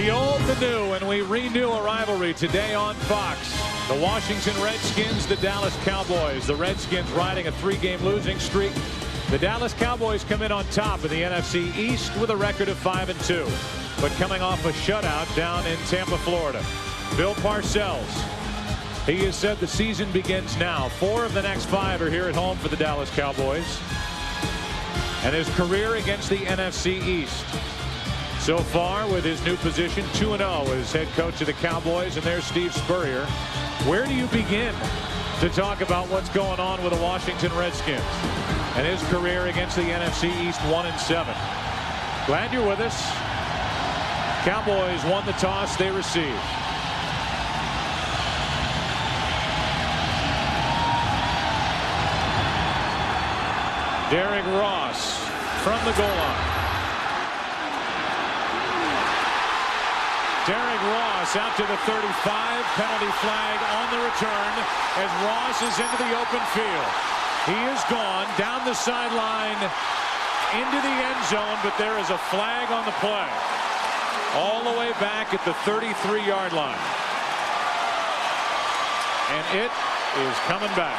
The old, the new, and we renew a rivalry today on Fox. The Washington Redskins, the Dallas Cowboys. The Redskins riding a 3-game losing streak. The Dallas Cowboys come in on top of the NFC East with a record of 5-2. But coming off a shutout down in Tampa, Florida. Bill Parcells, he has said the season begins now. 4 of the next 5 are here at home for the Dallas Cowboys. And his career against the NFC East. So far with his new position, 2-0 as head coach of the Cowboys, and there's Steve Spurrier. Where do you begin to talk about what's going on with the Washington Redskins and his career against the NFC East 1-7? Glad you're with us. Cowboys won the toss, they received. Derrick Ross from the goal line. Derrick Ross out to the 35. Penalty flag on the return as Ross is into the open field. He is gone down the sideline into the end zone, but there is a flag on the play. All the way back at the 33-yard line. And it is coming back.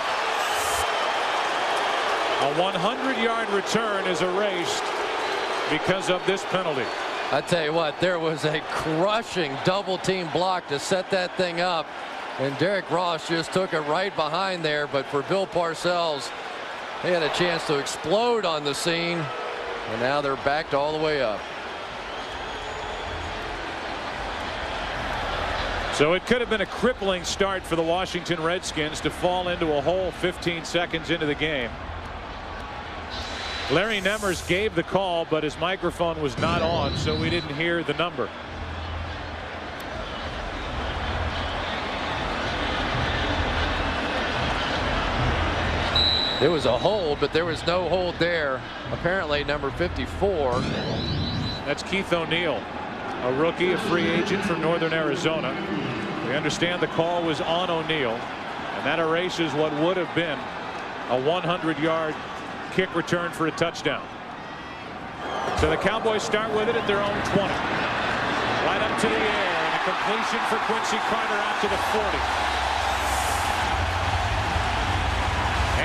A 100-yard return is erased because of this penalty. I tell you what, there was a crushing double-team block to set that thing up, and Derrick Ross just took it right behind there. But for Bill Parcells, they had a chance to explode on the scene, and now they're backed all the way up. So it could have been a crippling start for the Washington Redskins to fall into a hole 15 seconds into the game. Larry Nemmers gave the call, but his microphone was not on, so we didn't hear the number. It was a hold, but there was no hold there. Apparently number 54. That's Keith O'Neill, a rookie, a free agent from Northern Arizona. We understand the call was on O'Neill, and that erases what would have been a 100-yard kick return for a touchdown. So the Cowboys start with it at their own 20. Right up to the air, and a completion for Quincy Carter out to the 40.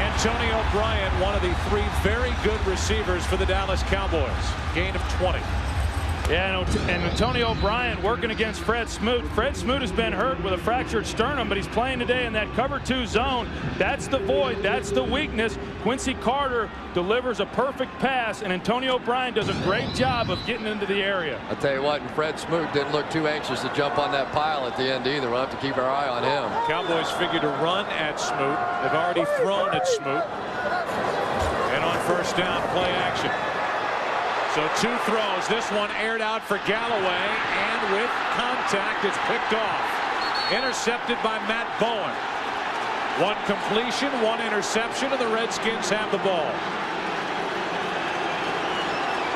Antonio Bryant, one of the 3 very good receivers for the Dallas Cowboys. Gain of 20. Yeah, and Antonio Bryant working against Fred Smoot. Fred Smoot has been hurt with a fractured sternum, but he's playing today in that cover 2 zone. That's the void. That's the weakness. Quincy Carter delivers a perfect pass, and Antonio Bryant does a great job of getting into the area. I'll tell you what, and Fred Smoot didn't look too anxious to jump on that pile at the end either. We'll have to keep our eye on him. Cowboys figure to run at Smoot. They've already thrown at Smoot. And on first down, play action. So 2 throws. This one aired out for Galloway, and with contact, it's picked off. Intercepted by Matt Bowen. 1 completion, 1 interception, and the Redskins have the ball.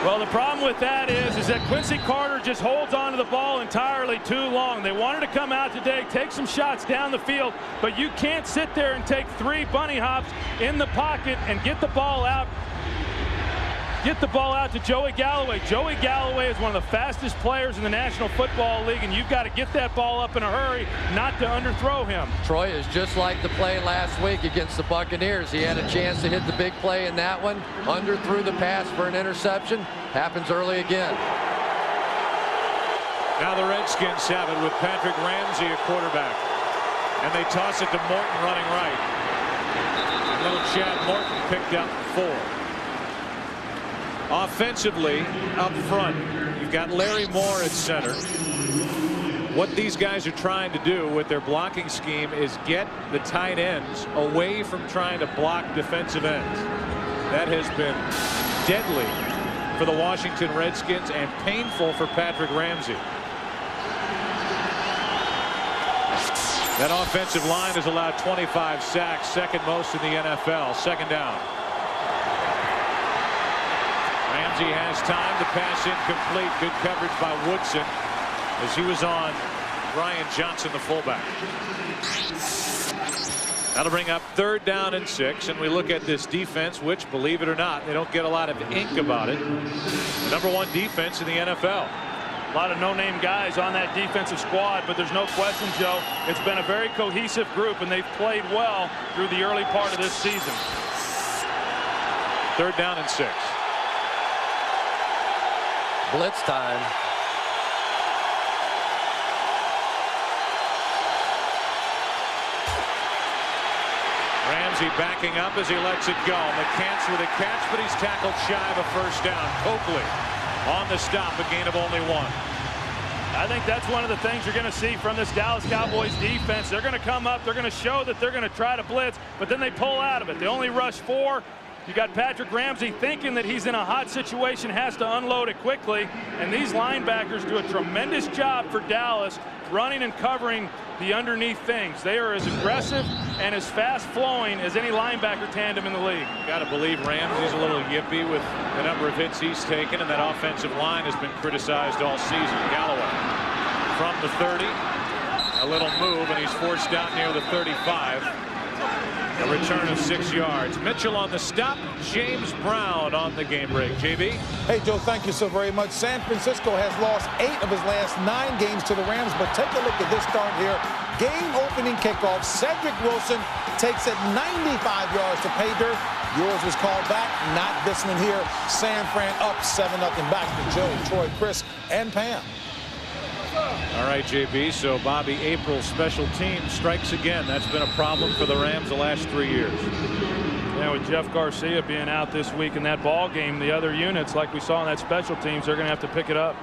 Well, the problem with that is that Quincy Carter just holds on to the ball entirely too long. They wanted to come out today, take some shots down the field, but you can't sit there and take 3 bunny hops in the pocket and get the ball out. Get the ball out to Joey Galloway. Joey Galloway is one of the fastest players in the National Football League, and you've got to get that ball up in a hurry, not to underthrow him. Troy is just like the play last week against the Buccaneers. He had a chance to hit the big play in that one. Underthrew the pass for an interception. Happens early again. Now the Redskins have it with Patrick Ramsey at quarterback. And they toss it to Morton running right. Little Chad Morton picked up 4. Offensively, up front, you've got Larry Moore at center. What these guys are trying to do with their blocking scheme is get the tight ends away from trying to block defensive ends. That has been deadly for the Washington Redskins and painful for Patrick Ramsey. That offensive line has allowed 25 sacks, second most in the NFL. Second down. Ramsey has time. The pass incomplete. Good coverage by Woodson as he was on Brian Johnson, the fullback. That'll bring up 3rd down and 6, and we look at this defense, which, believe it or not, they don't get a lot of ink about it. The #1 defense in the NFL. A lot of no-name guys on that defensive squad, but there's no question, Joe, it's been a very cohesive group, and they've played well through the early part of this season. 3rd down and 6. Blitz time. Ramsey backing up as he lets it go. McCants with a catch, but he's tackled shy of a 1st down. Coakley on the stop, a gain of only 1. I think that's one of the things you're going to see from this Dallas Cowboys defense. They're going to come up, they're going to show that they're going to try to blitz, but then they pull out of it. They only rush 4. You got Patrick Ramsey thinking that he's in a hot situation, has to unload it quickly, and these linebackers do a tremendous job for Dallas running and covering the underneath things. They are as aggressive and as fast flowing as any linebacker tandem in the league. Got to believe Ramsey's a little yippy with the number of hits he's taken, and that offensive line has been criticized all season. Galloway from the 30, a little move, and he's forced out near the 35. A return of 6 yards. Mitchell on the stop. James Brown on the game break. JB? Hey, Joe, thank you so very much. San Francisco has lost 8 of his last 9 games to the Rams, but take a look at this start here. Game-opening kickoff. Cedric Wilson takes it 95 yards to pay dirt. Yours was called back, not this one here. San Fran up 7-0. Back to Joe, Troy, Chris, and Pam. All right, JB, so Bobby April's special team strikes again. That's been a problem for the Rams the last 3 years. Yeah, with Jeff Garcia being out this week in that ball game, the other units, like we saw in that special teams, they're going to have to pick it up.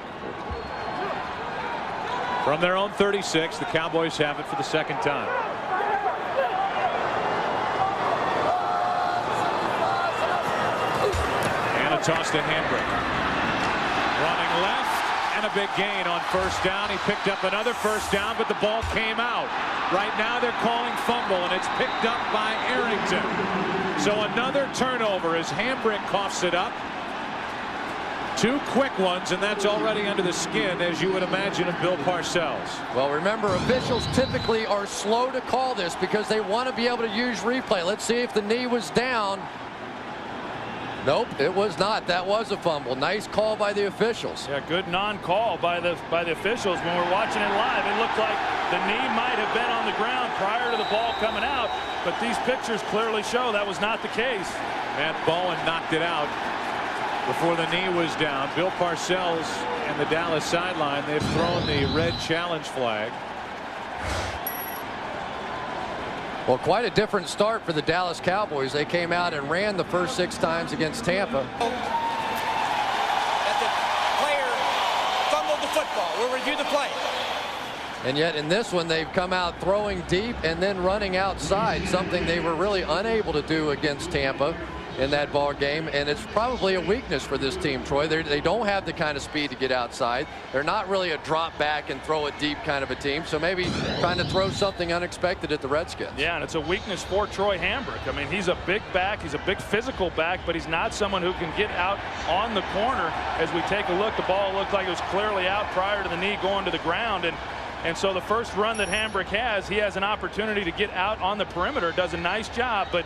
From their own 36, the Cowboys have it for the 2nd time. And a toss to Hambrick. Running left. And a big gain on 1st down. He picked up another 1st down, but the ball came out. Right now they're calling fumble, and it's picked up by Arrington. So another turnover as Hambrick coughs it up. 2 quick ones, and that's already under the skin, as you would imagine, of Bill Parcells. Well, remember, officials typically are slow to call this because they want to be able to use replay. Let's see if the knee was down. Nope, it was not. That was a fumble. Nice call by the officials. Yeah, good non-call by the officials. When we're watching it live, it looked like the knee might have been on the ground prior to the ball coming out, but these pictures clearly show that was not the case. Matt Bowen knocked it out before the knee was down. Bill Parcells and the Dallas sideline, they've thrown the red challenge flag. Well, quite a different start for the Dallas Cowboys. They came out and ran the first 6 times against Tampa. That the player fumbled the football. We'll review the play. And yet in this one, they've come out throwing deep and then running outside, something they were really unable to do against Tampa in that ball game, and it's probably a weakness for this team, Troy. They don't have the kind of speed to get outside. They're not really a drop back and throw it deep kind of a team, so maybe trying to throw something unexpected at the Redskins. Yeah, and it's a weakness for Troy Hambrick. I mean, he's a big back, he's a big physical back, but he's not someone who can get out on the corner. As we take a look, the ball looked like it was clearly out prior to the knee going to the ground, and so the first run that Hambrick has, he has an opportunity to get out on the perimeter, does a nice job, but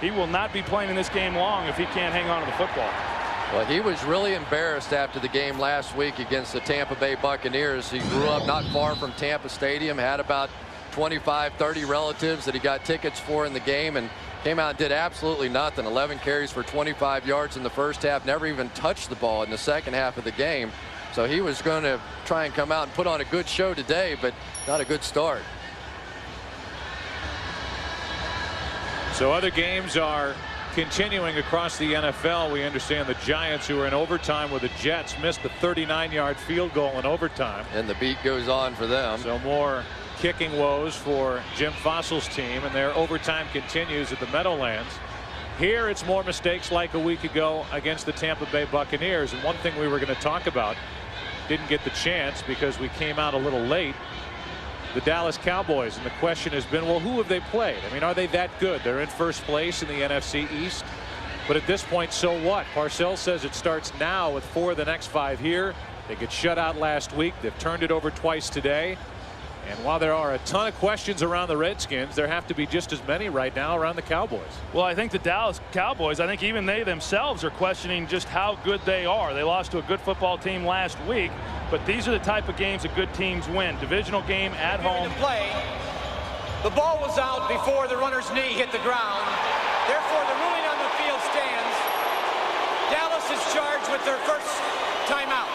he will not be playing in this game long if he can't hang on to the football. Well, he was really embarrassed after the game last week against the Tampa Bay Buccaneers. He grew up not far from Tampa Stadium, had about 25, 30 relatives that he got tickets for in the game, and came out and did absolutely nothing. 11 carries for 25 yards in the first half, never even touched the ball in the second half of the game. So he was going to try and come out and put on a good show today, but not a good start. So other games are continuing across the NFL. We understand the Giants, who were in overtime with the Jets, missed the 39-yard field goal in overtime. And the beat goes on for them. So more kicking woes for Jim Fossil's team, and their overtime continues at the Meadowlands. Here it's more mistakes like a week ago against the Tampa Bay Buccaneers. And one thing we were going to talk about, didn't get the chance because we came out a little late, the Dallas Cowboys, and the question has been, well, who have they played? I mean, are they that good? They're in first place in the NFC East, but at this point, so what? Parcells says it starts now with 4 of the next 5 here. They get shut out last week. They've turned it over twice today. And while there are a ton of questions around the Redskins, there have to be just as many right now around the Cowboys. Well, I think the Dallas Cowboys, I think even they themselves are questioning just how good they are. They lost to a good football team last week, but these are the type of games that good teams win. Divisional game at home. Play. The ball was out before the runner's knee hit the ground. Therefore, the ruling on the field stands. Dallas is charged with their first timeout.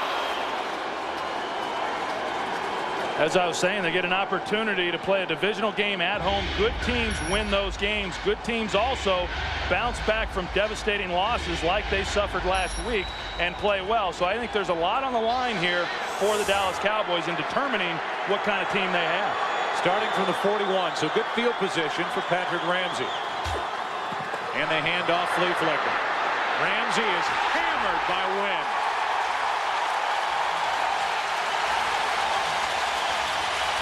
As I was saying, they get an opportunity to play a divisional game at home. Good teams win those games. Good teams also bounce back from devastating losses like they suffered last week and play well. So I think there's a lot on the line here for the Dallas Cowboys in determining what kind of team they have. Starting from the 41, so good field position for Patrick Ramsey. And they hand off flea flicker. Ramsey is hammered by Wynn.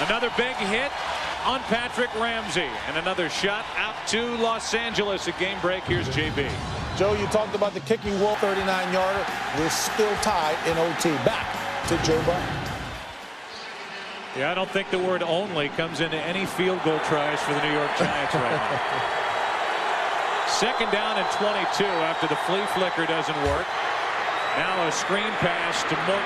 Another big hit on Patrick Ramsey, and another shot out to Los Angeles. A game break. Here's JB. Joe, you talked about the kicking wall, 39-yarder. We're still tied in OT. Back to Joe Buck. Yeah, I don't think the word only comes into any field goal tries for the New York Giants right now. Second down and 22 after the flea flicker doesn't work. Now a screen pass to Morton.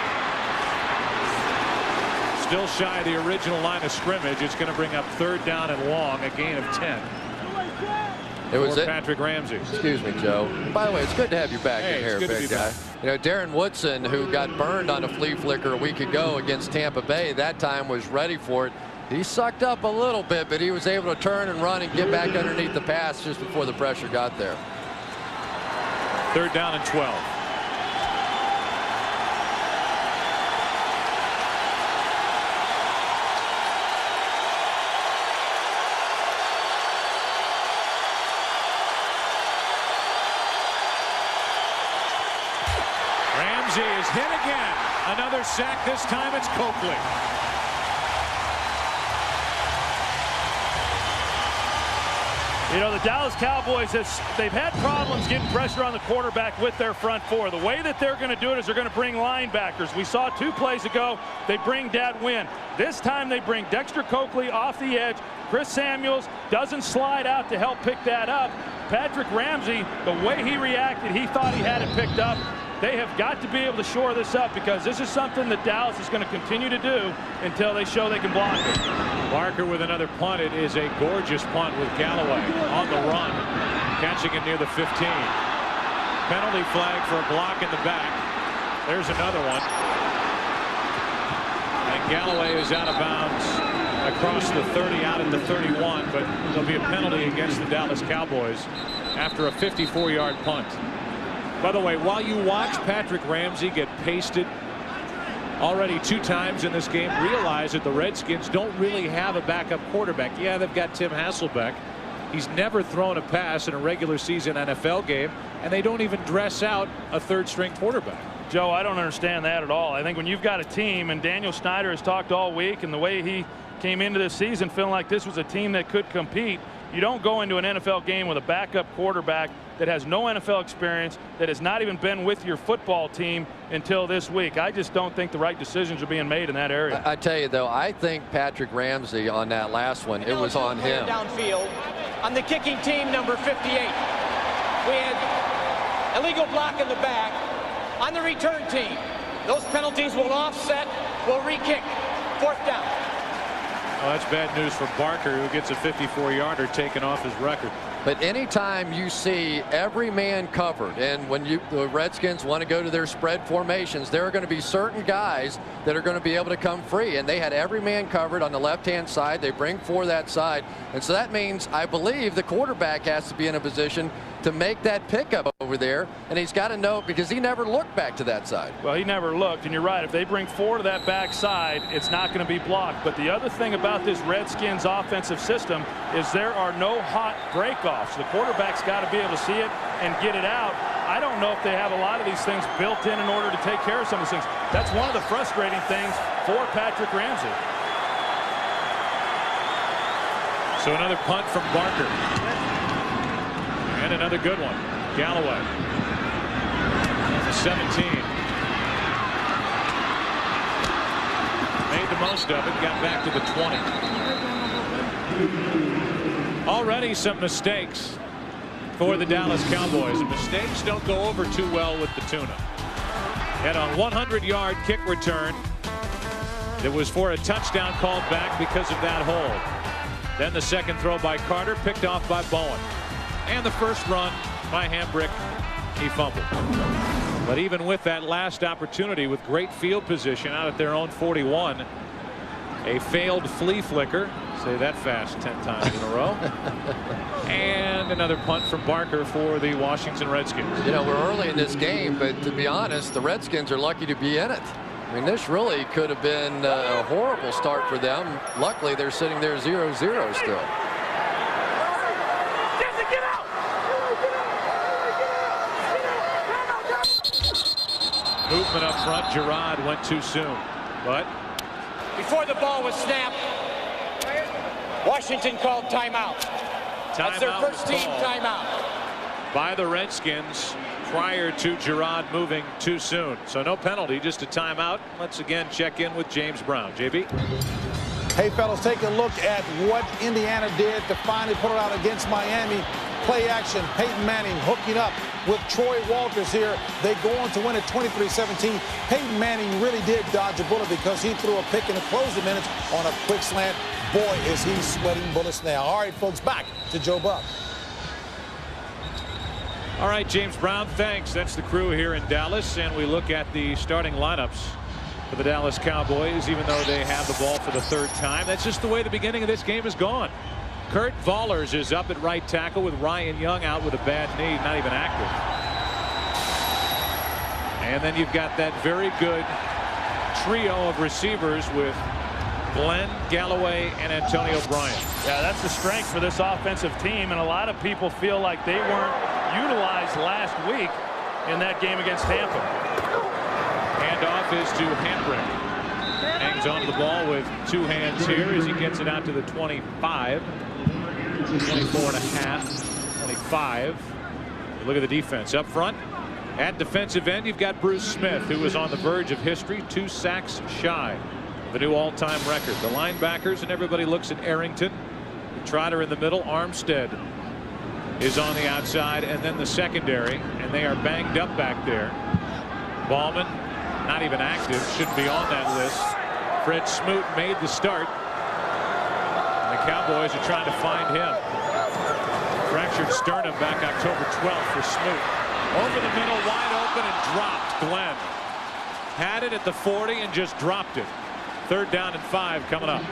Still shy of the original line of scrimmage. It's going to bring up third down and long, a gain of 10. It was Patrick Ramsey. Excuse me, Joe. By the way, it's good to have you back in here, big guy. You know, Darren Woodson, who got burned on a flea flicker a week ago against Tampa Bay, that time was ready for it. He sucked up a little bit, but he was able to turn and run and get back underneath the pass just before the pressure got there. Third down and 12. Ramsey is hit again. Another sack. This time it's Coakley. You know, the Dallas Cowboys, they've had problems getting pressure on the quarterback with their front four. The way that they're going to do it is they're going to bring linebackers. We saw 2 plays ago, they bring Dat Wynn. This time they bring Dexter Coakley off the edge. Chris Samuels doesn't slide out to help pick that up. Patrick Ramsey, the way he reacted, he thought he had it picked up. They have got to be able to shore this up because this is something that Dallas is going to continue to do until they show they can block it. Barker with another punt. It is a gorgeous punt with Galloway on the run, catching it near the 15. Penalty flag for a block in the back. There's another one. And Galloway is out of bounds across the 30, out at the 31, but there'll be a penalty against the Dallas Cowboys after a 54-yard punt. By the way, while you watch Patrick Ramsey get pasted already 2 times in this game, realize that the Redskins don't really have a backup quarterback. Yeah, they've got Tim Hasselbeck. He's never thrown a pass in a regular season NFL game, and they don't even dress out a third-string quarterback. Joe, I don't understand that at all. I think when you've got a team, and Daniel Snyder has talked all week, and the way he came into this season feeling like this was a team that could compete, you don't go into an NFL game with a backup quarterback that has no NFL experience, that has not even been with your football team until this week. I just don't think the right decisions are being made in that area. I tell you, though, I think Patrick Ramsey on that last one, it was on him. Downfield on the kicking team, number 58. We had illegal block in the back. On the return team, those penalties will offset, will re-kick. 4th down. Well, that's bad news for Barker, who gets a 54-yarder taken off his record. But anytime you see every man covered, and when the Redskins want to go to their spread formations, there are going to be certain guys that are going to be able to come free. And they had every man covered on the left-hand side. They bring 4 that side. And so that means, I believe, the quarterback has to be in a position to make that pickup over there. And he's got to know, because he never looked back to that side. Well, he never looked. And you're right. If they bring 4 to that back side, it's not going to be blocked. But the other thing about this Redskins offensive system is there are no hot breakoffs. The quarterback's got to be able to see it and get it out. I don't know if they have a lot of these things built in order to take care of some of these things. That's one of the frustrating things for Patrick Ramsey. So another punt from Barker. And another good one. Galloway. 17. Made the most of it, got back to the 20. Already some mistakes for the Dallas Cowboys. And mistakes don't go over too well with the tuna. And on 100-yard kick return, it was for a touchdown called back because of that hold. Then the second throw by Carter, picked off by Bowen. And the first run by Hambrick, he fumbled. But even with that last opportunity with great field position out at their own 41, a failed flea flicker, say that fast 10 times in a row, and another punt from Barker for the Washington Redskins. You know, we're early in this game, but to be honest, the Redskins are lucky to be in it. I mean, this really could have been a horrible start for them. Luckily, they're sitting there 0-0 still. Movement up front. Gerard went too soon, but before the ball was snapped, Washington called timeout. That's their first team timeout by the Redskins prior to Gerard moving too soon. So no penalty, just a timeout. Let's again check in with James Brown. JB. Hey, fellas, take a look at what Indiana did to finally put it out against Miami. Play action. Peyton Manning hooking up with Troy Walters here. They go on to win at 23-17. Peyton Manning really did dodge a bullet because he threw a pick in the closing minutes on a quick slant. Boy, is he sweating bullets now. All right, folks, back to Joe Buck. All right, James Brown, thanks. That's the crew here in Dallas, and we look at the starting lineups for the Dallas Cowboys, even though they have the ball for the third time. That's just the way the beginning of this game has gone. Kurt Vollers is up at right tackle with Ryan Young out with a bad knee, not even active. And then you've got that very good trio of receivers with Glenn, Galloway, and Antonio Bryant. Yeah, that's the strength for this offensive team, and a lot of people feel like they weren't utilized last week in that game against Tampa. Handoff is to Hambrick. Hangs onto the ball with two hands here as he gets it out to the 25. 24.5, 25. Look at the defense up front. At defensive end, you've got Bruce Smith, who is on the verge of history, 2 sacks shy of the new all-time record. The linebackers, and everybody looks at Arrington. The trotter in the middle, Armstead is on the outside, and then the secondary, and they are banged up back there. Ballman, not even active, shouldn't be on that list. Fred Smoot made the start. The Cowboys are trying to find him. Fractured sternum back October 12th for Smoot. Over the middle, wide open, and dropped. Glenn had it at the 40 and just dropped it. 3rd down and 5 coming up.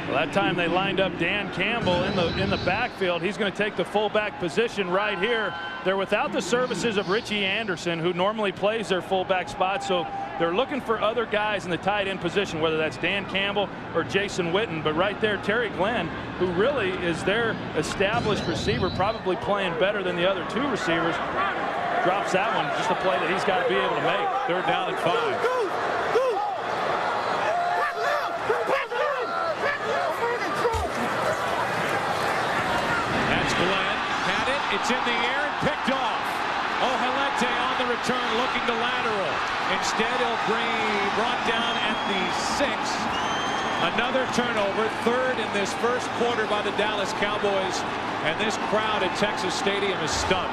Well, that time they lined up Dan Campbell in the backfield. He's going to take the fullback position right here. They're without the services of Richie Anderson, who normally plays their fullback spot, so they're looking for other guys in the tight end position, whether that's Dan Campbell or Jason Witten. But right there, Terry Glenn, who really is their established receiver, probably playing better than the other 2 receivers, drops that one. Just a play that he's got to be able to make. 3rd down and 5. It's in the air and picked off. Ohalete on the return, looking to lateral. Instead, he'll be brought down at the 6. Another turnover, 3rd in this first quarter by the Dallas Cowboys. And this crowd at Texas Stadium is stunned.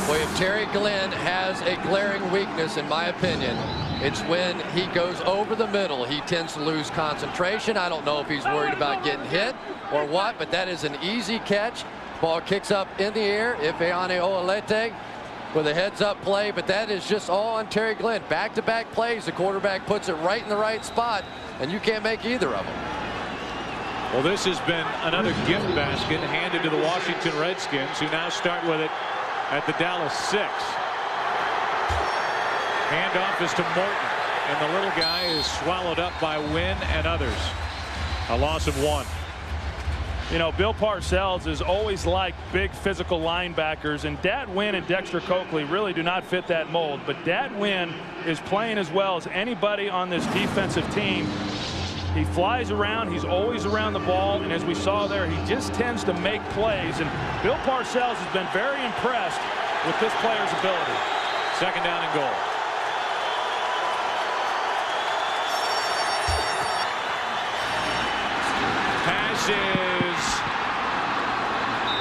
Boy, if Terry Glenn has a glaring weakness, in my opinion, it's when he goes over the middle. He tends to lose concentration. I don't know if he's worried about getting hit or what, but that is an easy catch. Ball kicks up in the air. Ifeanyi Ohalete with a heads-up play, but that is just all on Terry Glenn. Back-to-back plays. The quarterback puts it right in the right spot, and you can't make either of them. Well, this has been another gift basket handed to the Washington Redskins, who now start with it at the Dallas 6. Handoff is to Morton, and the little guy is swallowed up by Wynn and others. A loss of 1. You know, Bill Parcells is always like big physical linebackers, and Dat Wynn and Dexter Coakley really do not fit that mold. But Dat Wynn is playing as well as anybody on this defensive team. He flies around. He's always around the ball. And as we saw there, he just tends to make plays. And Bill Parcells has been very impressed with this player's ability. 2nd down and goal. is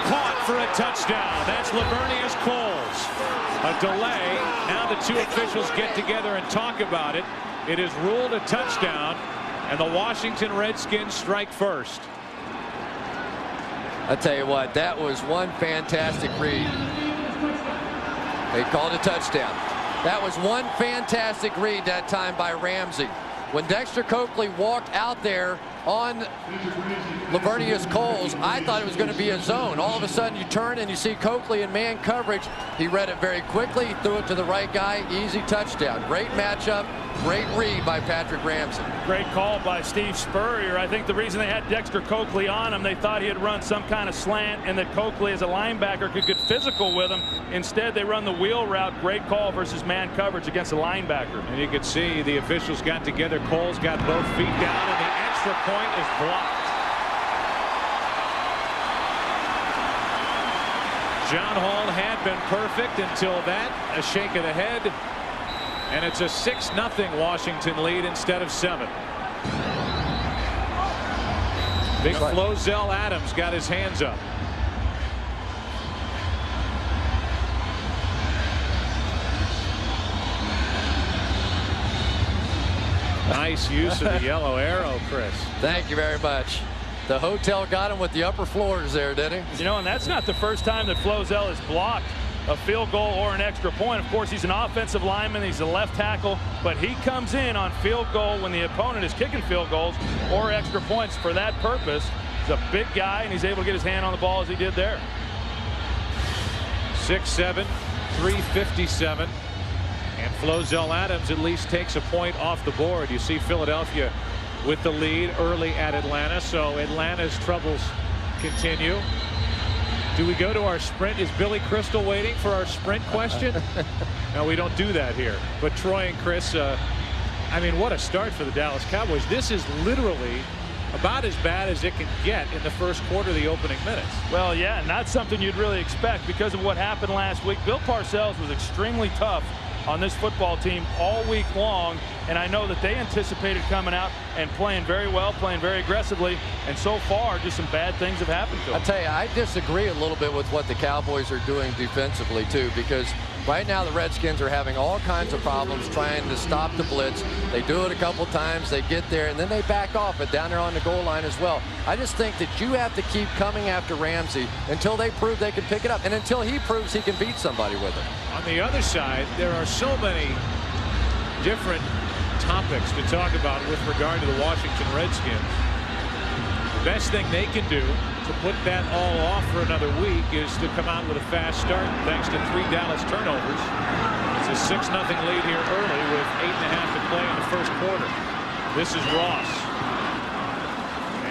caught for a touchdown. That's Lavernius Coles. A delay. Now the two officials get together and talk about it. It is ruled a touchdown, and the Washington Redskins strike first. I tell you what, that was one fantastic read. They called a touchdown. That was one fantastic read that time by Ramsey. When Dexter Coakley walked out there on Lavernius Coles, I thought it was going to be a zone. All of a sudden you turn and you see Coakley in man coverage. He read it very quickly. He threw it to the right guy. Easy touchdown. Great matchup. Great read by Patrick Ramsey. Great call by Steve Spurrier. I think the reason they had Dexter Coakley on him, they thought he had run some kind of slant and that Coakley as a linebacker could get physical with him. Instead, they run the wheel route. Great call versus man coverage against a linebacker. And you can see the officials got together. Coles got both feet down, and the extra point is blocked. John Hall had been perfect until that. A shake of the head. And it's a 6-0 Washington lead instead of 7. Big Flozell Adams got his hands up. Nice use of the yellow arrow, Chris. Thank you very much. The hotel got him with the upper floors there, didn't he? You know, and that's not the first time that Flozell has blocked a field goal or an extra point. Of course, he's an offensive lineman. He's a left tackle, but he comes in on field goal when the opponent is kicking field goals or extra points for that purpose. He's a big guy, and he's able to get his hand on the ball as he did there. 6'7", 357. And Flozell Adams at least takes a point off the board. You see Philadelphia with the lead early at Atlanta, so Atlanta's troubles continue. Do we go to our sprint? Is Billy Crystal waiting for our sprint question? No, we don't do that here. But Troy and Chris, I mean, what a start for the Dallas Cowboys. This is literally about as bad as it can get in the first quarter of the opening minutes. Well, yeah, not something you'd really expect because of what happened last week. Bill Parcells was extremely tough on this football team all week long, and I know that they anticipated coming out and playing very well, playing very aggressively, and so far just some bad things have happened to them. I tell you, I disagree a little bit with what the Cowboys are doing defensively too, because right now the Redskins are having all kinds of problems trying to stop the blitz. They do it a couple times, they get there, and then they back off it down there on the goal line as well. I just think that you have to keep coming after Ramsey until they prove they can pick it up, and until he proves he can beat somebody with it. On the other side, there are so many different topics to talk about with regard to the Washington Redskins. The best thing they can do to put that all off for another week is to come out with a fast start thanks to 3 Dallas turnovers. It's a 6-0 lead here early with 8.5 to play in the first quarter. This is Ross.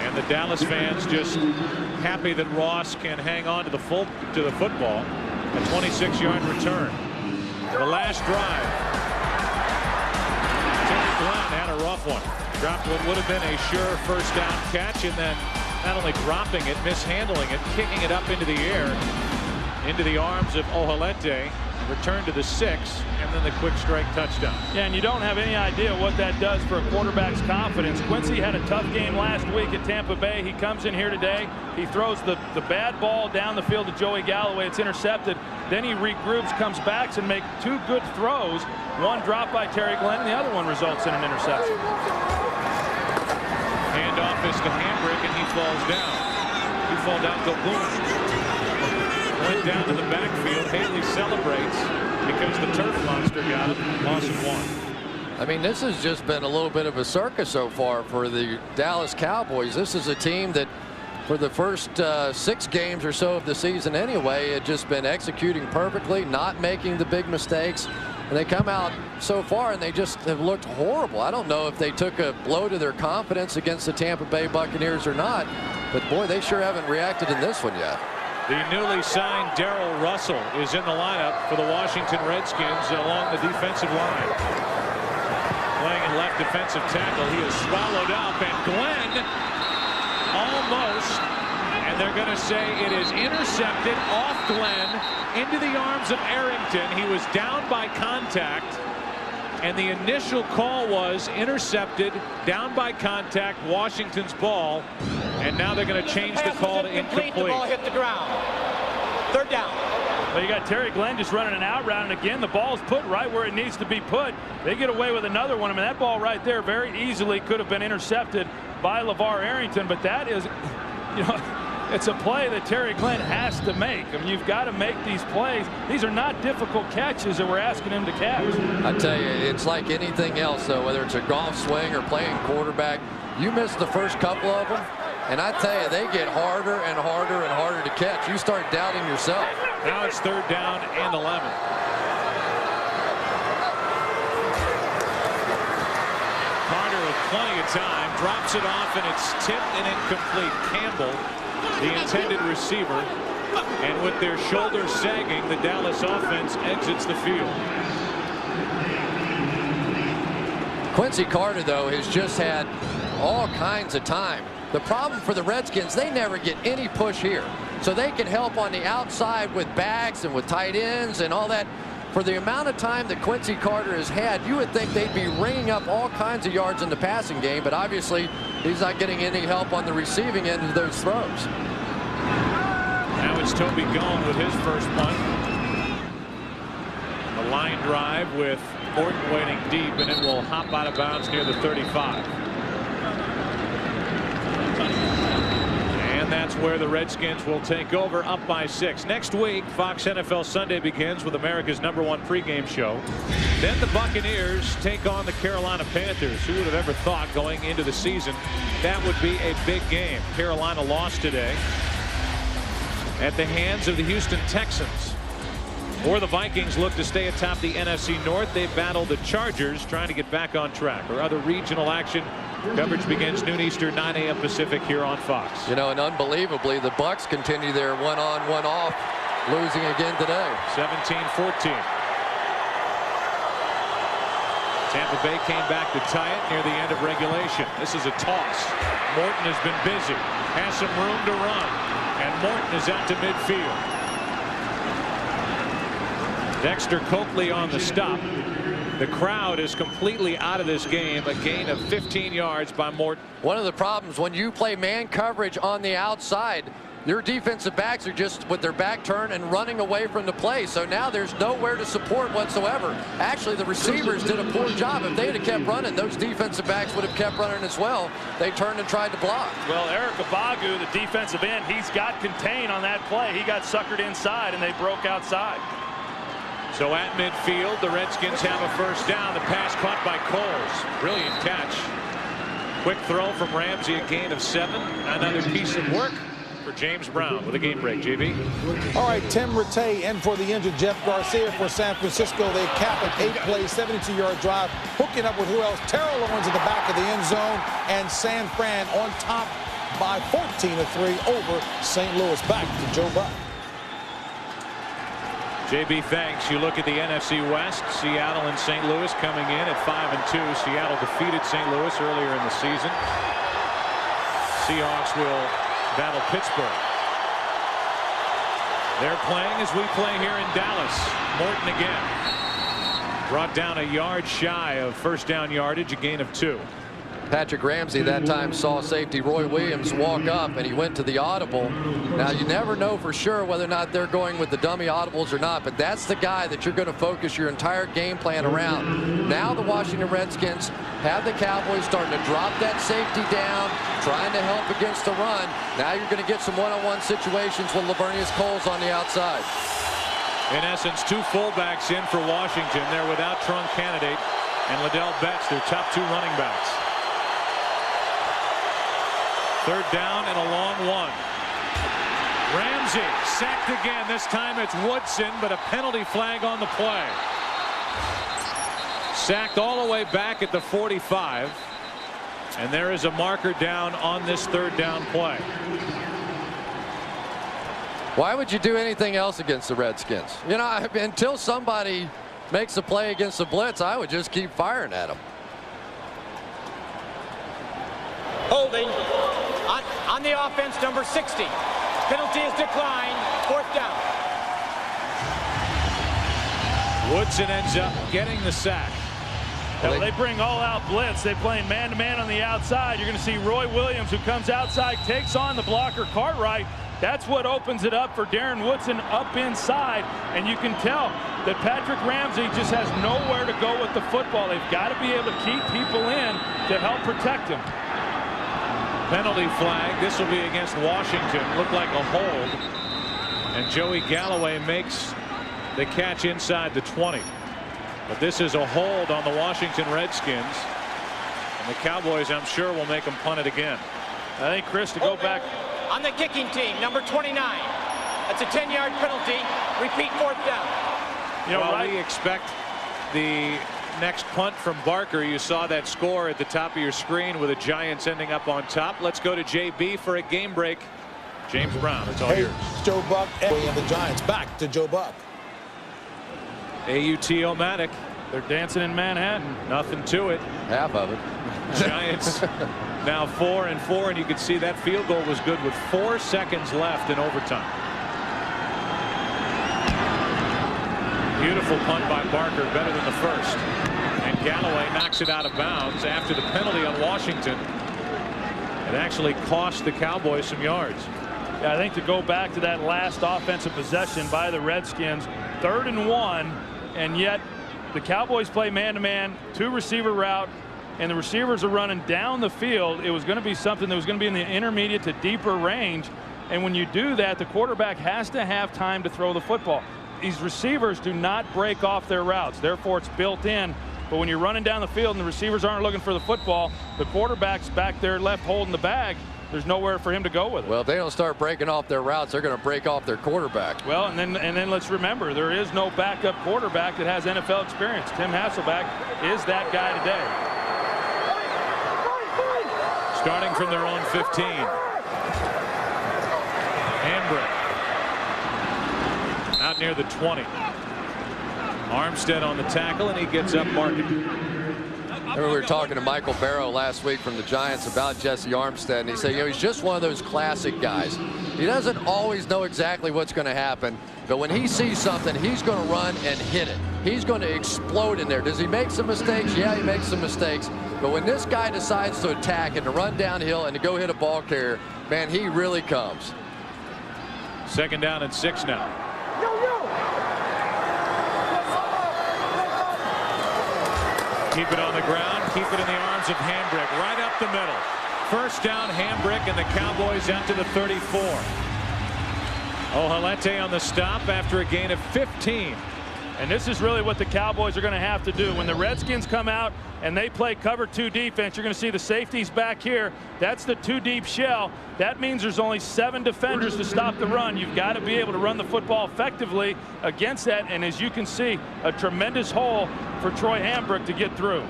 And the Dallas fans just happy that Ross can hang on to the football. A 26-yard return. The last drive. Terry Glenn had a rough one. Dropped what would have been a sure first down catch, and then not only dropping it, mishandling it, kicking it up into the air, into the arms of Ohalete. Return to the 6, and then the quick strike touchdown. Yeah, and you don't have any idea what that does for a quarterback's confidence. Quincy had a tough game last week at Tampa Bay. He comes in here today. He throws the bad ball down the field to Joey Galloway. It's intercepted. Then he regroups, comes back, and makes 2 good throws. One dropped by Terry Glenn, and the other one results in an interception. Handoff is to Hambrick, and he falls down. He falls down, go boom. Went down to the backfield. Haley celebrates because the turf monster got it. Loss of 1. I mean, this has just been a little bit of a circus so far for the Dallas Cowboys. This is a team that for the first 6 games or so of the season anyway, had just been executing perfectly, not making the big mistakes. And they come out so far and they just have looked horrible. I don't know if they took a blow to their confidence against the Tampa Bay Buccaneers or not, but boy, they sure haven't reacted in this one yet. The newly signed Darrell Russell is in the lineup for the Washington Redskins along the defensive line. Playing in left defensive tackle. He is swallowed up, and Glenn almost, and they're going to say it is intercepted off Glenn into the arms of Arrington. He was down by contact, and the initial call was intercepted, down by contact, Washington's ball. And now they're going to change the call to incomplete. The ball hit the ground. Third down. Well, you got Terry Glenn just running an out route, and again, the ball's put right where it needs to be put. They get away with another one. I mean, that ball right there very easily could have been intercepted by LeVar Arrington, but that is, you know, it's a play that Terry Glenn has to make. I mean, you've got to make these plays. These are not difficult catches that we're asking him to catch. I tell you, it's like anything else, though, whether it's a golf swing or playing quarterback. You miss the first couple of them, and I tell you, they get harder and harder and harder to catch. You start doubting yourself. Now it's third down and 11. Carter with plenty of time, drops it off, and it's tipped and incomplete. Campbell, the intended receiver, and with their shoulders sagging, the Dallas offense exits the field. Quincy Carter, though, has just had all kinds of time. The problem for the Redskins, they never get any push here. So they can help on the outside with backs and with tight ends and all that. For the amount of time that Quincy Carter has had, you would think they'd be ringing up all kinds of yards in the passing game, but obviously he's not getting any help on the receiving end of those throws. Now it's Toby going with his first punt. A line drive with Morton waiting deep, and it will hop out of bounds near the 35. And that's where the Redskins will take over, up by 6. Next week, Fox NFL Sunday begins with America's #1 pregame show. Then the Buccaneers take on the Carolina Panthers. Who would have ever thought going into the season that would be a big game? Carolina lost today at the hands of the Houston Texans. Or the Vikings look to stay atop the NFC North. They battle the Chargers, trying to get back on track. Or other regional action. Coverage begins noon Eastern, 9 a.m. Pacific here on Fox. You know, and unbelievably, the Bucs continue their one-on, one-off, losing again today. 17-14. Tampa Bay came back to tie it near the end of regulation. This is a toss. Morton has been busy. Has some room to run. And Morton is out to midfield. Dexter Coakley on the stop. The crowd is completely out of this game. A gain of 15 yards by Morton. One of the problems when you play man coverage on the outside, your defensive backs are just with their back turned and running away from the play. So now there's nowhere to support whatsoever. Actually, the receivers did a poor job. If they'd have kept running, those defensive backs would have kept running as well. They turned and tried to block. Well, Eric Abagu, the defensive end, he's got contained on that play. He got suckered inside, and they broke outside. So at midfield, the Redskins have a first down. The pass caught by Coles. Brilliant catch. Quick throw from Ramsey, a gain of 7. Another piece of work for James Brown with a game break. JB. All right, Tim Rattay in for the injured Jeff Garcia for San Francisco. They cap an 8-play, 72-yard drive, hooking up with who else? Terrell Owens at the back of the end zone, and San Fran on top by 14-3 over St. Louis. Back to Joe Buck. JB, thanks. You look at the NFC West. Seattle and St. Louis coming in at 5-2. Seattle defeated St. Louis earlier in the season. Seahawks will battle Pittsburgh. They're playing as we play here in Dallas. Morton again. Brought down a yard shy of first down yardage, a gain of 2. Patrick Ramsey that time saw safety Roy Williams walk up, and he went to the audible. Now, you never know for sure whether or not they're going with the dummy audibles or not, but that's the guy that you're going to focus your entire game plan around. Now the Washington Redskins have the Cowboys starting to drop that safety down, trying to help against the run. Now you're going to get some one-on-one situations with Lavernius Coles on the outside. In essence, 2 fullbacks in for Washington. They're without Trunk Candidate and Liddell Betts, their top 2 running backs. Third down and a long one. Ramsey sacked again. This time it's Woodson, but a penalty flag on the play. Sacked all the way back at the 45. And there is a marker down on this third down play. Why would you do anything else against the Redskins? You know, until somebody makes a play against the blitz, I would just keep firing at them. Holding on the offense, number 60. Penalty is declined. 4th down. Woodson ends up getting the sack. Now, they bring all-out blitz. They play man-to-man on the outside. You're going to see Roy Williams, who comes outside, takes on the blocker Cartwright. That's what opens it up for Darren Woodson up inside. And you can tell that Patrick Ramsey just has nowhere to go with the football. They've got to be able to keep people in to help protect him. Penalty flag. This will be against Washington. Looked like a hold. And Joey Galloway makes the catch inside the 20. But this is a hold on the Washington Redskins. And the Cowboys, I'm sure, will make them punt it again. I think, Chris, to go back. On the kicking team, number 29. That's a 10-yard penalty. Repeat, 4th down. You know, we expect the next punt from Barker. You saw that score at the top of your screen with the Giants ending up on top. Let's go to JB for a game break. James Brown, it's all yours. Joe Buck and the Giants. Back to Joe Buck. AUT-O-Matic. They're dancing in Manhattan. Nothing to it. Half of it. Giants now 4-4, and you can see that field goal was good with 4 seconds left in overtime. Beautiful punt by Barker, better than the first. And Galloway knocks it out of bounds after the penalty on Washington. It actually cost the Cowboys some yards. Yeah, I think to go back to that last offensive possession by the Redskins, 3rd and 1, and yet the Cowboys play man-to-man, 2-receiver route, and the receivers are running down the field. It was going to be something that was going to be in the intermediate to deeper range, and when you do that, the quarterback has to have time to throw the football. These receivers do not break off their routes, therefore it's built in. But when you're running down the field and the receivers aren't looking for the football, the quarterback's back there left holding the bag. There's nowhere for him to go with it. Well, if they don't start breaking off their routes, they're going to break off their quarterback. Well, and then let's remember, there is no backup quarterback that has NFL experience. Tim Hasselbeck is that guy today. Starting from their own 15. Hambrick out near the 20. Armstead on the tackle, and he gets up marking. We were talking to Michael Barrow last week from the Giants about Jesse Armstead, and he said, you know, he's just one of those classic guys. He doesn't always know exactly what's going to happen, but when he sees something, he's going to run and hit it. He's going to explode in there. Does he make some mistakes? Yeah, he makes some mistakes. But when this guy decides to attack and to run downhill and to go hit a ball carrier, man, he really comes. 2nd down and 6 now. Keep it on the ground. Keep it in the arms of Hambrick. Right up the middle. 1st down, Hambrick, and the Cowboys out to the 34. Ohalete on the stop after a gain of 15. And this is really what the Cowboys are going to have to do. When the Redskins come out and they play cover 2 defense, you're going to see the safeties back here. That's the 2 deep shell. That means there's only 7 defenders to stop the run. You've got to be able to run the football effectively against that. And as you can see, a tremendous hole for Troy Hambrick to get through.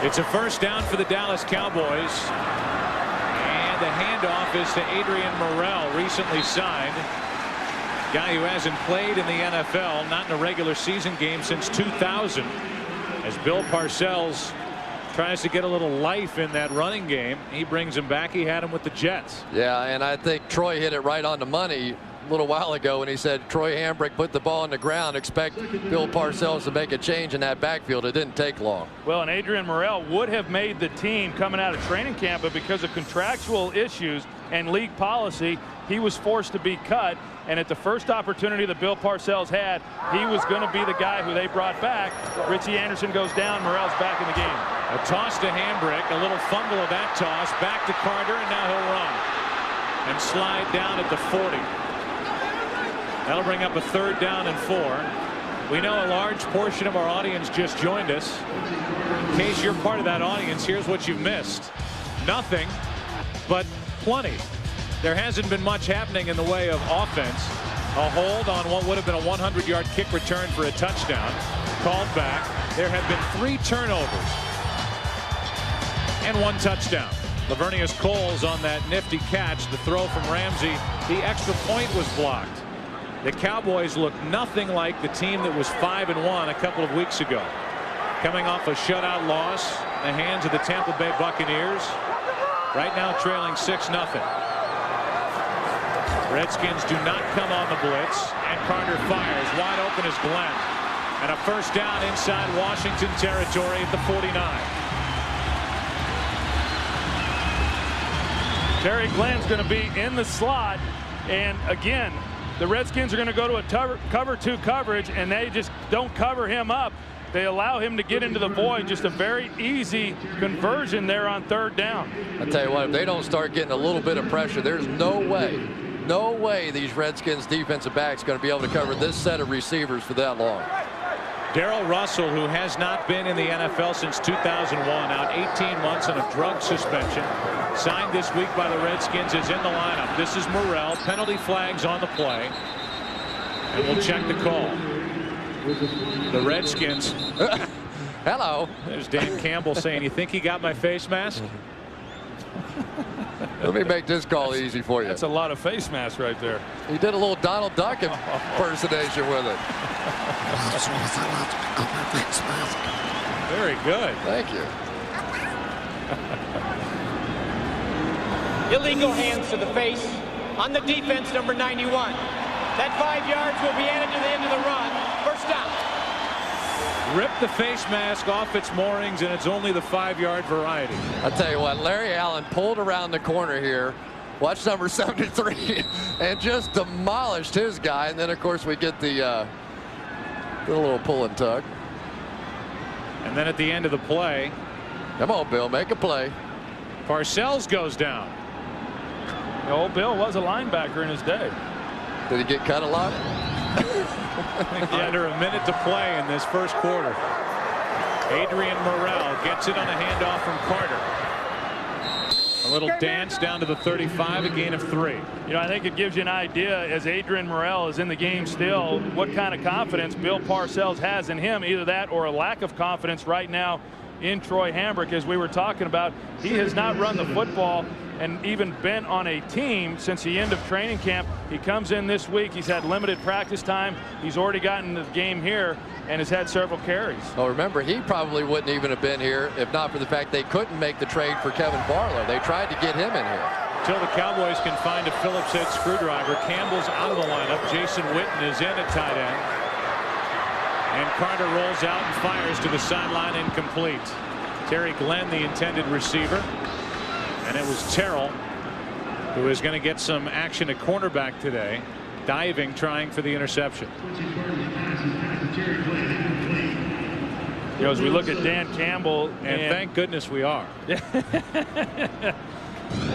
It's a 1st down for the Dallas Cowboys. The handoff is to Adrian Morrell, recently signed. Guy who hasn't played in the NFL, not in a regular season game since 2000. As Bill Parcells tries to get a little life in that running game, he brings him back. He had him with the Jets. Yeah, and I think Troy hit it right on the money a little while ago when he said Troy Hambrick put the ball on the ground. Expect Bill Parcells to make a change in that backfield. It didn't take long. Well, and Adrian Morrell would have made the team coming out of training camp, but because of contractual issues and league policy, he was forced to be cut. And at the first opportunity that Bill Parcells had, he was going to be the guy who they brought back. Richie Anderson goes down. Morrell's back in the game. A toss to Hambrick, a little fumble of that toss, back to Carter, and now he'll run and slide down at the 40. That'll bring up a 3rd down and 4. We know a large portion of our audience just joined us. In case you're part of that audience, here's what you've missed. Nothing, but plenty. There hasn't been much happening in the way of offense. A hold on what would have been a 100-yard kick return for a touchdown. Called back. There have been 3 turnovers and 1 touchdown. Lavernius Coles on that nifty catch. The throw from Ramsey. The extra point was blocked. The Cowboys look nothing like the team that was 5-1 a couple of weeks ago. Coming off a shutout loss in the hands of the Tampa Bay Buccaneers. Right now trailing 6-0. Redskins do not come on the blitz, and Carter fires. Wide open is Glenn. And a first down inside Washington territory at the 49. Terry Glenn's going to be in the slot, and again, the Redskins are going to go to a cover 2 coverage, and they just don't cover him up. They allow him to get into the void. Just a very easy conversion there on 3rd down. I tell you what, if they don't start getting a little bit of pressure, there's no way these Redskins defensive backs going to be able to cover this set of receivers for that long. Darrell Russell, who has not been in the NFL since 2001, out 18 months on a drug suspension, signed this week by the Redskins, is in the lineup. This is Morrell. Penalty flags on the play, and we'll check the call. The Redskins. Hello. There's Dan Campbell saying, "You think he got my face mask?" Let me make this call easy for you. That's a lot of face masks right there. He did a little Donald Duck impersonation with it. Very good. Thank you. Illegal hands to the face on the defense, number 91. That 5 yards will be added to the end of the run. First down. Rip the face mask off its moorings, and it's only the 5-yard variety. I'll tell you what, Larry Allen pulled around the corner here. Watch number 73 and just demolished his guy. And then, of course, we get the little pull and tug. And then at the end of the play, come on, Bill, make a play. Parcells goes down. The old Bill was a linebacker in his day. Did he get cut a lot? Under a minute to play in this first quarter. Adrian Morrell gets it on a handoff from Carter. A little dance down to the 35, a gain of 3. You know, I think it gives you an idea, as Adrian Morrell is in the game still, what kind of confidence Bill Parcells has in him. Either that or a lack of confidence right now in Troy Hambrick. As we were talking about, he has not run the football and even been on a team since the end of training camp. He comes in this week. He's had limited practice time. He's already gotten the game here and has had several carries. Well, remember, he probably wouldn't even have been here if not for the fact they couldn't make the trade for Kevin Barlow. They tried to get him in here. Until the Cowboys can find a Phillips head screwdriver. Campbell's out of the lineup. Jason Witten is in at tight end. And Carter rolls out and fires to the sideline, incomplete. Terry Glenn, the intended receiver. And it was Terrell who is going to get some action at cornerback today, diving, trying for the interception. You know, as we look at Dan Campbell, and thank goodness we are.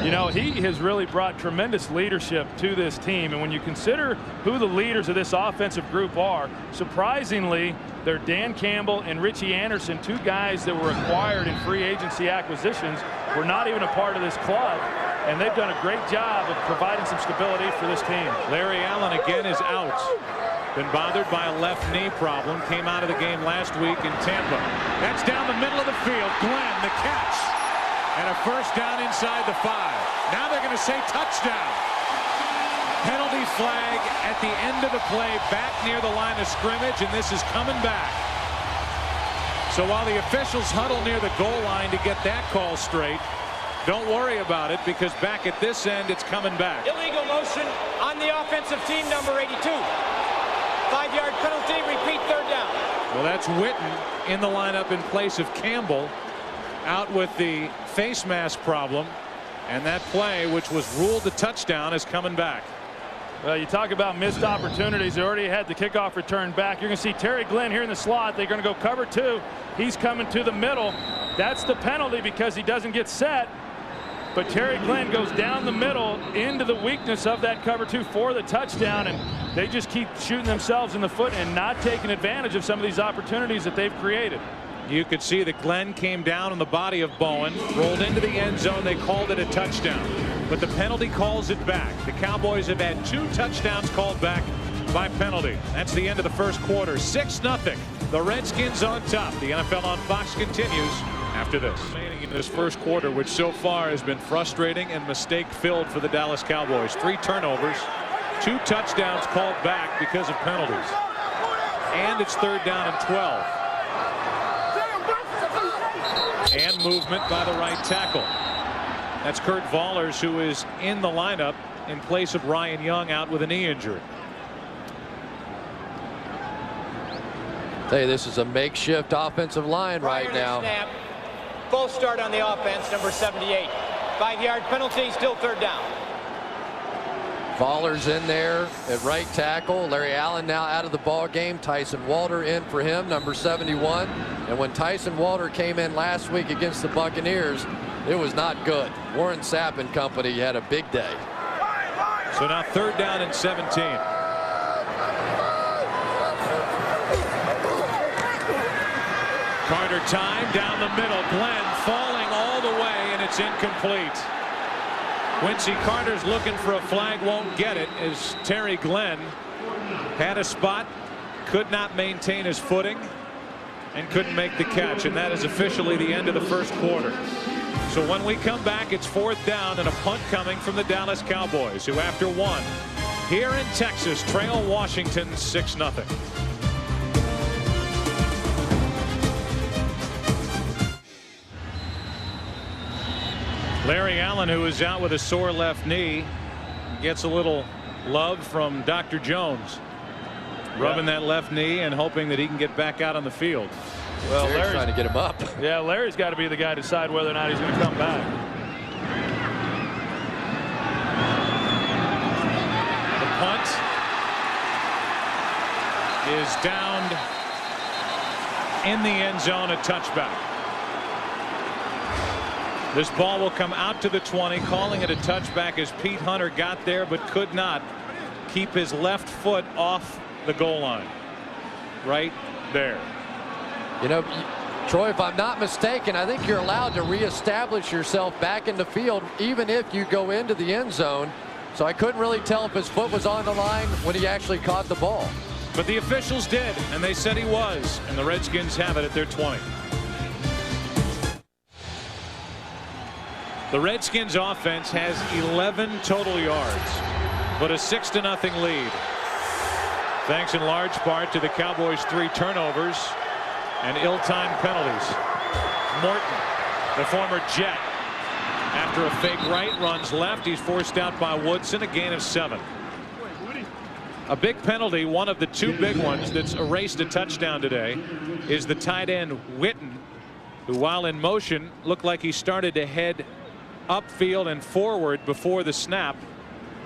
You know, he has really brought tremendous leadership to this team. And when you consider who the leaders of this offensive group are, surprisingly, they're Dan Campbell and Richie Anderson, 2 guys that were acquired in free agency acquisitions, were not even a part of this club. And they've done a great job of providing some stability for this team. Larry Allen again is out. Been bothered by a left knee problem. Came out of the game last week in Tampa. That's down the middle of the field. Glenn, the catch. And a first down inside the 5. Now they're going to say touchdown. Penalty flag at the end of the play, back near the line of scrimmage, and this is coming back. So while the officials huddle near the goal line to get that call straight, don't worry about it, because back at this end, it's coming back. Illegal motion on the offensive team, number 82. 5-yard penalty, repeat, 3rd down. Well, that's Witten in the lineup in place of Campbell, out with the face mask problem, and that play, which was ruled a touchdown, is coming back. Well, you talk about missed opportunities. They already had the kickoff return back. You're going to see Terry Glenn here in the slot. They're going to go cover 2. He's coming to the middle. That's the penalty because he doesn't get set. But Terry Glenn goes down the middle into the weakness of that cover 2 for the touchdown, and they just keep shooting themselves in the foot and not taking advantage of some of these opportunities that they've created. You could see that Glenn came down on the body of Bowen, rolled into the end zone. They called it a touchdown, but the penalty calls it back. The Cowboys have had 2 touchdowns called back by penalty. That's the end of the first quarter. 6-0. The Redskins on top. The NFL on Fox continues after this. In this first quarter, which so far has been frustrating and mistake-filled for the Dallas Cowboys. 3 turnovers, 2 touchdowns called back because of penalties. And it's 3rd down and 12. And movement by the right tackle. That's Kurt Vollers, who is in the lineup in place of Ryan Young out with a knee injury. Tell you, this is a makeshift offensive line right now. Snap. False start on the offense, number 78. 5-yard penalty, still third down. Fowler's in there at right tackle. Larry Allen now out of the ball game. Tyson Walter in for him, number 71. And when Tyson Walter came in last week against the Buccaneers, it was not good. Warren Sapp and company had a big day. So now third down and 17. Carter time down the middle. Glenn falling all the way, and it's incomplete. Quincy Carter's looking for a flag, won't get it, as Terry Glenn had a spot, could not maintain his footing, and couldn't make the catch. And that is officially the end of the first quarter. So when we come back, it's fourth down and a punt coming from the Dallas Cowboys, who after one here in Texas trail Washington 6-0. Larry Allen, who is out with a sore left knee, gets a little love from Dr. Jones, rubbing that left knee and hoping that he can get back out on the field. Well, Larry's trying to get him up. Yeah, Larry's got to be the guy to decide whether or not he's going to come back. The punt is downed in the end zone, a touchback. This ball will come out to the 20, calling it a touchback as Pete Hunter got there but could not keep his left foot off the goal line. Right there. You know, Troy, if I'm not mistaken, I think you're allowed to reestablish yourself back in the field even if you go into the end zone. So I couldn't really tell if his foot was on the line when he actually caught the ball. But the officials did, and they said he was, and the Redskins have it at their 20. The Redskins offense has 11 total yards, but a 6-0 lead. Thanks in large part to the Cowboys' 3 turnovers and ill-timed penalties. Morton, the former Jet, after a fake right, runs left. He's forced out by Woodson, a gain of 7. A big penalty, one of the 2 big ones that's erased a touchdown today, is the tight end Witten, who while in motion looked like he started to head upfield and forward before the snap,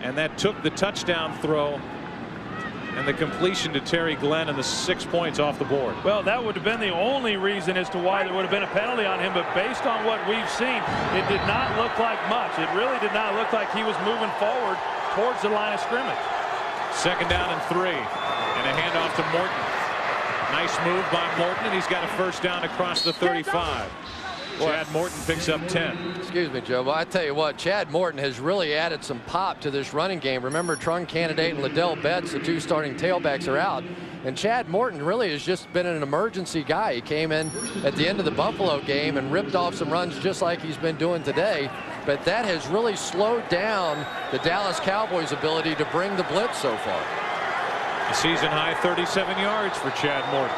and that took the touchdown throw and the completion to Terry Glenn and the 6 points off the board. Well, that would have been the only reason as to why there would have been a penalty on him, but based on what we've seen, it did not look like much. It really did not look like he was moving forward towards the line of scrimmage. Second down and 3, and a handoff to Morton. Nice move by Morton, and he's got a first down across the 35. Chad Morton picks up 10. Excuse me, Joe. Well, I tell you what, Chad Morton has really added some pop to this running game. Remember, Trung Candidate and Liddell Betts, the 2 starting tailbacks, are out. And Chad Morton really has just been an emergency guy. He came in at the end of the Buffalo game and ripped off some runs just like he's been doing today. But that has really slowed down the Dallas Cowboys' ability to bring the blitz so far. A season-high 37 yards for Chad Morton.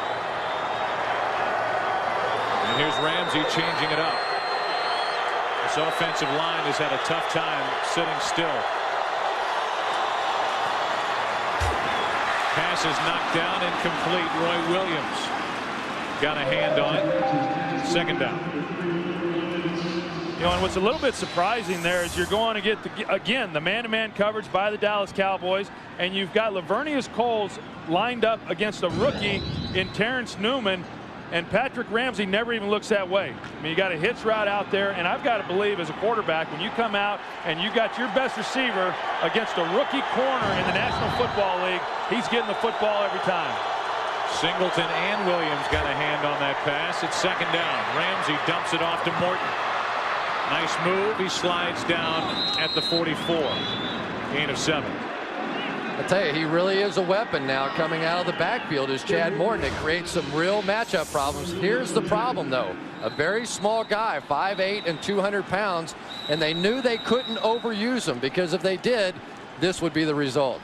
And here's Ramsey changing it up. This offensive line has had a tough time sitting still. Pass is knocked down, incomplete. Roy Williams got a hand on it. Second down. You know, and what's a little bit surprising there is you're going to get, again, the man-to-man coverage by the Dallas Cowboys, and you've got Lavernius Coles lined up against a rookie in Terrence Newman, and Patrick Ramsey never even looks that way. I mean, you got a hitch route out there, and I've got to believe as a quarterback, when you come out and you got your best receiver against a rookie corner in the National Football League, he's getting the football every time. Singleton and Williams got a hand on that pass. It's second down. Ramsey dumps it off to Morton. Nice move. He slides down at the 44. Gain of 7. I tell you, he really is a weapon now coming out of the backfield as Chad Morton. It creates some real matchup problems. Here's the problem, though. A very small guy, 5'8" and 200 pounds, and they knew they couldn't overuse him, because if they did, this would be the result.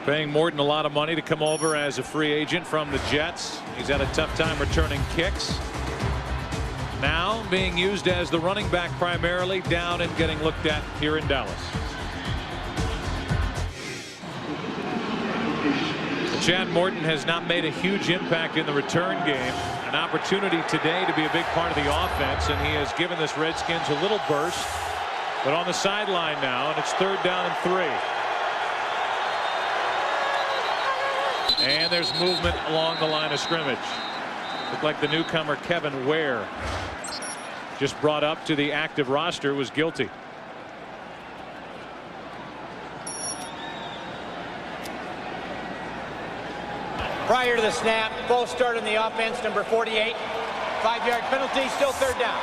Paying Morton a lot of money to come over as a free agent from the Jets. He's had a tough time returning kicks. Now being used as the running back primarily, down and getting looked at here in Dallas. Chad Morton has not made a huge impact in the return game. An opportunity today to be a big part of the offense, and he has given this Redskins a little burst. But on the sideline now, and it's 3rd down and 3. And there's movement along the line of scrimmage. Looked like the newcomer Kevin Ware, just brought up to the active roster, was guilty. Prior to the snap, false start on the offense, number 48. 5-yard penalty, still 3rd down.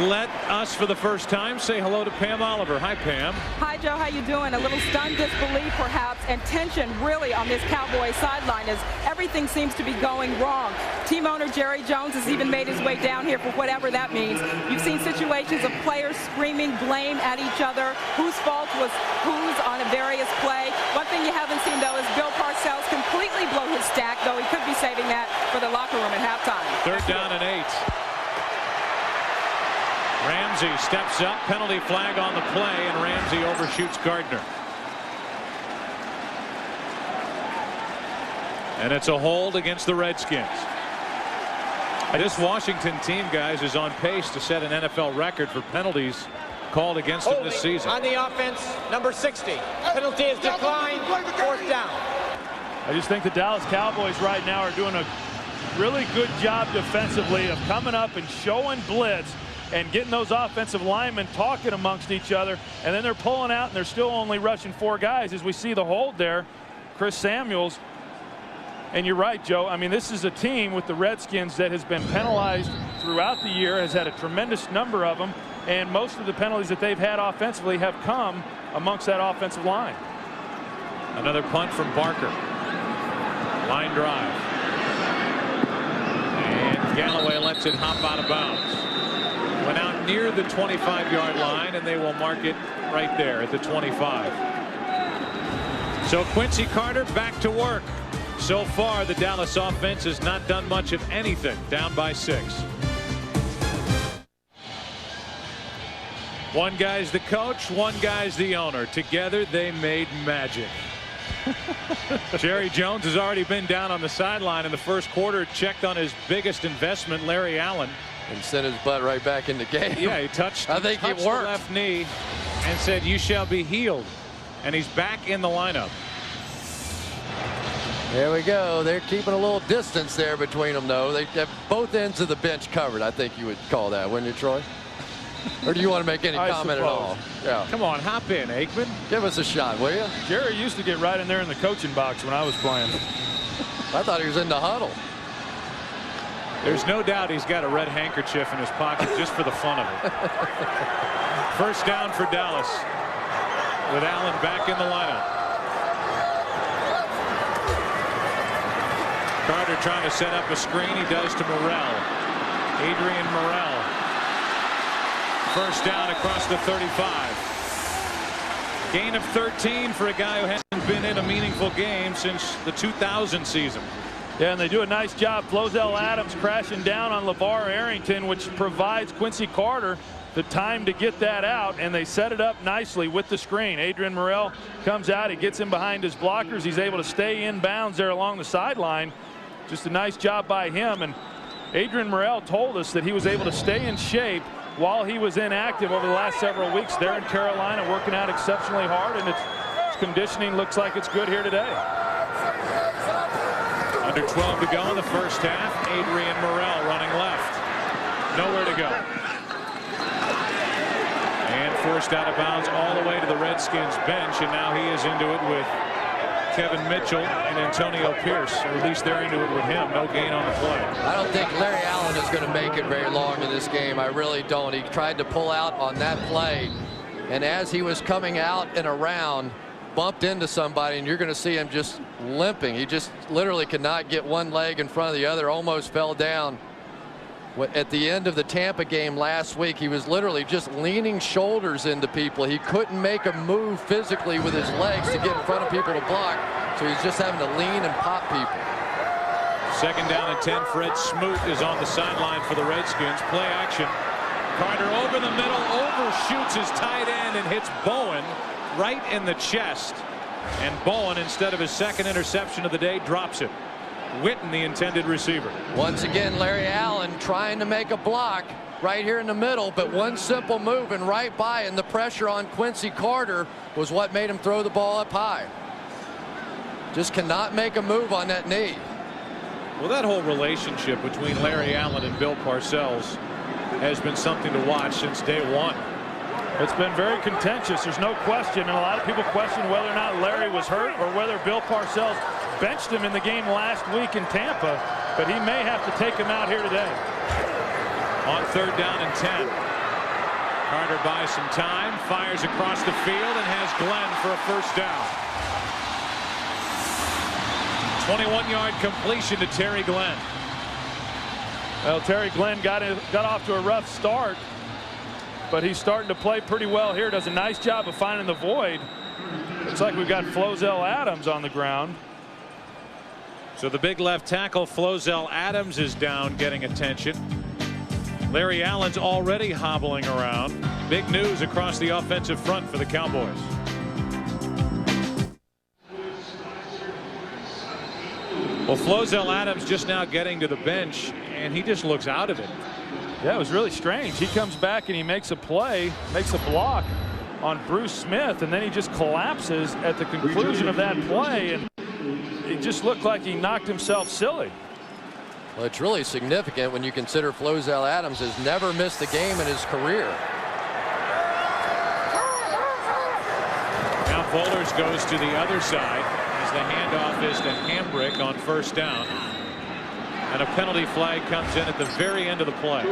Let us, for the first time, say hello to Pam Oliver. Hi, Pam. Hi, Joe. How you doing? A little stunned disbelief, perhaps, and tension really on this Cowboys sideline as everything seems to be going wrong. Team owner Jerry Jones has even made his way down here for whatever that means. You've seen situations of players screaming blame at each other. Whose fault was whose on a various play. One thing you haven't seen, though, is Bill Parcells completely blow his stack, though he could be saving that for the locker room at halftime. 3rd down and 8. Ramsey steps up, penalty flag on the play, and Ramsey overshoots Gardner. And it's a hold against the Redskins. This Washington team, guys, is on pace to set an NFL record for penalties called against them this season. On the offense, number 60. Penalty is declined, 4th down. I just think the Dallas Cowboys right now are doing a really good job defensively of coming up and showing blitz and getting those offensive linemen talking amongst each other, and then they're pulling out and they're still only rushing 4 guys as we see the hold there. Chris Samuels. And you're right, Joe. I mean, this is a team with the Redskins that has been penalized throughout the year, has had a tremendous number of them, and most of the penalties that they've had offensively have come amongst that offensive line. Another punt from Barker. Line drive. And Galloway lets it hop out of bounds. Went out near the 25-yard line, and they will mark it right there at the 25. So Quincy Carter back to work. So far, the Dallas offense has not done much of anything, down by 6. One guy's the coach, one guy's the owner. Together, they made magic. Jerry Jones has already been down on the sideline in the first quarter, checked on his biggest investment, Larry Allen. And sent his butt right back in the game. Yeah, he touched, I think it worked. The left knee and said, "You shall be healed." And he's back in the lineup. There we go. They're keeping a little distance there between them, though. They have both ends of the bench covered, I think you would call that, wouldn't you, Troy? Or do you want to make any comment at all? Yeah. Come on, hop in, Aikman. Give us a shot, will you? Jerry used to get right in there in the coaching box when I was playing. I thought he was in the huddle. There's no doubt he's got a red handkerchief in his pocket just for the fun of it. First down for Dallas with Allen back in the lineup. Carter trying to set up a screen. He does to Morrell. Adrian Morrell. First down across the 35. Gain of 13 for a guy who hasn't been in a meaningful game since the 2000 season. Yeah, and they do a nice job. Flozell Adams crashing down on LeVar Arrington, which provides Quincy Carter the time to get that out, and they set it up nicely with the screen. Adrian Morrell comes out. He gets in behind his blockers. He's able to stay in bounds there along the sideline. Just a nice job by him. And Adrian Morrell told us that he was able to stay in shape while he was inactive over the last several weeks there in Carolina, working out exceptionally hard, and its conditioning looks like it's good here today. Under 12 to go in the first half. Adrian Morrell running left. Nowhere to go. And forced out of bounds all the way to the Redskins bench, and now he is into it with Kevin Mitchell and Antonio Pierce, or at least they're into it with him. No gain on the play. I don't think Larry Allen is going to make it very long in this game. I really don't. He tried to pull out on that play, and as he was coming out and around, bumped into somebody, and you're going to see him just limping. He just literally could not get one leg in front of the other, almost fell down. At the end of the Tampa game last week, he was literally just leaning shoulders into people. He couldn't make a move physically with his legs to get in front of people to block, so he's just having to lean and pop people. Second down and 10. Fred Smoot is on the sideline for the Redskins. Play action. Carter over the middle, overshoots his tight end and hits Bowen right in the chest. And Bowen, instead of his second interception of the day, drops it. Witten, the intended receiver. Once again, Larry Allen trying to make a block right here in the middle, but one simple move and right by, and the pressure on Quincy Carter was what made him throw the ball up high. Just cannot make a move on that knee. Well, that whole relationship between Larry Allen and Bill Parcells has been something to watch since day one. It's been very contentious, there's no question, and a lot of people question whether or not Larry was hurt or whether Bill Parcells benched him in the game last week in Tampa, but he may have to take him out here today. On third down and 10. Carter buys some time, fires across the field, and has Glenn for a first down. 21-yard completion to Terry Glenn. Well, Terry Glenn got off to a rough start, but he's starting to play pretty well here. Does a nice job of finding the void. Looks like we've got Flozell Adams on the ground. So the big left tackle, Flozell Adams, is down, getting attention. Larry Allen's already hobbling around. Big news across the offensive front for the Cowboys. Well, Flozell Adams just now getting to the bench, and he just looks out of it. Yeah, it was really strange. He comes back and he makes a play, makes a block on Bruce Smith, and then he just collapses at the conclusion of that play, and it just looked like he knocked himself silly. Well, it's really significant when you consider Flozell Adams has never missed a game in his career. Now Bowlers goes to the other side as the handoff is to Hambrick on first down. And a penalty flag comes in at the very end of the play.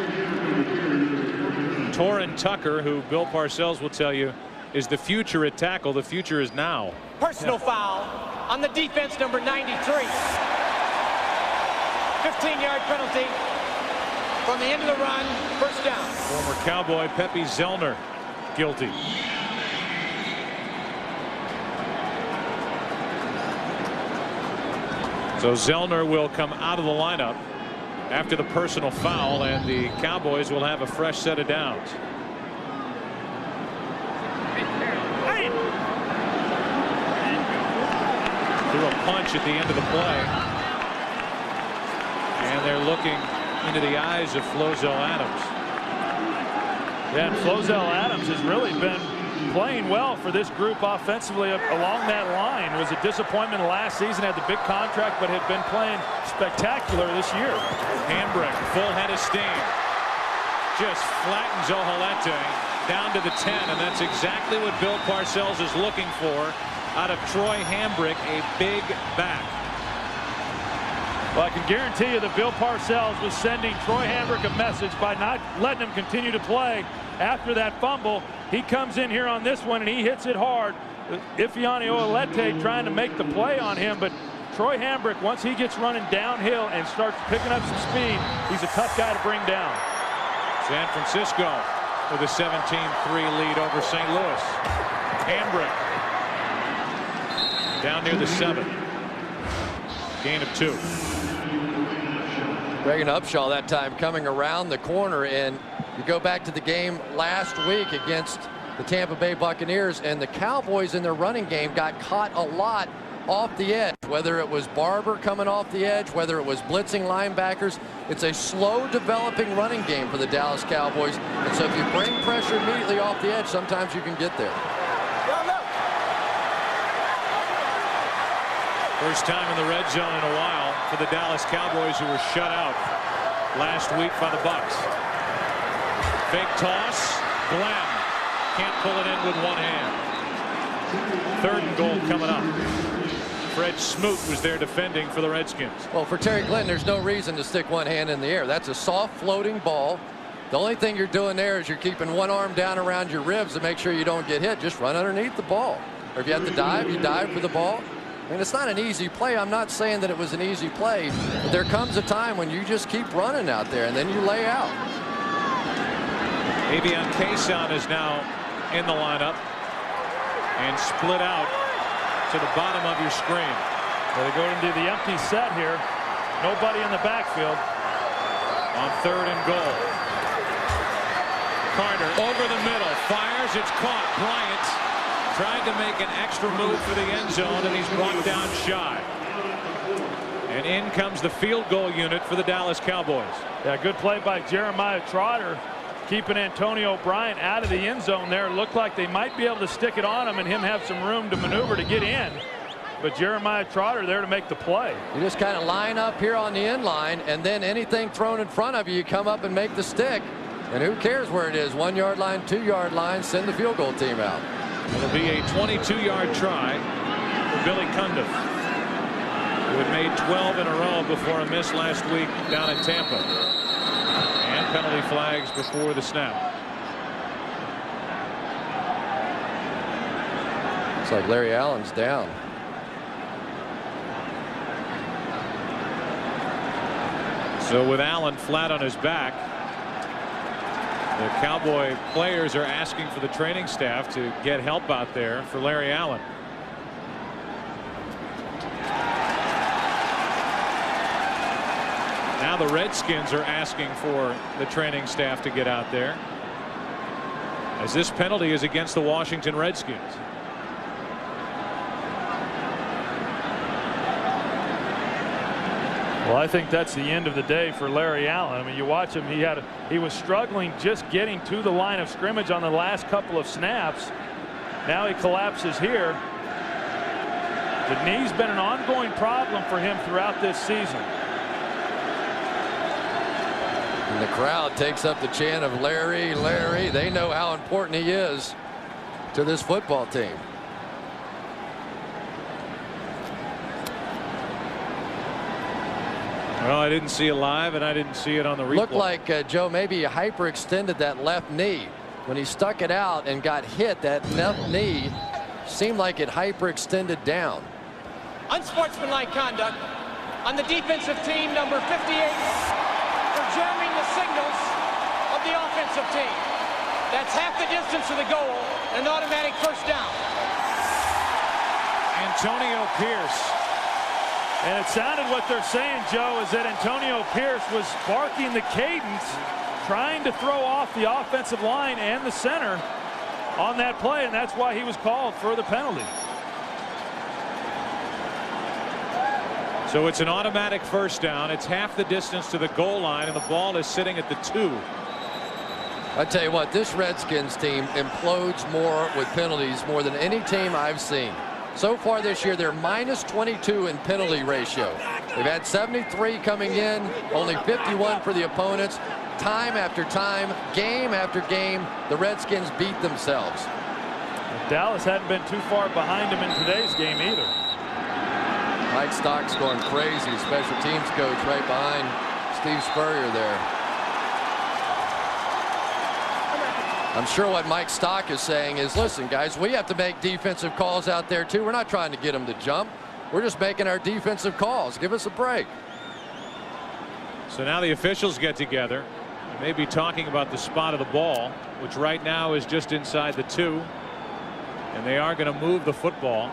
Torrin Tucker, who Bill Parcells will tell you is the future at tackle. The future is now. Personal foul on the defense, number 93. 15-yard penalty from the end of the run, first down. Former Cowboy Pepe Zellner guilty. So Zellner will come out of the lineup after the personal foul, and the Cowboys will have a fresh set of downs. Threw a punch at the end of the play. And they're looking into the eyes of Flozell Adams. Yeah, and Flozell Adams has really been playing well for this group offensively along that line. Was a disappointment last season, had the big contract, but had been playing spectacular this year. Hambrick, full head of steam. Just flattens Ohalete down to the 10, and that's exactly what Bill Parcells is looking for out of Troy Hambrick, a big back. Well, I can guarantee you that Bill Parcells was sending Troy Hambrick a message by not letting him continue to play after that fumble. He comes in here on this one and he hits it hard. Ifeanyi Ohalete trying to make the play on him, but Troy Hambrick, once he gets running downhill and starts picking up some speed, he's a tough guy to bring down. San Francisco with a 17-3 lead over St. Louis. Hambrick down near the 7. Gain of 2. Reagan Upshaw that time coming around the corner, and you go back to the game last week against the Tampa Bay Buccaneers, and the Cowboys in their running game got caught a lot off the edge, whether it was Barber coming off the edge, whether it was blitzing linebackers. It's a slow developing running game for the Dallas Cowboys, and so if you bring pressure immediately off the edge, sometimes you can get there. First time in the red zone in a while for the Dallas Cowboys, who were shut out last week by the Bucs. Fake toss. Glenn can't pull it in with one hand. 3rd and goal coming up. Fred Smoot was there defending for the Redskins. Well, for Terry Glenn, there's no reason to stick one hand in the air. That's a soft floating ball. The only thing you're doing there is you're keeping one arm down around your ribs to make sure you don't get hit. Just run underneath the ball. Or if you have to dive, you dive for the ball. And it's not an easy play. I'm not saying that it was an easy play, but there comes a time when you just keep running out there and then you lay out. Avion Cason is now in the lineup and split out to the bottom of your screen. Well, they go into the empty set here. Nobody in the backfield. On 3rd and goal. Carter over the middle, fires, it's caught. Bryant tried to make an extra move for the end zone, and he's brought down shy. And in comes the field goal unit for the Dallas Cowboys. Yeah, good play by Jeremiah Trotter, keeping Antonio Bryant out of the end zone there. Looked like they might be able to stick it on him and him have some room to maneuver to get in. But Jeremiah Trotter there to make the play. You just kind of line up here on the end line, and then anything thrown in front of you, you come up and make the stick. And who cares where it is? 1 yard line, 2 yard line, send the field goal team out. It'll be a 22-yard try for Billy Cundiff, who had made 12 in a row before a miss last week down in Tampa. And penalty flags before the snap. Looks like Larry Allen's down. So with Allen flat on his back, the Cowboy players are asking for the training staff to get help out there for Larry Allen. Now the Redskins are asking for the training staff to get out there, as this penalty is against the Washington Redskins. Well, I think that's the end of the day for Larry Allen. I mean, you watch him, he was struggling just getting to the line of scrimmage on the last couple of snaps. Now he collapses here. The knee's been an ongoing problem for him throughout this season. And the crowd takes up the chant of Larry, Larry. They know how important he is to this football team. Well, I didn't see it live, and I didn't see it on the replay. Looked like, Joe, maybe he hyperextended that left knee. When he stuck it out and got hit, that left knee seemed like it hyperextended down. Unsportsmanlike conduct on the defensive team, number 58, for jamming the signals of the offensive team. That's half the distance to the goal, and an automatic first down. Antonio Pierce. And it sounded what they're saying, Joe, is that Antonio Pierce was barking the cadence, trying to throw off the offensive line and the center on that play, and that's why he was called for the penalty. So it's an automatic first down. It's half the distance to the goal line, and the ball is sitting at the 2. I tell you what, this Redskins team implodes more with penalties more than any team I've seen. So far this year, they're minus 22 in penalty ratio. They've had 73 coming in, only 51 for the opponents. Time after time, game after game, the Redskins beat themselves. Dallas hadn't been too far behind him in today's game either. Mike Stock's going crazy, special teams coach right behind Steve Spurrier there. I'm sure what Mike Stock is saying is, listen, guys, we have to make defensive calls out there, too. We're not trying to get them to jump. We're just making our defensive calls. Give us a break. So now the officials get together. They may be talking about the spot of the ball, which right now is just inside the 2. And they are going to move the football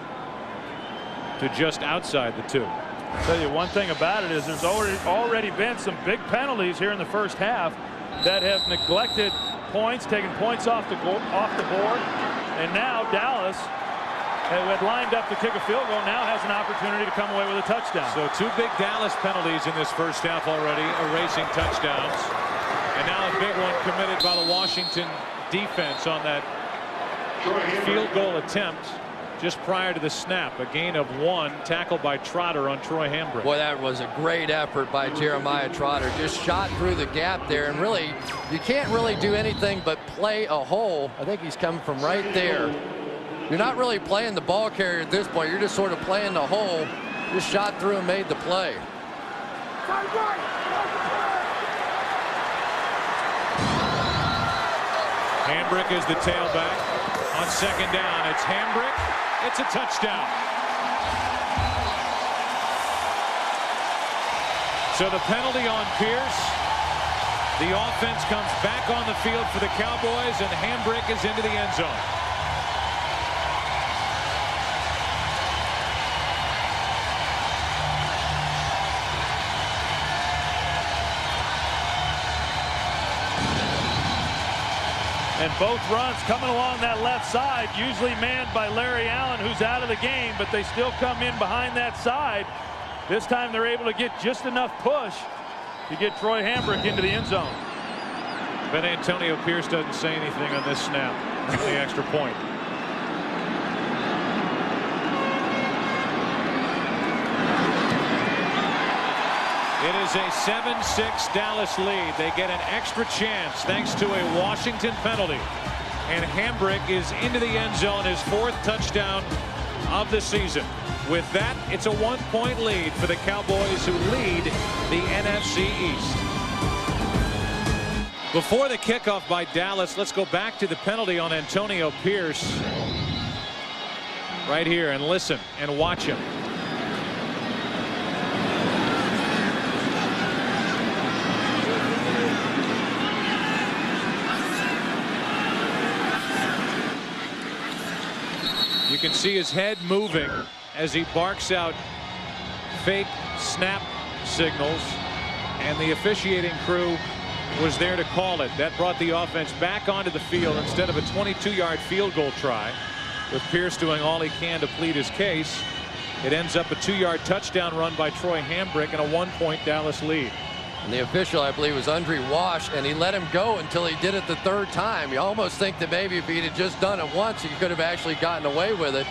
to just outside the 2. I'll tell you one thing about it is there's already been some big penalties here in the first half that have neglected points, taking points off the board, and now Dallas, who had lined up to kick a field goal, now has an opportunity to come away with a touchdown. So 2 big Dallas penalties in this first half already, erasing touchdowns, and now a big one committed by the Washington defense on that field goal attempt just prior to the snap. A gain of 1, tackled by Trotter on Troy Hambrick. Boy, that was a great effort by Jeremiah Trotter. Just shot through the gap there, and really, you can't really do anything but play a hole. I think he's coming from right there. You're not really playing the ball carrier at this point. You're just sort of playing the hole. Just shot through and made the play. Hambrick is the tailback. On second down, it's Hambrick. It's a touchdown. So the penalty on Pierce. The offense comes back on the field for the Cowboys, and Hambrick is into the end zone. And both runs coming along that left side, usually manned by Larry Allen, who's out of the game, but they still come in behind that side. This time they're able to get just enough push to get Troy Hambrick into the end zone. But Antonio Pierce doesn't say anything on this snap on the extra point. It is a 7-6 Dallas lead. They get an extra chance thanks to a Washington penalty. And Hambrick is into the end zone, his 4th touchdown of the season. With that, it's a 1-point lead for the Cowboys, who lead the NFC East. Before the kickoff by Dallas, let's go back to the penalty on Antonio Pierce. Right here, and listen and watch him. You can see his head moving as he barks out fake snap signals, and the officiating crew was there to call it. That brought the offense back onto the field instead of a 22-yard field goal try. With Pierce doing all he can to plead his case, it ends up a 2-yard touchdown run by Troy Hambrick and a 1-point Dallas lead. And the official, I believe, was Andre Wash, and he let him go until he did it the 3rd time. You almost think that maybe if he'd have just done it once, he could have actually gotten away with it.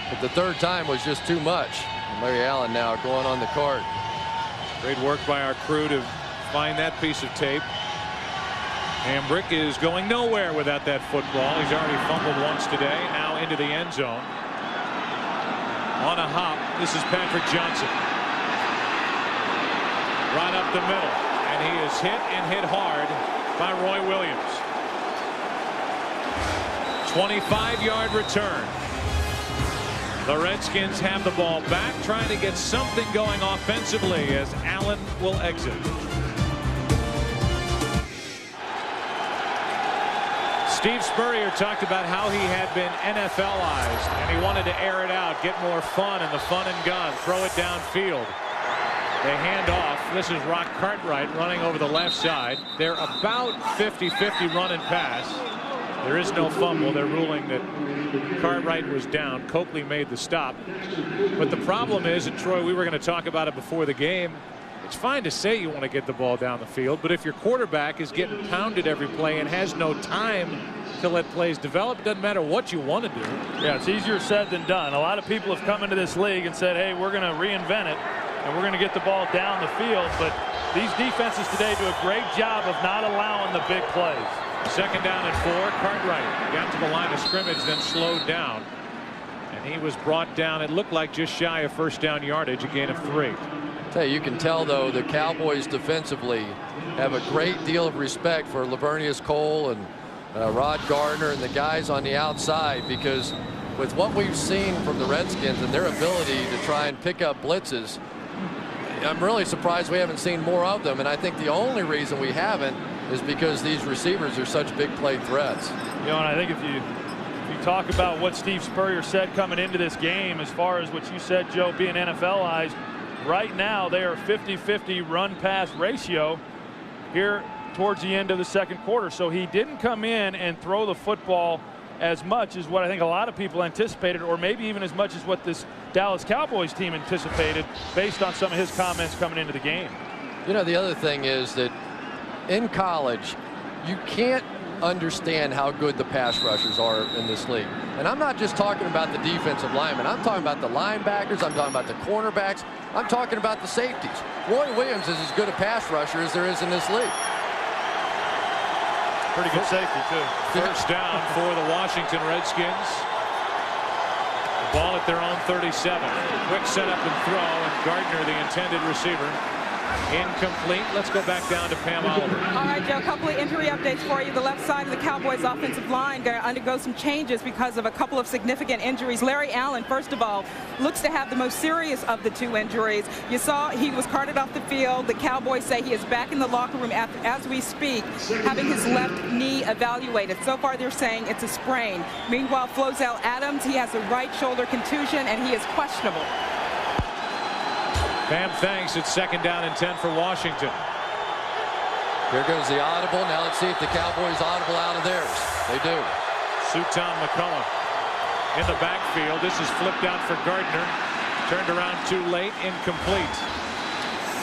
But the 3rd time was just too much. And Larry Allen now going on the cart. Great work by our crew to find that piece of tape. Hambrick is going nowhere without that football. He's already fumbled once today. Now into the end zone. On a hop, this is Patrick Johnson. Right up the middle, and he is hit and hit hard by Roy Williams. 25-yard return. The Redskins have the ball back, trying to get something going offensively as Allen will exit. Steve Spurrier talked about how he had been NFLized, and he wanted to air it out, get more fun in the fun and gun, throw it downfield. They hand off. This is Rock Cartwright running over the left side. They're about 50-50 run and pass. There is no fumble. They're ruling that Cartwright was down. Coakley made the stop. But the problem is, and Troy, we were going to talk about it before the game, it's fine to say you want to get the ball down the field, but if your quarterback is getting pounded every play and has no time to let plays develop, it doesn't matter what you want to do. Yeah, it's easier said than done. A lot of people have come into this league and said, hey, we're going to reinvent it, and we're going to get the ball down the field. But these defenses today do a great job of not allowing the big plays. 2nd down and 4. Cartwright got to the line of scrimmage, then slowed down. And he was brought down, it looked like just shy of 1st down yardage, a gain of 3. You can tell, though, the Cowboys defensively have a great deal of respect for Lavernius Cole and Rod Gardner and the guys on the outside, because with what we've seen from the Redskins and their ability to try and pick up blitzes, I'm really surprised we haven't seen more of them. And I think the only reason we haven't is because these receivers are such big play threats. You know, and I think if you talk about what Steve Spurrier said coming into this game, as far as what you said, Joe, being NFLized, right now they are 50-50 run-pass ratio here towards the end of the 2nd quarter. So he didn't come in and throw the football as much as what I think a lot of people anticipated, or maybe even as much as what this Dallas Cowboys team anticipated based on some of his comments coming into the game. You know, the other thing is that in college, you can't understand how good the pass rushers are in this league. And I'm not just talking about the defensive linemen. I'm talking about the linebackers. I'm talking about the cornerbacks. I'm talking about the safeties. Roy Williams is as good a pass rusher as there is in this league. Pretty good safety, too. 1st down for the Washington Redskins. The ball at their own 37. Quick setup and throw, and Gardner, the intended receiver, incomplete. Let's go back down to Pam Oliver. All right, Joe, a couple of injury updates for you. The left side of the Cowboys offensive line going to undergo some changes because of a couple of significant injuries. Larry Allen, first of all, looks to have the most serious of the 2 injuries. You saw he was carted off the field. The Cowboys say he is back in the locker room as we speak, having his left knee evaluated. So far, they're saying it's a sprain. Meanwhile, Flozell Adams, he has a right shoulder contusion, and he is questionable. Pam, thanks. It's 2nd down and 10 for Washington. Here goes the audible. Now let's see if the Cowboys audible out of theirs. They do. Suton McCullough in the backfield. This is flipped out for Gardner. Turned around too late. Incomplete.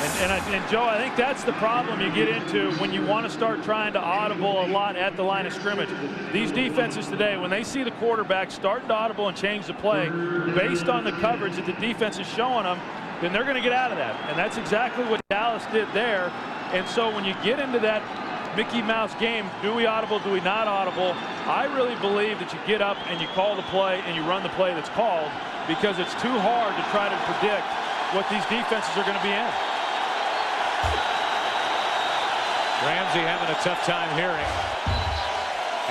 And Joe, I think that's the problem you get into when you want to start trying to audible a lot at the line of scrimmage. These defenses today, when they see the quarterback starting to audible and change the play based on the coverage that the defense is showing them, then they're going to get out of that. And that's exactly what Dallas did there. And so when you get into that Mickey Mouse game, do we audible, do we not audible? I really believe that you get up and you call the play and you run the play that's called, because it's too hard to try to predict what these defenses are going to be in. Ramsey having a tough time hearing.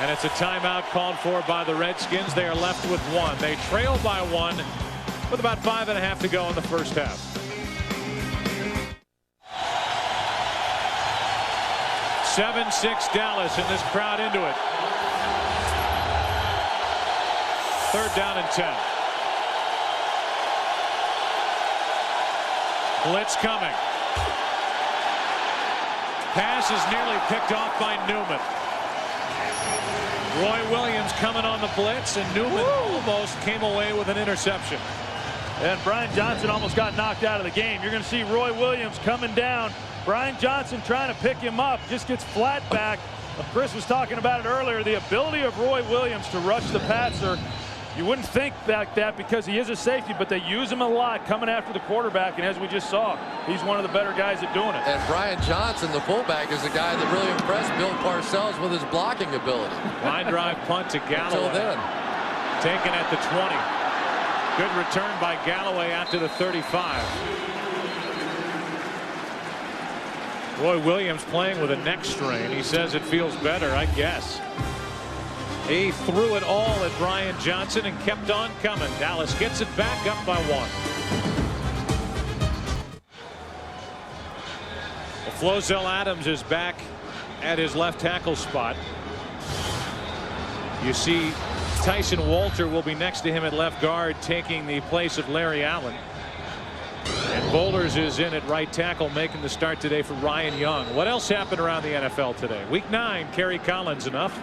And it's a timeout called for by the Redskins. They are left with one. They trail by one with about 5.5 to go in the first half. (7-6) Dallas, and this crowd into it. 3rd down and 10. Blitz coming. Pass is nearly picked off by Newman. Roy Williams coming on the blitz, and Newman almost came away with an interception. And Brian Johnson almost got knocked out of the game. You're going to see Roy Williams coming down. Brian Johnson trying to pick him up, just gets flat back. Chris was talking about it earlier, the ability of Roy Williams to rush the passer. You wouldn't think that because he is a safety, but they use him a lot coming after the quarterback, and as we just saw, he's one of the better guys at doing it. And Brian Johnson, the fullback, is the guy that really impressed Bill Parcells with his blocking ability. Line drive punt to Galloway. Until then. Taken at the 20. Good return by Galloway out to the 35. Roy Williams playing with a neck strain. He says it feels better, I guess. He threw it all at Brian Johnson and kept on coming. Dallas gets it back up by 1. Flozell Adams is back at his left tackle spot. You see Tyson Walter will be next to him at left guard, taking the place of Larry Allen. And Bowlers is in at right tackle, making the start today for Ryan Young. What else happened around the NFL today? Week 9, Kerry Collins enough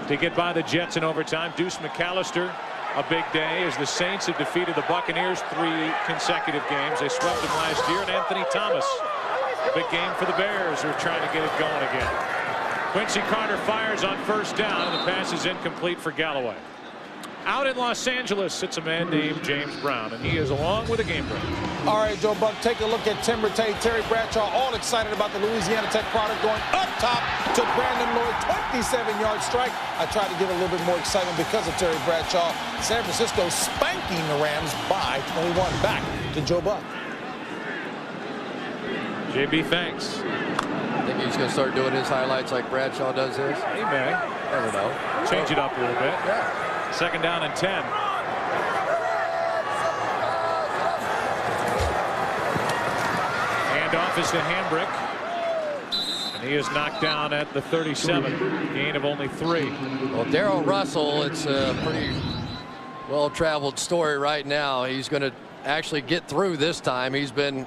to get by the Jets in overtime. Deuce McAllister, a big day as the Saints have defeated the Buccaneers 3 consecutive games. They swept them last year. And Anthony Thomas, a big game for the Bears, who are trying to get it going again. Quincy Carter fires on 1st down, and the pass is incomplete for Galloway. Out in Los Angeles, it's a man named James Brown, and he is along with a game break. All right, Joe Buck, take a look at Timber Tate, Terry Bradshaw, all excited about the Louisiana Tech product, going up top to Brandon Lloyd, 27-yard strike. I tried to give it a little bit more excitement because of Terry Bradshaw. San Francisco spanking the Rams by 21. Back to Joe Buck. JB, thanks. I think he's going to start doing his highlights like Bradshaw does his. He may. Never know. Change it up a little bit. Yeah. 2nd down and 10. Handoff is to Hambrick. And he is knocked down at the 37. Gain of only 3. Well, Darrell Russell, it's a pretty well-traveled story right now. He's going to actually get through this time. He's been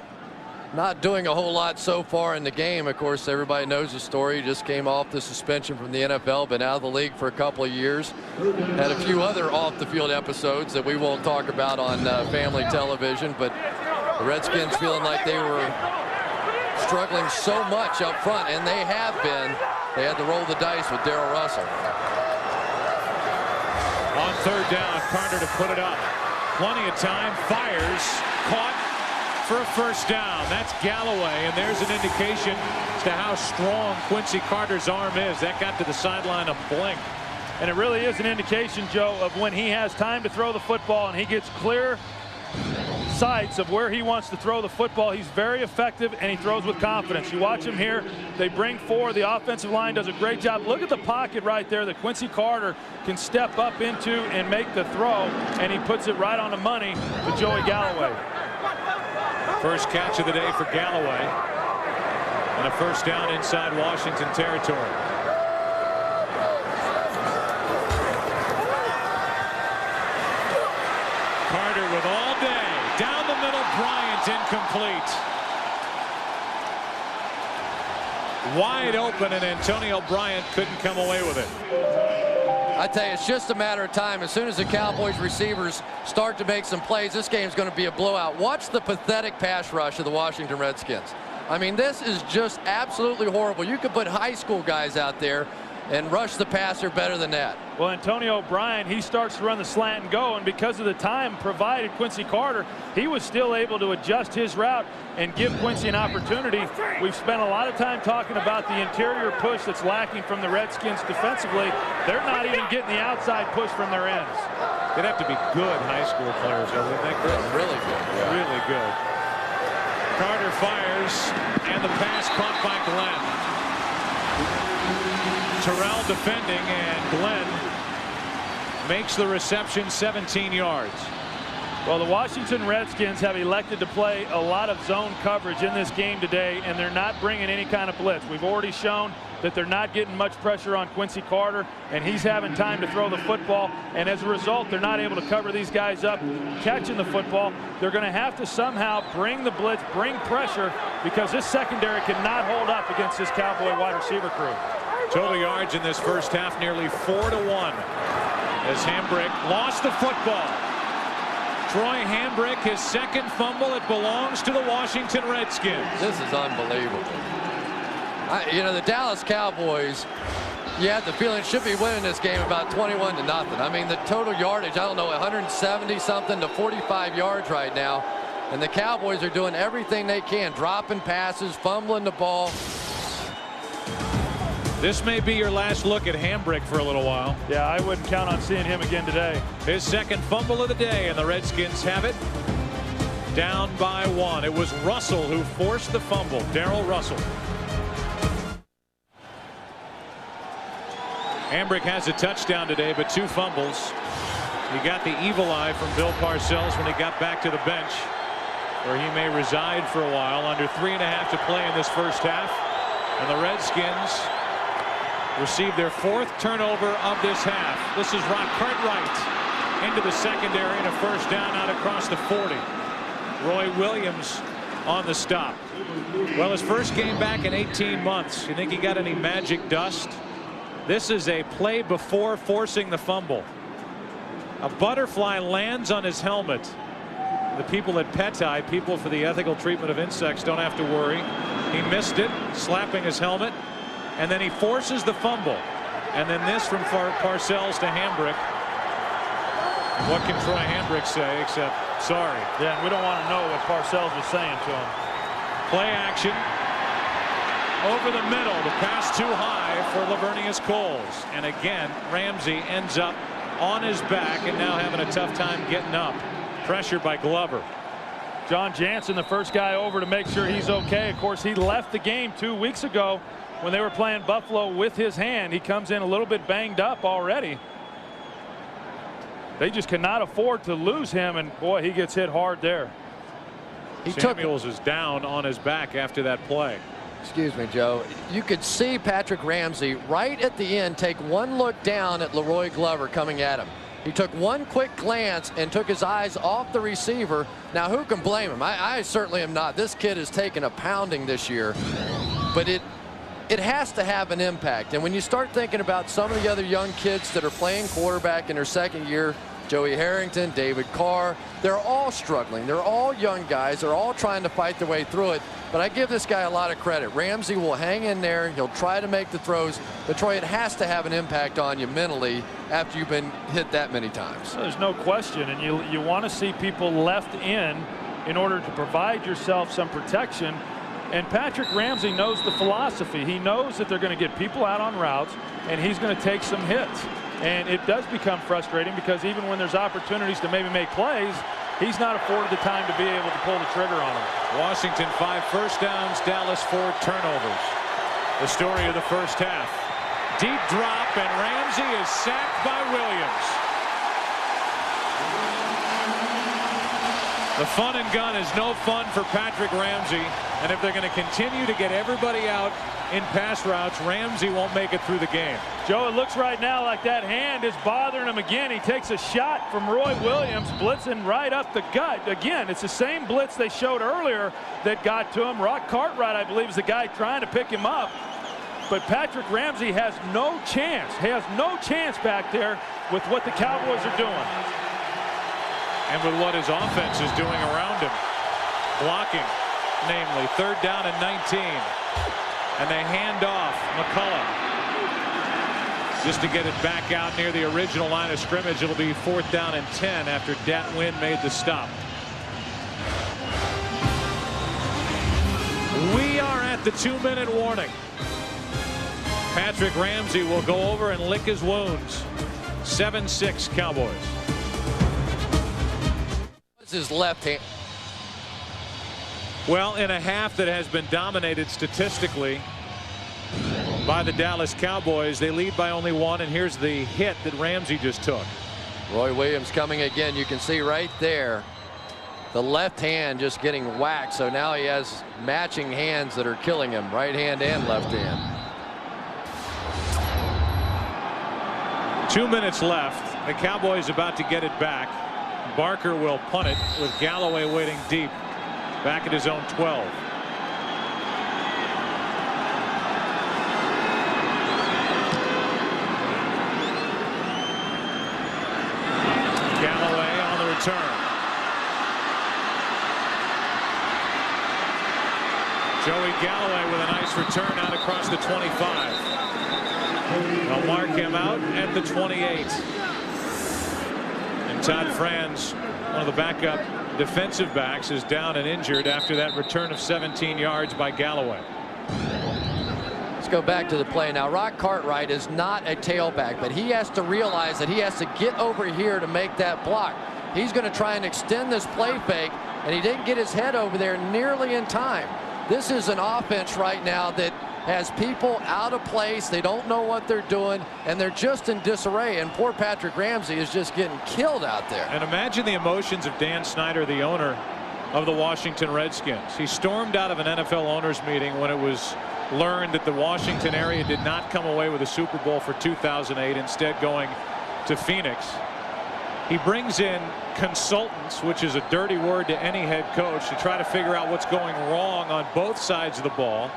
not doing a whole lot so far in the game. Of course, everybody knows the story. He just came off the suspension from the NFL, been out of the league for a couple of years. Had a few other off-the-field episodes that we won't talk about on family television, but the Redskins feeling like they were struggling so much up front, and they have been. They had to roll the dice with Darrell Russell. On 3rd down, Carter to put it up. Plenty of time, fires, caught for a 1st down. That's Galloway, and there's an indication as to how strong Quincy Carter's arm is. That got to the sideline a blink. And it really is an indication, Joe, of when he has time to throw the football and he gets clear sights of where he wants to throw the football. He's very effective, and he throws with confidence. You watch him here. They bring 4. The offensive line does a great job. Look at the pocket right there that Quincy Carter can step up into and make the throw, and he puts it right on the money to Joey Galloway. First catch of the day for Galloway, and a 1st down inside Washington territory. Carter with all day. Down the middle, Bryant, incomplete. wide open, and Antonio Bryant couldn't come away with it. I tell you, it's just a matter of time. As soon as the Cowboys receivers start to make some plays, this game's going to be a blowout. Watch the pathetic pass rush of the Washington Redskins. I mean, this is just absolutely horrible. You could put high school guys out there and rush the passer better than that. Well, Antonio Bryant, he starts to run the slant and go, and because of the time provided Quincy Carter, he was still able to adjust his route and give Quincy an opportunity. We've spent a lot of time talking about the interior push that's lacking from the Redskins defensively. They're not even getting the outside push from their ends. They'd have to be good high school players, wouldn't they, Chris? Really good. Yeah. Really good. Carter fires, and the pass caught by Glenn. Terrell defending, and Glenn makes the reception 17 yards. Well, the Washington Redskins have elected to play a lot of zone coverage in this game today, and they're not bringing any kind of blitz. We've already shown that they're not getting much pressure on Quincy Carter, and he's having time to throw the football, and as a result, they're not able to cover these guys up catching the football. They're going to have to somehow bring the blitz, bring pressure, because this secondary cannot hold up against this Cowboy wide receiver crew. Total yards in this first half, nearly 4-1. As Hambrick lost the football. Troy Hambrick, his second fumble. It belongs to the Washington Redskins. This is unbelievable. You know, the Dallas Cowboys, you have the feeling should be winning this game about 21-0. I mean, the total yardage, I don't know, 170 something to 45 yards right now. And the Cowboys are doing everything they can, dropping passes, fumbling the ball. This may be your last look at Hambrick for a little while. Yeah, I wouldn't count on seeing him again today. His second fumble of the day, and the Redskins have it down by 1. It was Russell who forced the fumble. Darrell Russell. Hambrick has a touchdown today, but 2 fumbles. He got the evil eye from Bill Parcells when he got back to the bench, where he may reside for a while. Under 3.5 to play in this first half, and the Redskins received their 4th turnover of this half. This is Rock Cartwright into the secondary, and a first down out across the 40. Roy Williams on the stop. Well, his first game back in 18 months. You think he got any magic dust? This is a play before forcing the fumble. A butterfly lands on his helmet. The people at PETI, people for the ethical treatment of insects, don't have to worry. He missed it, slapping his helmet. And then he forces the fumble. And then this from Parcells to Hambrick. What can Troy Hambrick say except sorry? Yeah, and we don't want to know what Parcells was saying to him. Play action. Over the middle. The pass too high for Lavernius Coles. And again, Ramsey ends up on his back and now having a tough time getting up. Pressured by Glover. John Jansen, the first guy over to make sure he's okay. Of course, he left the game 2 weeks ago when they were playing Buffalo with his hand. He comes in a little bit banged up already. They just cannot afford to lose him, and boy, he gets hit hard there. Samuels is down on his back after that play. Excuse me, Joe. You could see Patrick Ramsey right at the end take one look down at Leroy Glover coming at him. He took one quick glance and took his eyes off the receiver. Now, who can blame him? I certainly am not. This kid has taken a pounding this year, but it has to have an impact. And when you start thinking about some of the other young kids that are playing quarterback in their second year, Joey Harrington, David Carr, they're all struggling. They're all young guys. They're all trying to fight their way through it. But I give this guy a lot of credit. Ramsey will hang in there. He'll try to make the throws. But, Troy, it has to have an impact on you mentally after you've been hit that many times. There's no question. And you want to see people left in order to provide yourself some protection. And Patrick Ramsey knows the philosophy. He knows that they're going to get people out on routes, and he's going to take some hits. And it does become frustrating because even when there's opportunities to maybe make plays, he's not afforded the time to be able to pull the trigger on them. Washington 5 first downs, Dallas 4 turnovers. The story of the first half. Deep drop, and Ramsey is sacked by Williams. The fun and gun is no fun for Patrick Ramsey, and if they're going to continue to get everybody out in pass routes, Ramsey won't make it through the game. Joe, it looks right now like that hand is bothering him again. He takes a shot from Roy Williams, blitzing right up the gut. Again, it's the same blitz they showed earlier that got to him. Rock Cartwright, I believe, is the guy trying to pick him up. but Patrick Ramsey has no chance. He has no chance back there with what the Cowboys are doing. And with what his offense is doing around him. Blocking, namely, 3rd down and 19. And they hand off McCullough. Just to get it back out near the original line of scrimmage. It'll be 4th down and 10 after Datwin made the stop. We are at the 2-minute warning. Patrick Ramsey will go over and lick his wounds. 7-6 Cowboys. What's his left hand? Well, in a half that has been dominated statistically by the Dallas Cowboys, they lead by only 1, and here's the hit that Ramsey just took. Roy Williams coming again. You can see right there the left hand just getting whacked. So now he has matching hands that are killing him, right hand and left hand. 2 minutes left. The Cowboys about to get it back. Barker will punt it with Galloway waiting deep back at his own 12. Galloway on the return. Joey Galloway with a nice return out across the 25. They'll mark him out at the 28. And Todd Franz, one of the backup defensive backs, is down and injured after that return of 17 yards by Galloway. Let's go back to the play now. Rock Cartwright is not a tailback, but he has to realize that he has to get over here to make that block. He's going to try and extend this play fake, and he didn't get his head over there nearly in time. This is an offense right now that has people out of place. They don't know what they're doing, and they're just in disarray. And poor Patrick Ramsey is just getting killed out there. And imagine the emotions of Dan Snyder, the owner of the Washington Redskins. He stormed out of an NFL owners meeting when it was learned that the Washington area did not come away with a Super Bowl for 2008, instead going to Phoenix. He brings in consultants, which is a dirty word to any head coach, to try to figure out what's going wrong on both sides of the ball.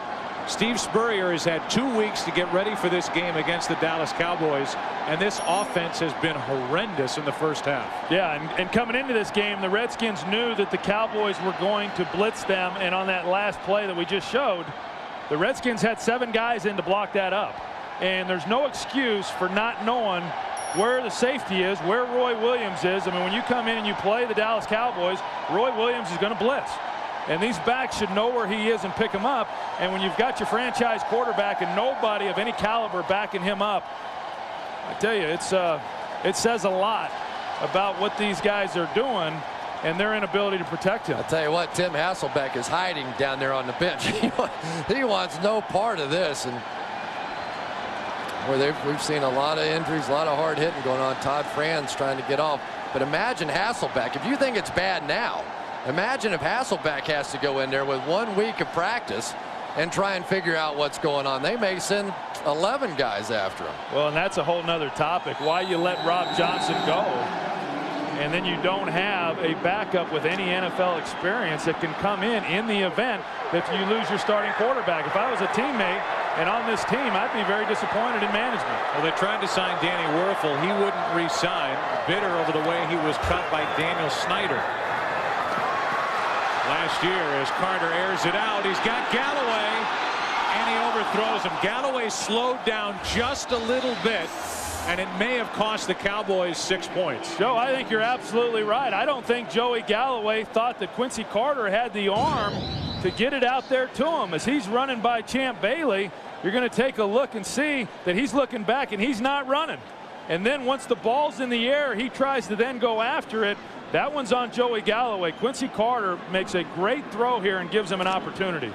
Steve Spurrier has had 2 weeks to get ready for this game against the Dallas Cowboys, and this offense has been horrendous in the first half. Yeah, and coming into this game, the Redskins knew that the Cowboys were going to blitz them, and on that last play that we just showed, the Redskins had 7 guys in to block that up. And there's no excuse for not knowing where the safety is, where Roy Williams is. I mean, when you come in and you play the Dallas Cowboys, Roy Williams is going to blitz. And these backs should know where he is and pick him up. And when you've got your franchise quarterback and nobody of any caliber backing him up, I tell you, it says a lot about what these guys are doing and their inability to protect him. I'll tell you what, Tim Hasselbeck is hiding down there on the bench. He wants no part of this. And we've seen a lot of injuries, a lot of hard hitting going on. Todd Franz trying to get off. But imagine Hasselbeck. If you think it's bad now, imagine if Hasselbeck has to go in there with 1 week of practice and try and figure out what's going on. They may send 11 guys after him. Well, and that's a whole nother topic. Why you let Rob Johnson go, and then you don't have a backup with any NFL experience that can come in the event that you lose your starting quarterback. If I was a teammate and on this team, I'd be very disappointed in management. Well, they tried to sign Danny Werfel. He wouldn't re-sign, bitter over the way he was cut by Daniel Snyder last year. As Carter airs it out, he's got Galloway, and he overthrows him. Galloway slowed down just a little bit, and it may have cost the Cowboys 6 points. Joe, I think you're absolutely right. I don't think Joey Galloway thought that Quincy Carter had the arm to get it out there to him. As he's running by Champ Bailey, you're going to take a look and see that he's looking back and he's not running. And then once the ball's in the air, he tries to then go after it. That one's on Joey Galloway. Quincy Carter makes a great throw here and gives him an opportunity.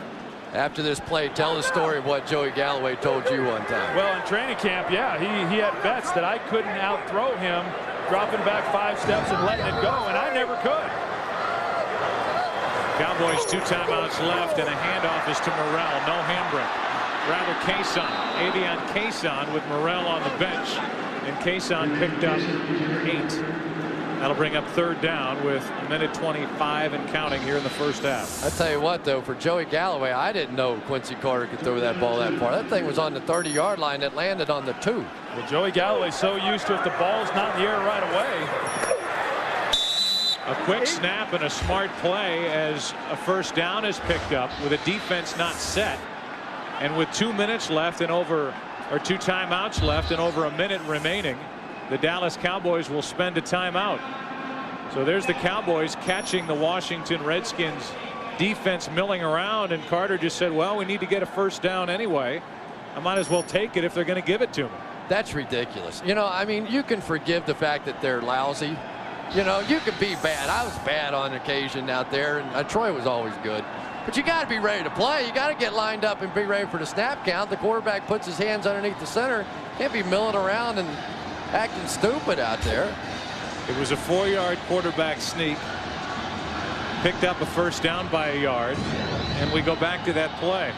After this play, tell the story of what Joey Galloway told you one time. Well, in training camp, yeah, he had bets that I couldn't out-throw him, dropping back 5 steps and letting it go, and I never could. Cowboys 2 timeouts left, and a handoff is to Morrell. No handbrake. Rather Cason. Avion Cason with Morrell on the bench, and Cason picked up 8. That'll bring up 3rd down with 1:25 and counting here in the first half. I tell you what, though, for Joey Galloway, I didn't know Quincy Carter could throw that ball that far. That thing was on the 30-yard line that landed on the 2. Well, Joey Galloway's so used to if the ball's not in the air right away. A quick snap and a smart play as a first down is picked up with a defense not set. And with 2 minutes left and over, or 2 timeouts left and over a minute remaining, the Dallas Cowboys will spend a timeout. So there's the Cowboys catching the Washington Redskins defense milling around, and Carter just said, well, we need to get a first down anyway. I might as well take it if they're going to give it to me. That's ridiculous. You know, I mean, you can forgive the fact that they're lousy. You know, you can be bad. I was bad on occasion out there, and Troy was always good. But you got to be ready to play. You got to get lined up and be ready for the snap count. The quarterback puts his hands underneath the center. Can't be milling around and acting stupid out there. It was a 4-yard quarterback sneak. Picked up a first down by a yard. And we go back to that play.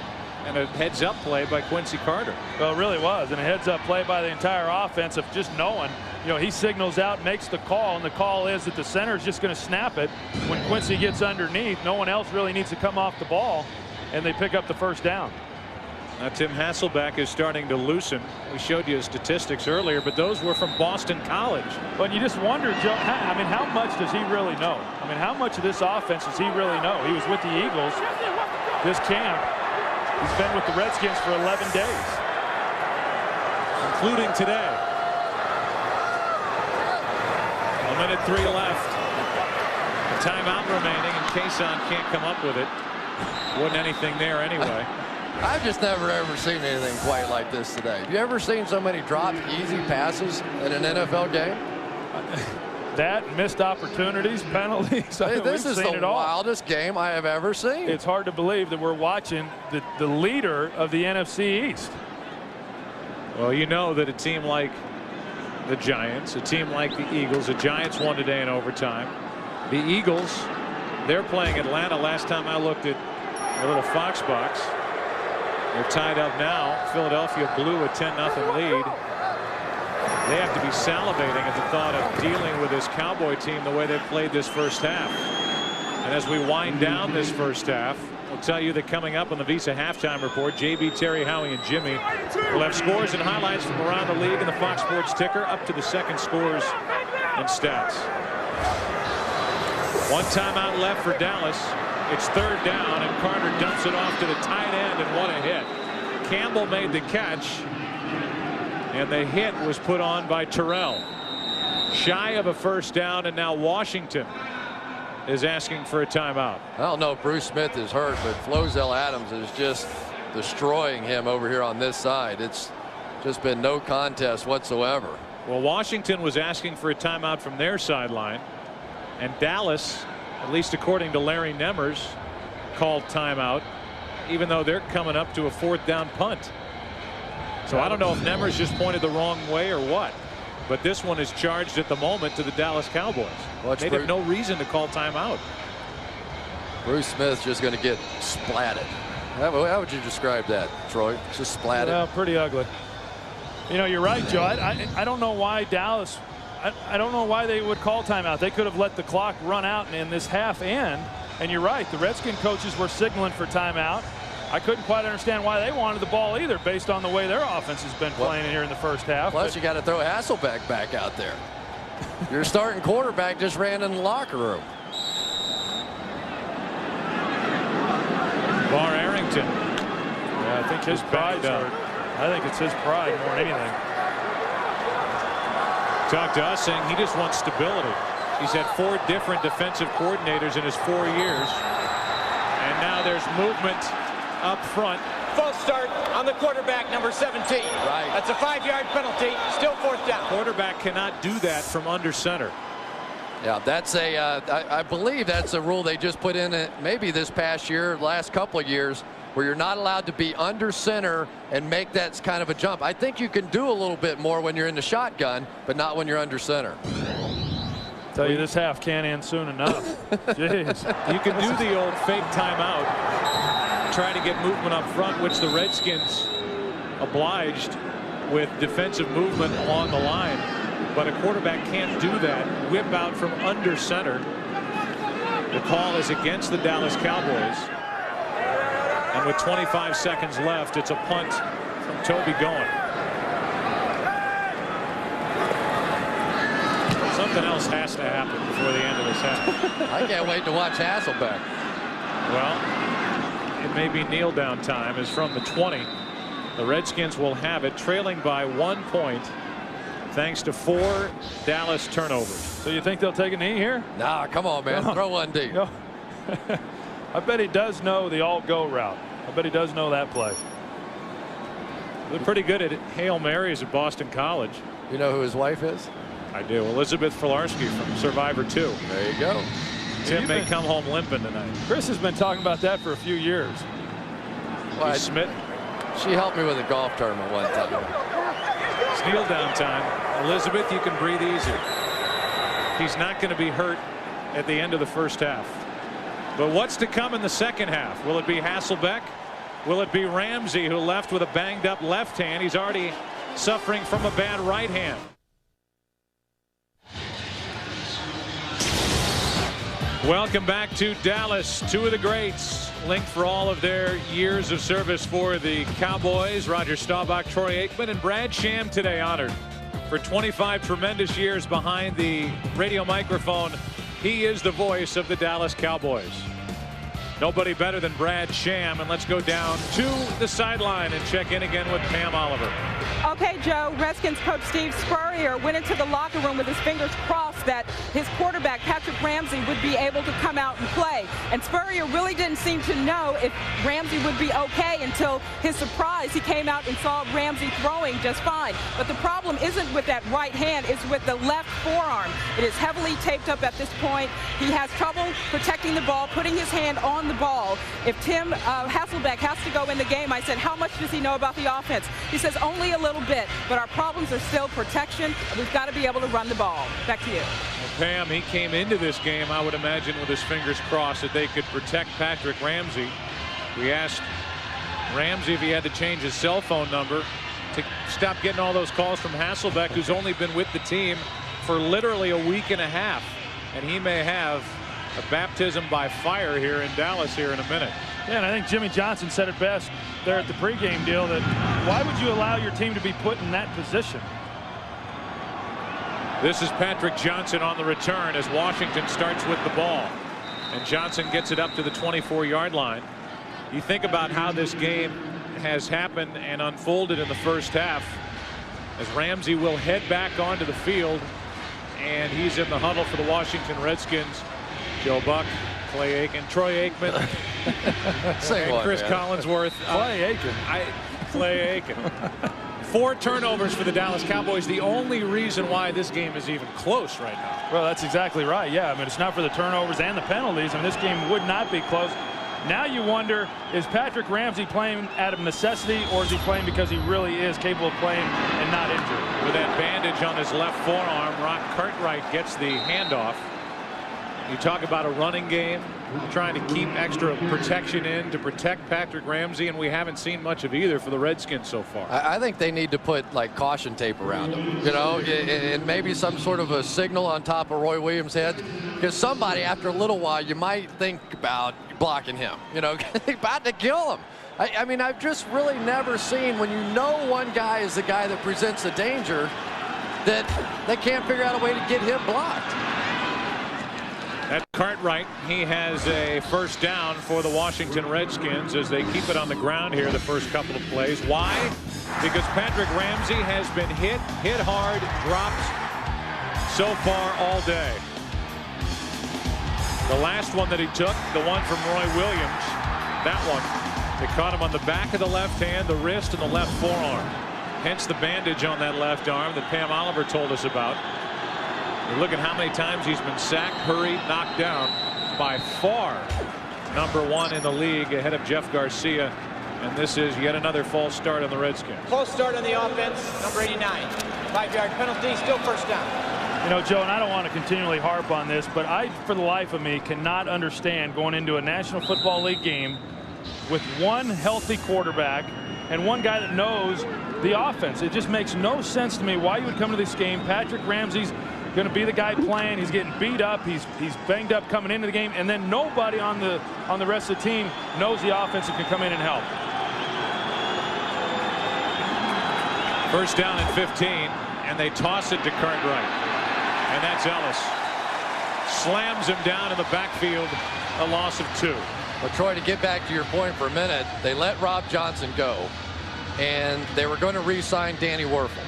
And a heads-up play by Quincy Carter. Well, it really was. And a heads-up play by the entire offense of just knowing, you know, he signals out, makes the call, and the call is that the center is just going to snap it. When Quincy gets underneath, no one else really needs to come off the ball, and they pick up the first down. Now Tim Hasselbeck is starting to loosen. We showed you his statistics earlier, but those were from Boston College. But you just wonder, Joe, I mean, how much does he really know? I mean, how much of this offense does he really know? He was with the Eagles this camp. He's been with the Redskins for 11 days. Including today. 1:03 left. A timeout remaining, and Kason can't come up with it. Wasn't anything there anyway. I've just never ever seen anything quite like this today. Have you ever seen so many dropped easy passes in an NFL game? That, missed opportunities, penalties. Hey, this is the wildest game I have ever seen. It's hard to believe that we're watching the leader of the NFC East. Well, you know that a team like the Giants, a team like the Eagles, the Giants won today in overtime. The Eagles, they're playing Atlanta. Last time I looked at a little Fox box, they're tied up now. Philadelphia blew a 10-0 lead. They have to be salivating at the thought of dealing with this Cowboy team the way they played this first half. And as we wind down this first half, we'll tell you that coming up on the Visa halftime report, JB, Terry, Howie, and Jimmy will have scores and highlights from around the league in the Fox Sports ticker up to the second scores and stats. 1 timeout left for Dallas. It's 3rd down, and Carter dumps it off to the tight end, and what a hit. Campbell made the catch, and the hit was put on by Terrell. Shy of a first down, and now Washington is asking for a timeout. I don't know if Bruce Smith is hurt, but Flozell Adams is just destroying him over here on this side. It's just been no contest whatsoever. Well, Washington was asking for a timeout from their sideline, and Dallas, at least according to Larry Nemmers, called timeout, even though they're coming up to a 4th down punt. So I don't know if Nemmers just pointed the wrong way or what, but this one is charged at the moment to the Dallas Cowboys. Well, they have no reason to call timeout. Bruce Smith's just going to get splatted. How would you describe that, Troy? Just splatted. Well, pretty ugly. You know, you're right, Joe. I don't know why Dallas. I don't know why they would call timeout. They could have let the clock run out in this half end. And you're right. The Redskin coaches were signaling for timeout. I couldn't quite understand why they wanted the ball either, based on the way their offense has been playing here in the first half. Plus, you got to throw Hasselbeck back out there. Your starting quarterback just ran in the locker room. Bar Arrington. Yeah, I think his pride's hurt. I think it's his pride more than anything. Talked to us saying he just wants stability. He's had 4 different defensive coordinators in his 4 years. And now there's movement up front. False start on the quarterback, number 17. Right. That's a 5-yard penalty. Still 4th down. Quarterback cannot do that from under center. Yeah, that's a. I believe that's a rule they just put in maybe this past year, last couple of years, where you're not allowed to be under center and make that kind of a jump. I think you can do a little bit more when you're in the shotgun, but not when you're under center. Tell you this half can't end soon enough. Jeez. You can do the old fake timeout, try to get movement up front, which the Redskins obliged with defensive movement along the line. but a quarterback can't do that. Whip out from under center. The call is against the Dallas Cowboys. And with 25 seconds left, it's a punt from Toby Goen. Something else has to happen before the end of this half. I can't wait to watch Hasselbeck. Well, it may be kneel down time as from the 20. The Redskins will have it, trailing by 1 point thanks to 4 Dallas turnovers. So you think they'll take a knee here? Nah, come on, man. Throw one deep. No. I bet he does know the all-go route. I bet he does know that play. They're pretty good at Hail Marys at Boston College. You know who his wife is? I do. Elizabeth Filarski from Survivor 2. There you go. Tim may come home limping tonight. Chris has been talking about that for a few years. Well, Smith. She helped me with a golf tournament one time. It's kneel down time. Elizabeth, you can breathe easy. He's not going to be hurt at the end of the first half. But what's to come in the second half? Will it be Hasselbeck? Will it be Ramsey, who left with a banged up left hand? He's already suffering from a bad right hand. Welcome back to Dallas. Two of the greats linked for all of their years of service for the Cowboys. Roger Staubach, Troy Aikman, and Brad Sham today honored for 25 tremendous years behind the radio microphone. He is the voice of the Dallas Cowboys. Nobody better than Brad Sham. And let's go down to the sideline and check in again with Pam Oliver. Okay, Joe, Redskins coach Steve Spurrier went into the locker room with his fingers crossed that his quarterback, Patrick Ramsey, would be able to come out and play. And Spurrier really didn't seem to know if Ramsey would be okay until his surprise. He came out and saw Ramsey throwing just fine. But the problem isn't with that right hand, it's with the left forearm. It is heavily taped up at this point. He has trouble protecting the ball, putting his hand on the ball. If Tim Hasselbeck has to go in the game, I said, how much does he know about the offense? He says only a little bit, but our problems are still protection. We've got to be able to run the ball. Back to you. Well, Pam, he came into this game, I would imagine, with his fingers crossed that they could protect Patrick Ramsey. We asked Ramsey if he had to change his cell phone number to stop getting all those calls from Hasselbeck, who's only been with the team for literally a week and a half. And he may have a baptism by fire here in Dallas here in a minute. Yeah, and I think Jimmy Johnson said it best there at the pregame deal, that why would you allow your team to be put in that position? This is Patrick Johnson on the return as Washington starts with the ball. And Johnson gets it up to the 24-yard line. You think about how this game has happened and unfolded in the first half, as Ramsey will head back onto the field, and he's in the huddle for the Washington Redskins. Joe Buck, Clay Aiken, Troy Aikman, and Cris Collinsworth. Clay Aiken. Clay Aiken. 4 turnovers for the Dallas Cowboys. The only reason why this game is even close right now. Well, that's exactly right. Yeah, I mean, it's not for the turnovers and the penalties. I mean, this game would not be close. Now you wonder, is Patrick Ramsey playing out of necessity, or is he playing because he really is capable of playing and not injured? With that bandage on his left forearm, Rock Cartwright gets the handoff. You talk about a running game, trying to keep extra protection in to protect Patrick Ramsey, and we haven't seen much of either for the Redskins so far. I think they need to put like caution tape around him, you know, and maybe some sort of a signal on top of Roy Williams' head, because somebody after a little while you might think about blocking him, you know, about to kill him. I mean, I've just really never seen, when you know one guy is the guy that presents the danger, that they can't figure out a way to get him blocked. That's Cartwright. He has a first down for the Washington Redskins as they keep it on the ground here the first couple of plays. Why? Because Patrick Ramsey has been hit hard, dropped so far all day. The last one that he took, the one from Roy Williams, that one, they caught him on the back of the left hand, the wrist, and the left forearm. Hence the bandage on that left arm that Pam Oliver told us about. You look at how many times he's been sacked, hurried, knocked down. By far #1 in the league, ahead of Jeff Garcia. And this is yet another false start on the Redskins. False start on the offense, number 89. 5-yard penalty, still first down. You know, Joe, and I don't want to continually harp on this, but I, for the life of me, cannot understand going into a National Football League game with one healthy quarterback and one guy that knows the offense. It just makes no sense to me why you would come to this game. Patrick Ramsey's going to be the guy playing. He's getting beat up. He's banged up coming into the game, and then nobody on the rest of the team knows the offense and can come in and help. First down and 15, and they toss it to Cartwright, and that's Ellis. Slams him down in the backfield, a loss of 2. But Troy, to get back to your point for a minute, they let Rob Johnson go, and they were going to re-sign Danny Werfel.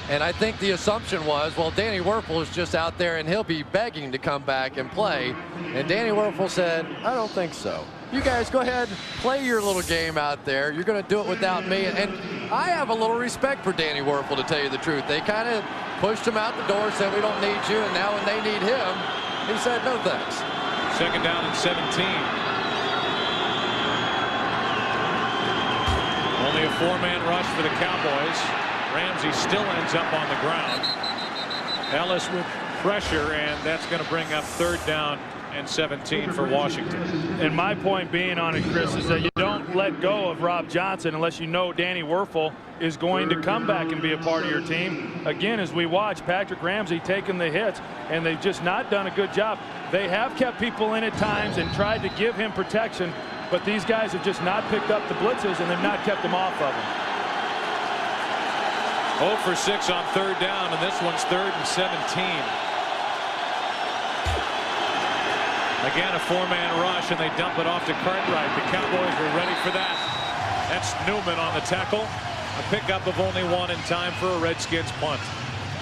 And I think the assumption was, well, Danny Werfel is just out there and he'll be begging to come back and play. And Danny Werfel said, I don't think so. You guys go ahead, play your little game out there. You're going to do it without me. And I have a little respect for Danny Werfel, to tell you the truth. They kind of pushed him out the door, said, we don't need you. And now when they need him, he said, no thanks. Second down and 17. Only a 4-man rush for the Cowboys. Ramsey still ends up on the ground. Ellis with pressure, and that's going to bring up third down and 17 for Washington. And my point being on it, Chris, is that you don't let go of Rob Johnson unless you know Danny Werfel is going to come back and be a part of your team. Again, as we watch Patrick Ramsey taking the hits, and they've just not done a good job. They have kept people in at times and tried to give him protection, but these guys have just not picked up the blitzes, and they've not kept them off of him. 0 for 6 on third down, and this one's 3rd and 17. Again, a 4-man rush, and they dump it off to Cartwright. The Cowboys were ready for that. That's Newman on the tackle. A pickup of only 1 in time for a Redskins punt.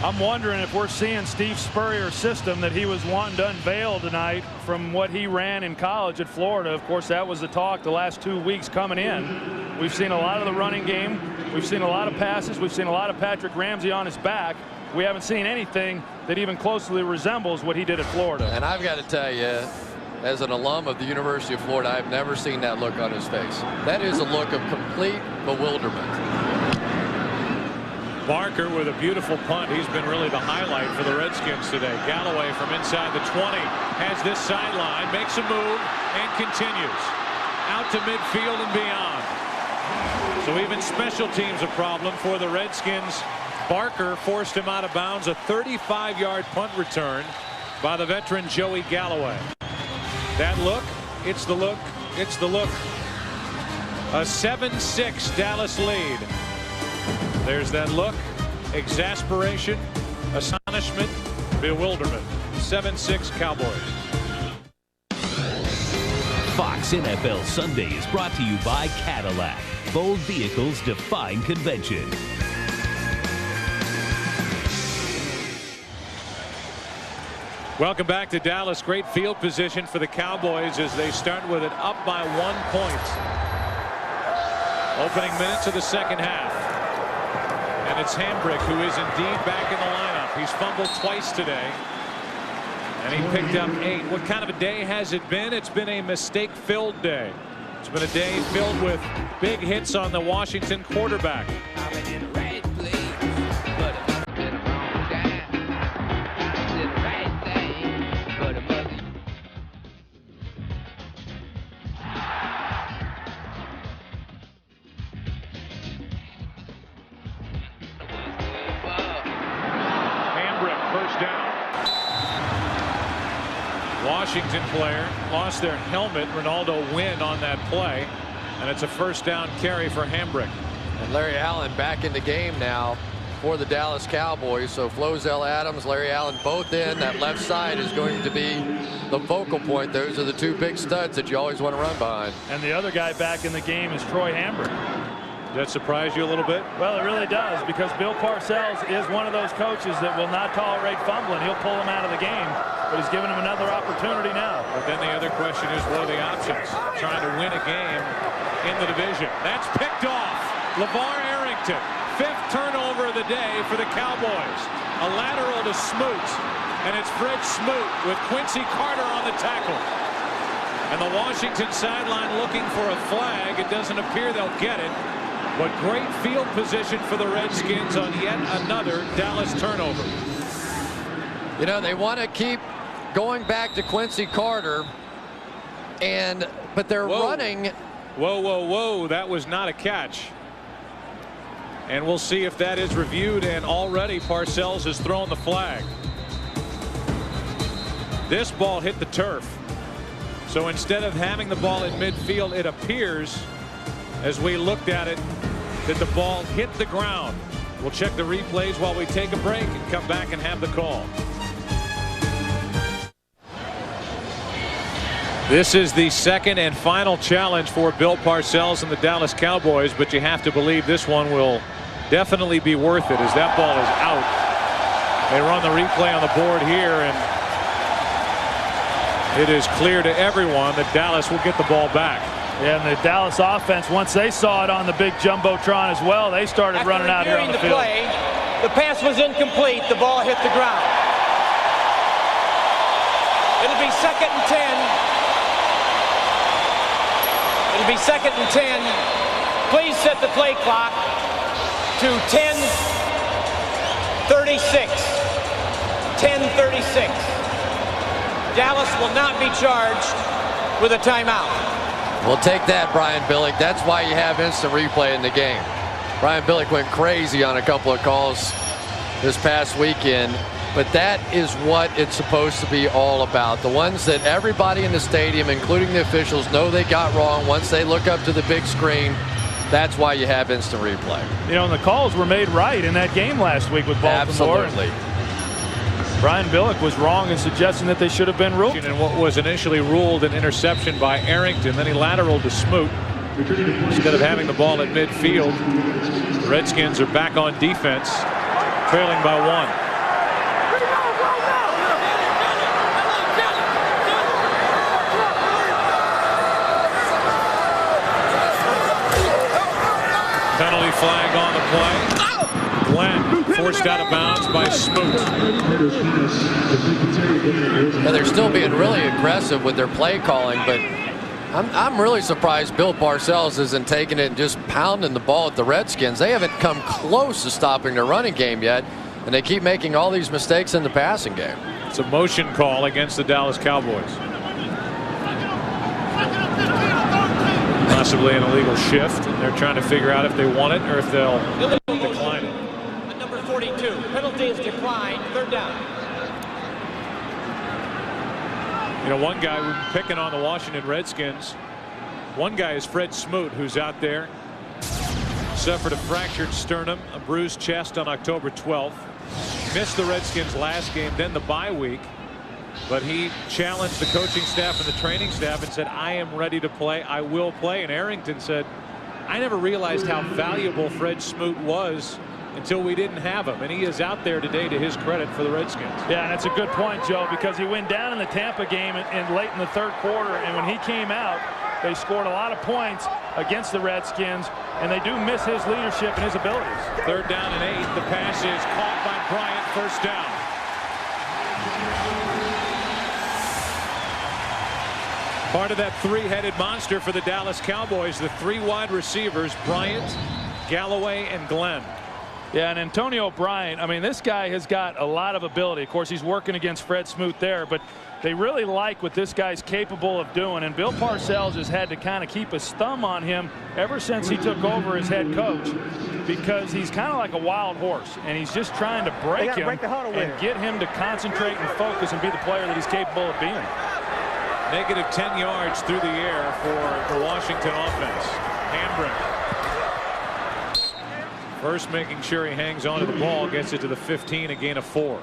I'm wondering if we're seeing Steve Spurrier's system that he was wanting to unveil tonight from what he ran in college at Florida. Of course, that was the talk the last 2 weeks coming in. We've seen a lot of the running game. We've seen a lot of passes. We've seen a lot of Patrick Ramsey on his back. We haven't seen anything that even closely resembles what he did at Florida. And I've got to tell you, as an alum of the University of Florida, I've never seen that look on his face. That is a look of complete bewilderment. Barker with a beautiful punt. He's been really the highlight for the Redskins today. Galloway from inside the 20 has this sideline, makes a move, and continues out to midfield and beyond. So even special teams a problem for the Redskins. Barker forced him out of bounds. A 35-yard punt return by the veteran Joey Galloway. That look, it's the look, it's the look. A 7-6 Dallas lead. There's that look, exasperation, astonishment, bewilderment. 7-6 Cowboys. Fox NFL Sunday is brought to you by Cadillac. Bold vehicles define convention. Welcome back to Dallas. Great field position for the Cowboys as they start with it up by 1 point. Opening minutes of the second half. And it's Hambrick who is indeed back in the lineup. He's fumbled twice today. And he picked up 8. What kind of a day has it been? It's been a mistake-filled day. It's been a day filled with big hits on the Washington quarterback. Washington player lost their helmet. Ronaldo win on that play, and it's a first down carry for Hambrick. And Larry Allen back in the game now for the Dallas Cowboys. So Flozell Adams, Larry Allen both in. That left side is going to be the focal point. Those are the 2 big studs that you always want to run behind. And the other guy back in the game is Troy Hambrick. Does that surprise you a little bit? Well, it really does, because Bill Parcells is one of those coaches that will not tolerate fumbling. He'll pull him out of the game, but he's giving him another opportunity now. But then the other question is, what are the options? Trying to win a game in the division. That's picked off. LeVar Arrington, 5th turnover of the day for the Cowboys. A lateral to Smoot, and it's Fred Smoot with Quincy Carter on the tackle. And the Washington sideline looking for a flag. It doesn't appear they'll get it. But great field position for the Redskins on yet another Dallas turnover. You know, they want to keep going back to Quincy Carter, but they're running. Whoa, whoa, whoa. That was not a catch. And we'll see if that is reviewed, and already Parcells has thrown the flag. This ball hit the turf. So instead of having the ball in midfield, it appears, as we looked at it, that the ball hit the ground. We'll check the replays while we take a break and come back and have the call. This is the second and final challenge for Bill Parcells and the Dallas Cowboys, but you have to believe this one will definitely be worth it, as that ball is out. They run the replay on the board here, and it is clear to everyone that Dallas will get the ball back. Yeah, and the Dallas offense, once they saw it on the big jumbotron as well, they started running out here on the field. Play, the pass was incomplete. The ball hit the ground. It'll be 2nd and 10. It'll be 2nd and 10. Please set the play clock to 10:36. 10:36. Dallas will not be charged with a timeout. We'll take that, Brian Billick. That's why you have instant replay in the game. Brian Billick went crazy on a couple of calls this past weekend, but that is what it's supposed to be all about. The ones that everybody in the stadium, including the officials, know they got wrong. Once they look up to the big screen, that's why you have instant replay. You know, and the calls were made right in that game last week with Baltimore. Absolutely. Brian Billick was wrong in suggesting that they should have been ruled. And what was initially ruled an interception by Arrington, then he lateraled to Smoot instead of having the ball at midfield. The Redskins are back on defense, trailing by 1. Penalty flag on the play. Glenn forced out of bounds by Smoot. Now they're still being really aggressive with their play calling, but I'm really surprised Bill Parcells isn't taking it and just pounding the ball at the Redskins. They haven't come close to stopping their running game yet, and they keep making all these mistakes in the passing game. It's a motion call against the Dallas Cowboys. Possibly an illegal shift, and they're trying to figure out if they want it or if they'll decline it. Number 42, penalty is declined. 3rd down. You know, one guy we've been picking on the Washington Redskins. One guy is Fred Smoot, who's out there. Suffered a fractured sternum, a bruised chest on October 12th. Missed the Redskins last game, then the bye week. But he challenged the coaching staff and the training staff and said, I am ready to play. I will play. And Arrington said, I never realized how valuable Fred Smoot was until we didn't have him. And he is out there today, to his credit, for the Redskins. Yeah, and that's a good point, Joe, because he went down in the Tampa game and late in the 3rd quarter. And when he came out, they scored a lot of points against the Redskins. And they do miss his leadership and his abilities. 3rd down and 8. The pass is caught by Bryant. 1st down. Part of that 3-headed monster for the Dallas Cowboys, the 3 wide receivers, Bryant, Galloway, and Glenn. Yeah, and Antonio Bryant, I mean, this guy has got a lot of ability. Of course, he's working against Fred Smoot there, but they really like what this guy's capable of doing. And Bill Parcells has had to kind of keep his thumb on him ever since he took over as head coach, because he's kind of like a wild horse, and he's just trying to break him and get him to concentrate and focus and be the player that he's capable of being. Negative 10 yards through the air for the Washington offense. Hambrick. First making sure he hangs on to the ball, gets it to the 15, a gain of 4.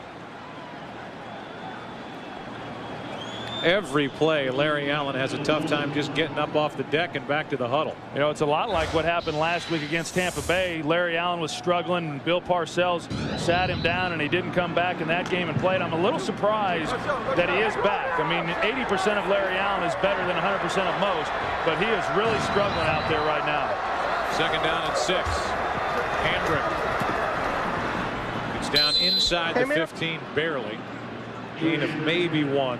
Every play, Larry Allen has a tough time just getting up off the deck and back to the huddle. You know, it's a lot like what happened last week against Tampa Bay. Larry Allen was struggling, and Bill Parcells sat him down, and he didn't come back in that game and played. I'm a little surprised that he is back. I mean, 80% of Larry Allen is better than 100% of most, but he is really struggling out there right now. 2nd down and 6. Hambrick. It's down inside the 15, barely. Gain of maybe 1.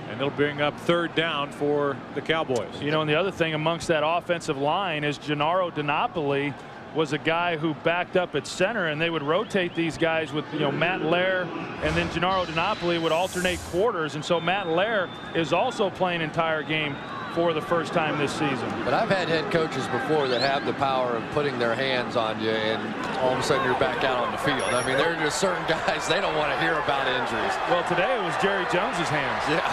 And it'll bring up 3rd down for the Cowboys. You know, and the other thing amongst that offensive line is Gennaro DiNapoli was a guy who backed up at center, and they would rotate these guys with, you know, Matt Lair, and then Gennaro DiNapoli would alternate quarters. And so Matt Lair is also playing entire game for the first time this season. But I've had head coaches before that have the power of putting their hands on you, and all of a sudden you're back out on the field. I mean, there are just certain guys, they don't want to hear about injuries. Well, today it was Jerry Jones's hands. Yeah.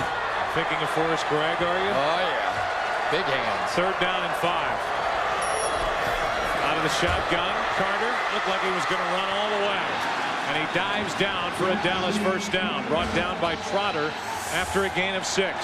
Thinking of Forrest Gregg, are you? Oh, yeah. Big hands. 3rd down and 5. Out of the shotgun, Carter looked like he was going to run all the way. And he dives down for a Dallas first down. Brought down by Trotter after a gain of 6.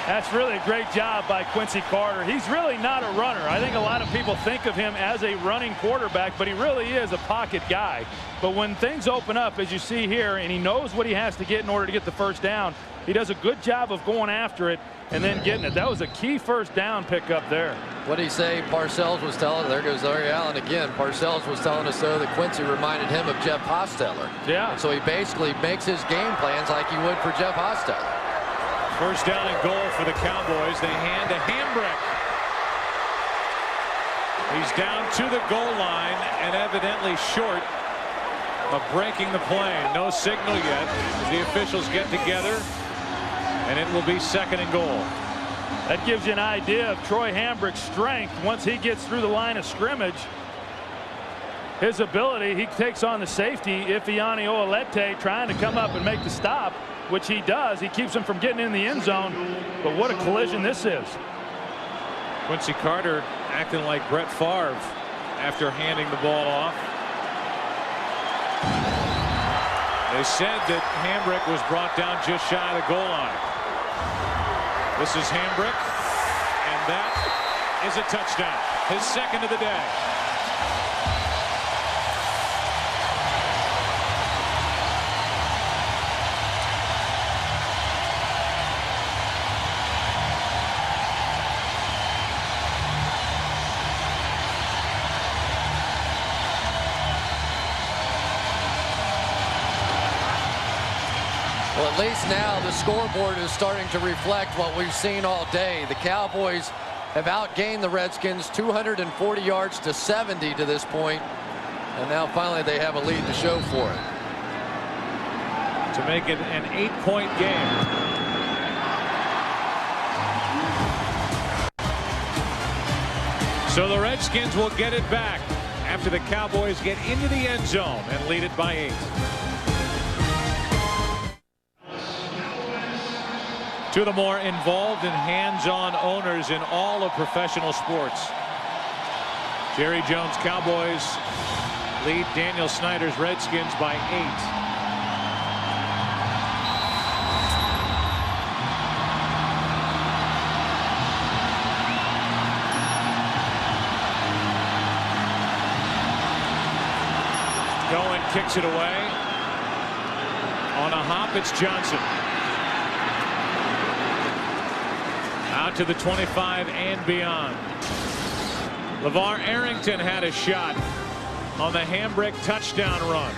That's really a great job by Quincy Carter. He's really not a runner. I think a lot of people think of him as a running quarterback, but he really is a pocket guy. But when things open up, as you see here, and he knows what he has to get in order to get the first down, he does a good job of going after it and then getting it. That was a key first down pickup there. What did he say? Parcells was telling, there goes Larry Allen again. Parcells was telling us, though, that Quincy reminded him of Jeff Hostetler. Yeah. And so he basically makes his game plans like he would for Jeff Hostetler. First down and goal for the Cowboys. They hand to Hambrick. He's down to the goal line and evidently short of breaking the play. No signal yet as the officials get together, and it will be 2nd and goal. That gives you an idea of Troy Hambrick's strength. Once he gets through the line of scrimmage, his ability, he takes on the safety, Ifeanyi Olete, trying to come up and make the stop, which he does. He keeps him from getting in the end zone. But what a collision this is. Quincy Carter acting like Brett Favre after handing the ball off. They said that Hambrick was brought down just shy of the goal line. This is Hambrick, and that is a touchdown. His 2nd of the day. Well, at least now the scoreboard is starting to reflect what we've seen all day. The Cowboys have outgained the Redskins 240 yards to 70 to this point, and now finally they have a lead to show for it. To make it an 8-point game. So the Redskins will get it back after the Cowboys get into the end zone and lead it by 8. Two of the more involved and hands-on owners in all of professional sports. Jerry Jones Cowboys lead Daniel Snyder's Redskins by 8. Kicks it away. On a hop, it's Johnson. Out to the 25 and beyond. LeVar Arrington had a shot on the Hambrick touchdown run.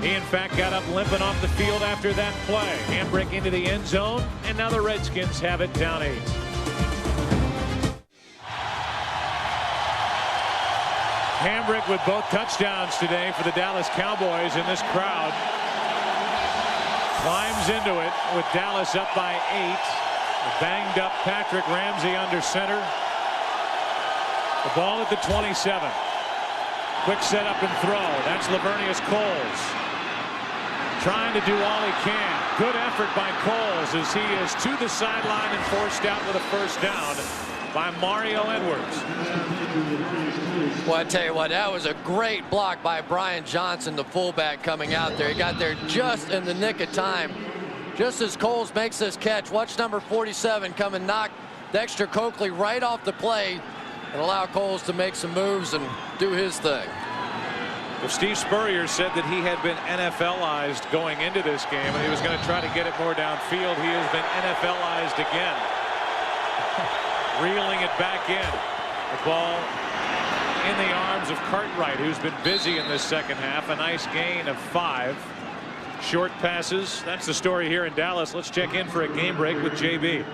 He, in fact, got up limping off the field after that play. Hambrick into the end zone, and now the Redskins have it down 8. Hambrick with both touchdowns today for the Dallas Cowboys, and this crowd climbs into it with Dallas up by 8. Banged up Patrick Ramsey under center. The ball at the 27. Quick setup and throw. That's Lavernius Coles trying to do all he can. Good effort by Coles as he is to the sideline and forced out with a first down by Mario Edwards. Well, I tell you what, that was a great block by Brian Johnson, the fullback, coming out there. He got there just in the nick of time. Just as Coles makes this catch, watch number 47 come and knock Dexter Coakley right off the play and allow Coles to make some moves and do his thing. Well, Steve Spurrier said that he had been NFLized going into this game, and he was going to try to get it more downfield. He has been NFLized again. Reeling it back in. The ball in the arms of Cartwright, who's been busy in this second half. A nice gain of 5. Short passes. That's the story here in Dallas. Let's check in for a game break with JB.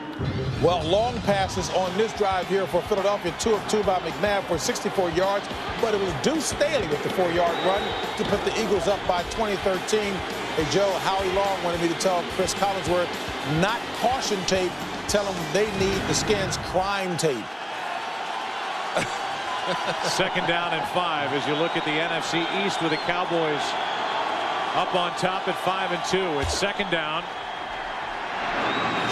Well, long passes on this drive here for Philadelphia. 2 of 2 by McNabb for 64 yards. But it was Deuce Staley with the 4-yard run to put the Eagles up by 2013. Hey, Joe, Howie Long wanted me to tell Cris Collinsworth, not caution tape. Tell them they need the Skins crime tape. Second down and 5 as you look at the NFC East with the Cowboys up on top at 5-2. It's second down.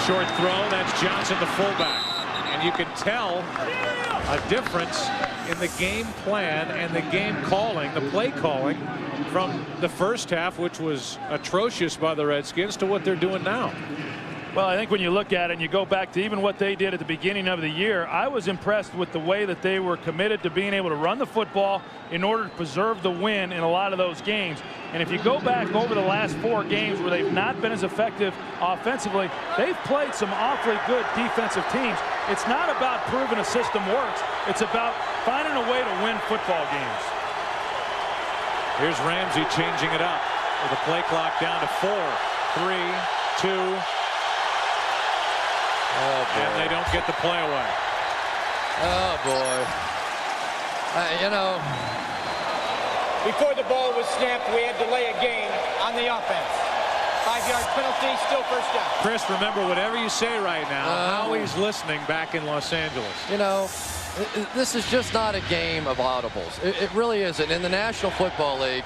Short throw. That's Johnson, the fullback. And you can tell a difference in the game plan and the game calling, the play calling, from the first half, which was atrocious by the Redskins, to what they're doing now. Well, I think when you look at it and you go back to even what they did at the beginning of the year, I was impressed with the way that they were committed to being able to run the football in order to preserve the win in a lot of those games. And if you go back over the last 4 games where they've not been as effective offensively, they've played some awfully good defensive teams. It's not about proving a system works. It's about finding a way to win football games. Here's Ramsey changing it up with the play clock down to 4, 3, 2. Oh, boy. And they don't get the play away. Oh, boy. You know. Before the ball was snapped, we had delay a game on the offense. 5-yard penalty, still first down. Chris, remember, whatever you say right now, Howie's listening back in Los Angeles. You know, this is just not a game of audibles. It really isn't. In the National Football League,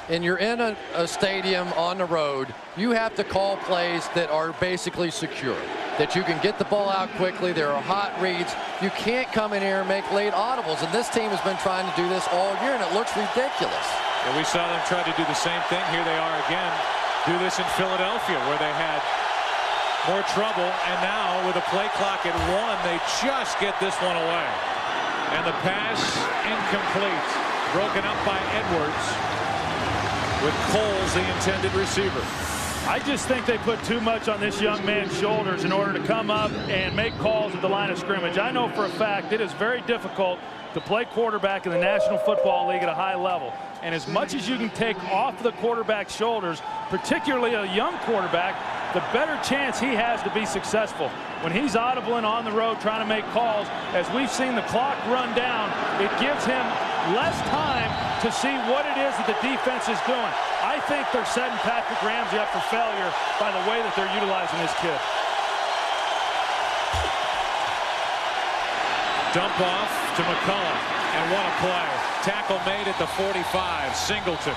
and you're in a stadium on the road, you have to call plays that are basically secure, that you can get the ball out quickly. There are hot reads. You can't come in here and make late audibles, and this team has been trying to do this all year, and it looks ridiculous. And we saw them try to do the same thing. Here they are again, do this in Philadelphia, where they had more trouble, and now with a play clock at 1, they just get this one away. And the pass incomplete, broken up by Edwards, with Coles the intended receiver. I just think they put too much on this young man's shoulders in order to come up and make calls at the line of scrimmage. I know for a fact it is very difficult to play quarterback in the National Football League at a high level. And as much as you can take off the quarterback's shoulders, particularly a young quarterback, the better chance he has to be successful. When he's audibling on the road trying to make calls, as we've seen the clock run down, it gives him less time to see what it is that the defense is doing. I think they're setting Patrick Ramsey up for failure by the way that they're utilizing this kid. Dump off to McCullough, and what a play. Tackle made at the 45, Singleton.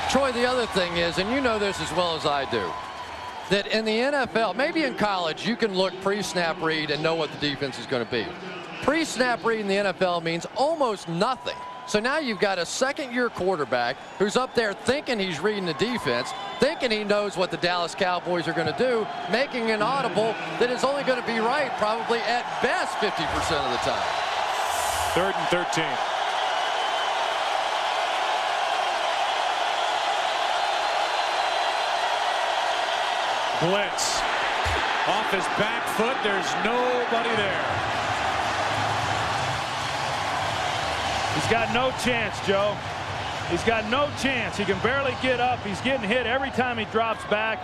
Troy, the other thing is, and you know this as well as I do, that in the NFL, maybe in college, you can look pre-snap read and know what the defense is going to be. Pre-snap read in the NFL means almost nothing. So now you've got a second-year quarterback who's up there thinking he's reading the defense, thinking he knows what the Dallas Cowboys are going to do, making an audible that is only going to be right probably at best 50% of the time. 3rd and 13. Blitz. Off his back foot. There's nobody there. He's got no chance, Joe. He's got no chance. He can barely get up. He's getting hit every time he drops back.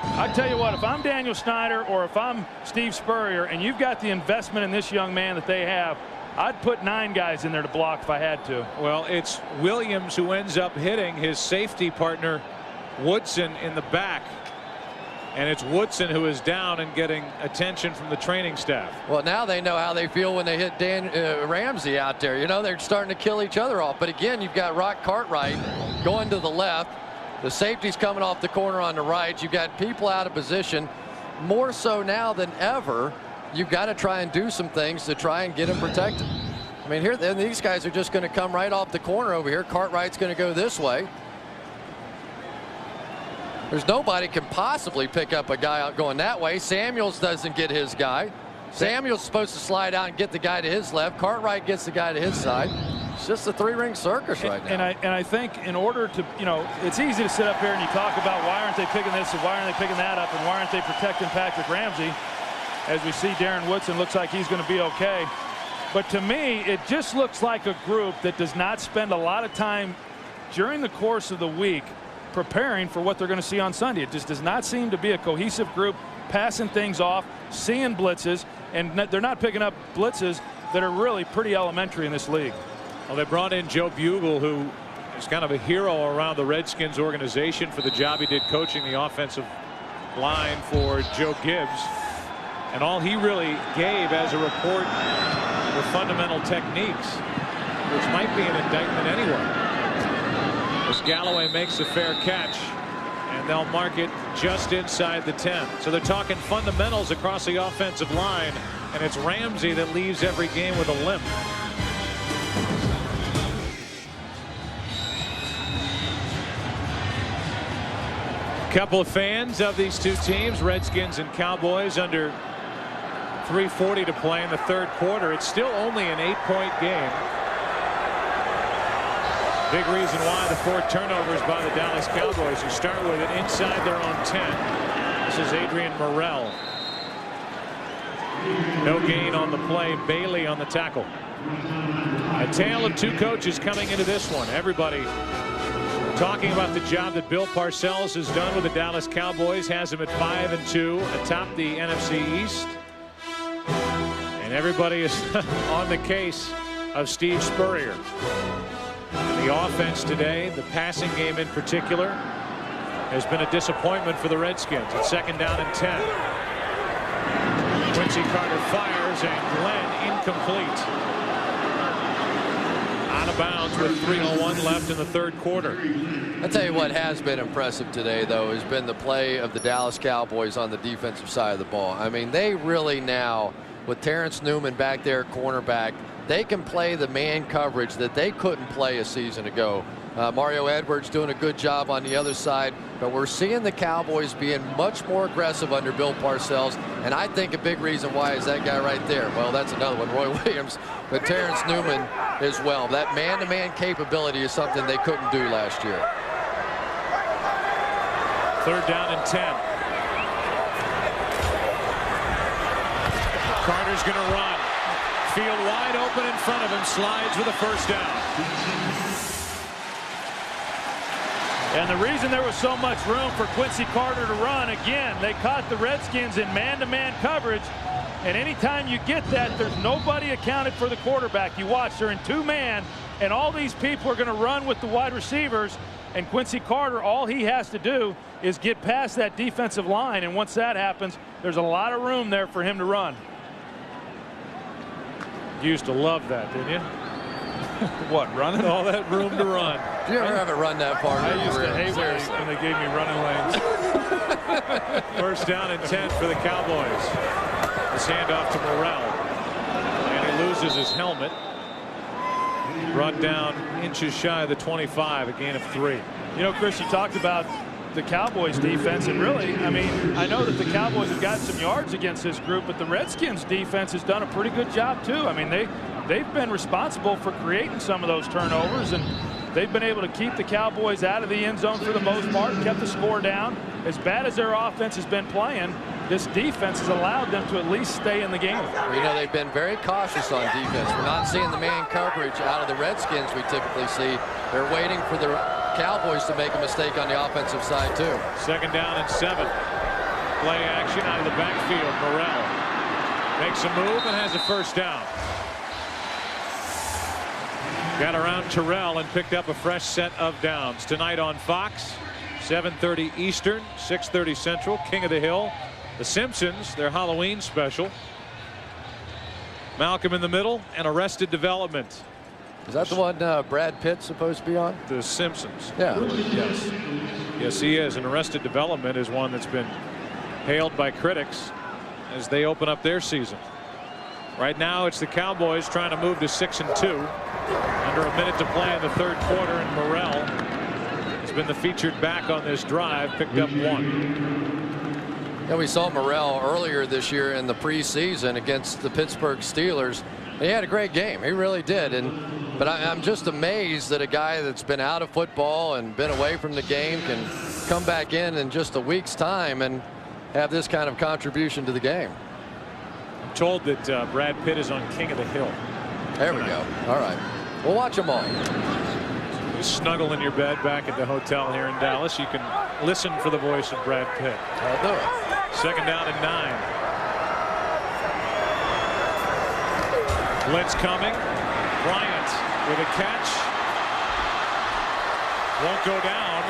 I tell you what, if I'm Daniel Snyder or if I'm Steve Spurrier and you've got the investment in this young man that they have, I'd put 9 guys in there to block if I had to. Well, it's Williams who ends up hitting his safety partner Woodson in the back. And it's Woodson who is down and getting attention from the training staff. Well, now they know how they feel when they hit Ramsey out there. You know, they're starting to kill each other off. But again, you've got Rock Cartwright going to the left. The safety's coming off the corner on the right. You've got people out of position. More so now than ever, you've got to try and do some things to try and get him protected. I mean, here these guys are just going to come right off the corner over here. Cartwright's going to go this way. There's nobody can possibly pick up a guy out going that way. Samuels doesn't get his guy. Samuel's supposed to slide out and get the guy to his left. Cartwright gets the guy to his side. It's just a 3-ring circus right now. And I think in order to, you know, it's easy to sit up here and you talk about why aren't they picking this and why aren't they picking that up and why aren't they protecting Patrick Ramsey. As we see, Darren Woodson looks like he's going to be okay. But to me, it just looks like a group that does not spend a lot of time during the course of the week preparing for what they're going to see on Sunday. It just does not seem to be a cohesive group, passing things off, seeing blitzes, and they're not picking up blitzes that are really pretty elementary in this league. Well, they brought in Joe Bugle, who is kind of a hero around the Redskins organization for the job he did coaching the offensive line for Joe Gibbs. And all he really gave as a report were fundamental techniques, which might be an indictment anyway. As Galloway makes a fair catch, and they'll mark it just inside the 10. So they're talking fundamentals across the offensive line, and it's Ramsey that leaves every game with a limp. Couple of fans of these two teams, Redskins and Cowboys, under 3:40 to play in the third quarter. It's still only an 8-point game. Big reason why the 4 turnovers by the Dallas Cowboys, who start with it inside their own 10. This is Adrian Morrell. No gain on the play. Bailey on the tackle. A tale of two coaches coming into this one. Everybody talking about the job that Bill Parcells has done with the Dallas Cowboys, has them at 5-2 atop the NFC East. And everybody is on the case of Steve Spurrier. The offense today, the passing game in particular, has been a disappointment for the Redskins. It's 2nd down and 10. Quincy Carter fires, and Glenn incomplete. Out of bounds with 3:01 left in the third quarter. I'll tell you what has been impressive today, though, has been the play of the Dallas Cowboys on the defensive side of the ball. I mean, they really now, with Terrence Newman back there, cornerback, they can play the man coverage that they couldn't play a season ago. Mario Edwards doing a good job on the other side, but we're seeing the Cowboys being much more aggressive under Bill Parcells, and I think a big reason why is that guy right there. Well, that's another one, Roy Williams, but Terrence Newman as well. That man-to-man capability is something they couldn't do last year. 3rd down and 10. Carter's going to run. Field wide open in front of him, slides with a 1st down. And the reason there was so much room for Quincy Carter to run, again, they caught the Redskins in man-to-man coverage. And anytime you get that, there's nobody accounted for the quarterback. You watch, they're in 2-man, and all these people are going to run with the wide receivers. And Quincy Carter, all he has to do is get past that defensive line. And once that happens, there's a lot of room there for him to run. You used to love that, didn't you? What, running? All that room to run. Do you ever have it run that far? I used to hate when they gave me running lanes. 1st down and 10 for the Cowboys. This handoff to Morrell. And he loses his helmet. Brought down inches shy of the 25, a gain of 3. You know, Chris, you talked about the Cowboys defense, and really, I mean, I know that the Cowboys have gotten some yards against this group, but the Redskins defense has done a pretty good job too. I mean, they've been responsible for creating some of those turnovers, and they've been able to keep the Cowboys out of the end zone for the most part, kept the score down. As bad as their offense has been playing, this defense has allowed them to at least stay in the game. You know, they've been very cautious on defense. We're not seeing the man coverage out of the Redskins we typically see. They're waiting for the Cowboys to make a mistake on the offensive side too. 2nd down and 7. Play action out of the backfield. Morrell makes a move and has a 1st down. Got around Terrell and picked up a fresh set of downs. Tonight on Fox, 7:30 Eastern, 6:30 Central, King of the Hill. The Simpsons, their Halloween special. Malcolm in the Middle and Arrested Development. Is that the one Brad Pitt's supposed to be on? The Simpsons. Yeah. Yes. Yes, he is. And Arrested Development is one that's been hailed by critics as they open up their season. Right now, it's the Cowboys trying to move to 6-2. Under a minute to play in the third quarter, and Morrell has been the featured back on this drive, picked up 1. Yeah, we saw Morrell earlier this year in the preseason against the Pittsburgh Steelers. He had a great game. He really did. But I'm just amazed that a guy that's been out of football and been away from the game can come back in just a week's time and have this kind of contribution to the game. I'm told that Brad Pitt is on King of the Hill. There we go. All right. We'll watch them all. snuggle in your bed back at the hotel here in Dallas, you can listen for the voice of Brad Pitt. I'll do it. Second down and 9. Blitz coming. Bryant with a catch. Won't go down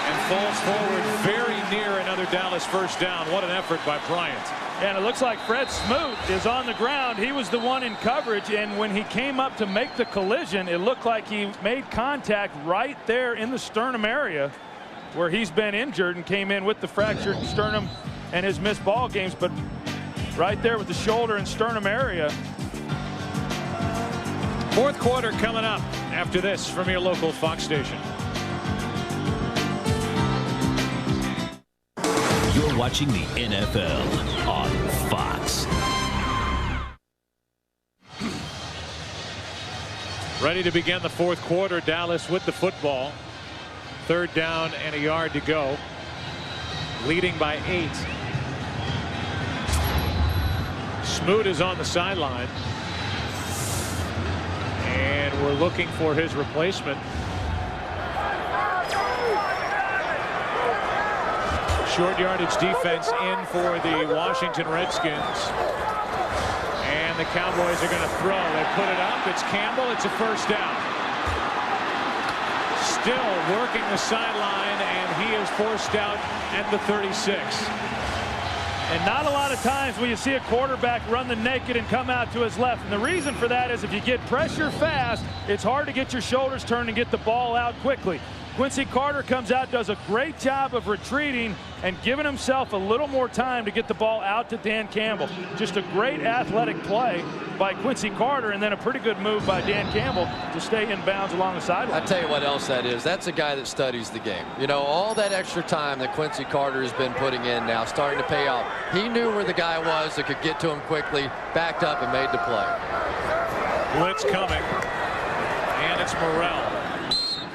and falls forward very near another Dallas first down. What an effort by Bryant. And it looks like Fred Smoot is on the ground. He was the one in coverage, and when he came up to make the collision, it looked like he made contact right there in the sternum area where he's been injured and came in with the fractured sternum and his missed ball games, but right there with the shoulder and sternum area. Fourth quarter coming up after this from your local Fox station. You're watching the NFL on Fox. Ready to begin the fourth quarter. Dallas with the football. Third down and a yard to go. Leading by 8. Smoot is on the sideline. And we're looking for his replacement. Short yardage defense in for the Washington Redskins. And the Cowboys are going to throw. They put it up. It's Campbell. It's a first down. Still working the sideline, and he is forced out at the 36. And not a lot of times will you see a quarterback run the naked and come out to his left. And the reason for that is if you get pressure fast, it's hard to get your shoulders turned and get the ball out quickly. Quincy Carter comes out, does a great job of retreating and giving himself a little more time to get the ball out to Dan Campbell. Just a great athletic play by Quincy Carter, and then a pretty good move by Dan Campbell to stay in bounds along the sideline. I tell you what else that is. That's a guy that studies the game. You know, all that extra time that Quincy Carter has been putting in now starting to pay off. He knew where the guy was that could get to him quickly, backed up and made the play. Blitz coming, and it's Morrell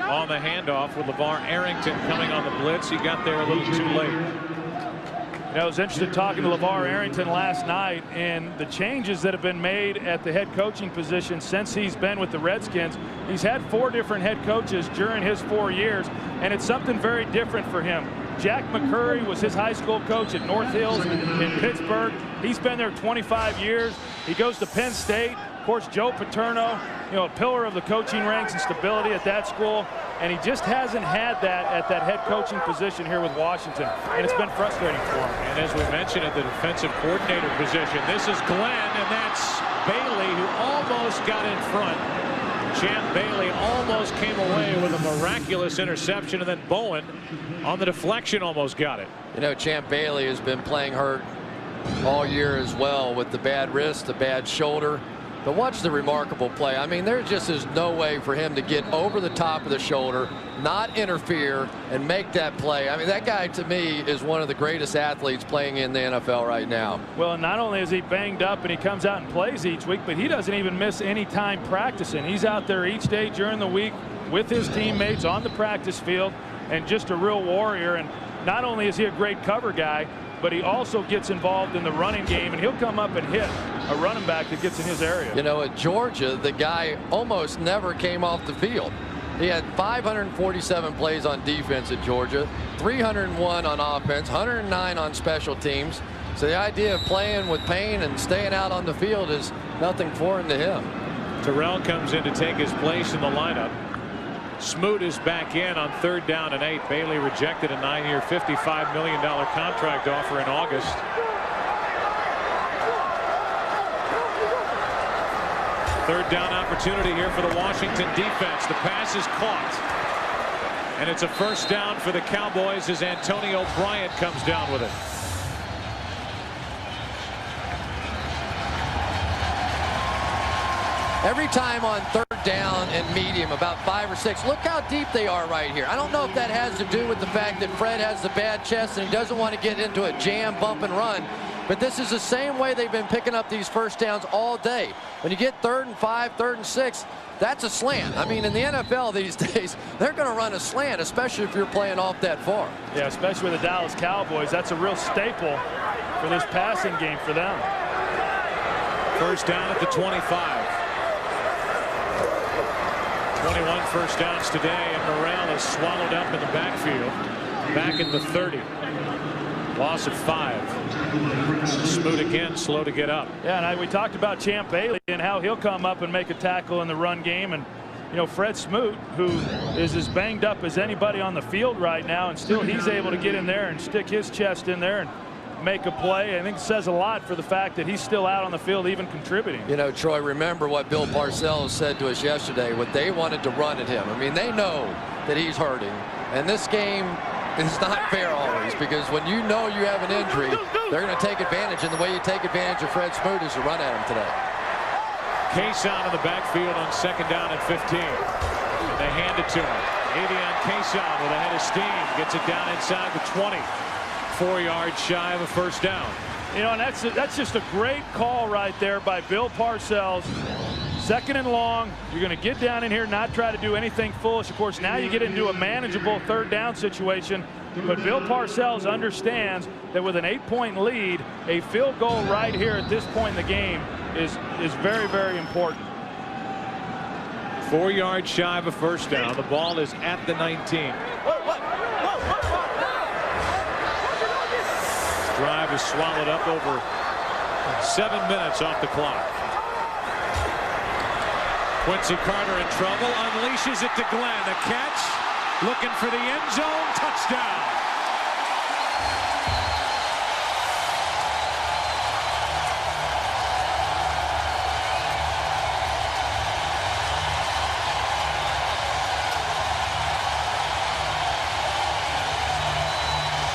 on the handoff with LeVar Arrington coming on the blitz. He got there a little too late. You know, I was interested talking to LeVar Arrington last night, and the changes that have been made at the head coaching position since he's been with the Redskins. He's had 4 different head coaches during his 4 years, and it's something very different for him. Jack McCurry was his high school coach at North Hills in Pittsburgh. He's been there 25 years. He goes to Penn State. Of course, Joe Paterno, you know, a pillar of the coaching ranks and stability at that school, and he just hasn't had that at that head coaching position here with Washington, and it's been frustrating for him. And as we mentioned at the defensive coordinator position, this is Glenn, and that's Bailey, who almost got in front. Champ Bailey almost came away with a miraculous interception, and then Bowen on the deflection almost got it. You know, Champ Bailey has been playing hurt all year as well with the bad wrist, the bad shoulder. But watch the remarkable play. I mean, there just is no way for him to get over the top of the shoulder, not interfere, and make that play. I mean, that guy, to me, is one of the greatest athletes playing in the NFL right now. Well, and not only is he banged up and he comes out and plays each week, but he doesn't even miss any time practicing. He's out there each day during the week with his teammates on the practice field, and just a real warrior. And not only is he a great cover guy, but he also gets involved in the running game, and he'll come up and hit a running back that gets in his area. You know, at Georgia, the guy almost never came off the field. He had 547 plays on defense at Georgia, 301 on offense, 109 on special teams. So the idea of playing with pain and staying out on the field is nothing foreign to him. Terrell comes in to take his place in the lineup. Smoot is back in on 3rd down and 8. Bailey rejected a 9-year, $55 million contract offer in August. Third down opportunity here for the Washington defense. The pass is caught. And it's a first down for the Cowboys as Antonio Bryant comes down with it. Every time on 3rd down and medium, about 5 or 6, look how deep they are right here. I don't know if that has to do with the fact that Fred has the bad chest and he doesn't want to get into a jam, bump, and run. But this is the same way they've been picking up these first downs all day. When you get 3rd and 5, 3rd and 6, that's a slant. I mean, in the NFL these days, they're going to run a slant, especially if you're playing off that far. Yeah, especially with the Dallas Cowboys. That's a real staple for this passing game for them. First down at the 25. 21 21 first downs today, and Morrell is swallowed up in the backfield. Back at the 30. Loss of 5. Smoot again, slow to get up. Yeah, and we talked about Champ Bailey and how he'll come up and make a tackle in the run game. And, you know, Fred Smoot, who is as banged up as anybody on the field right now, and still he's able to get in there and stick his chest in there and make a play. I think it says a lot for the fact that he's still out on the field, even contributing. You know, Troy, remember what Bill Parcells said to us yesterday, what they wanted to run at him. I mean, they know that he's hurting. And this game is not fair always, because when you know you have an injury, they're going to take advantage. And the way you take advantage of Fred Smoot is to run at him today. Kayson in the backfield on 2nd down and 15. And they hand it to him. Avion Kayson with a head of steam gets it down inside the 20. 4 yards shy of a first down. You know, and that's just a great call right there by Bill Parcells. 2nd and long. You're going to get down in here, not try to do anything foolish. Of course, now you get into a manageable 3rd down situation. But Bill Parcells understands that with an 8-point lead, a field goal right here at this point in the game is very, very important. 4 yards shy of a first down. The ball is at the 19. Drive is swallowed up over 7 minutes off the clock. Quincy Carter in trouble, unleashes it to Glenn. A catch, looking for the end zone, touchdown.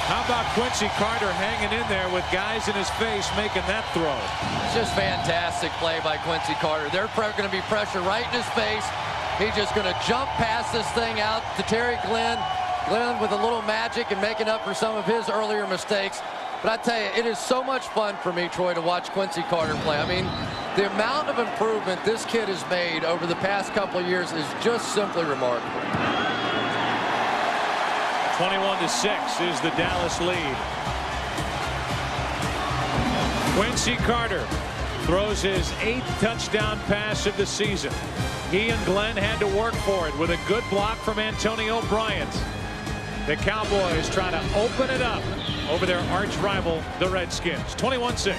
How about Quincy Carter hanging in there with guys in his face making that throw? It's just fantastic play by Quincy Carter. They're going to be pressure right in his face. He's just going to jump past this thing out to Terry Glenn. Glenn with a little magic and making up for some of his earlier mistakes. But I tell you, it is so much fun for me, Troy, to watch Quincy Carter play. I mean, the amount of improvement this kid has made over the past couple of years is just simply remarkable. 21-6 is the Dallas lead. Quincy Carter throws his 8th touchdown pass of the season. He and Glenn had to work for it with a good block from Antonio Bryant. The Cowboys try to open it up over their arch rival, the Redskins. 21-6.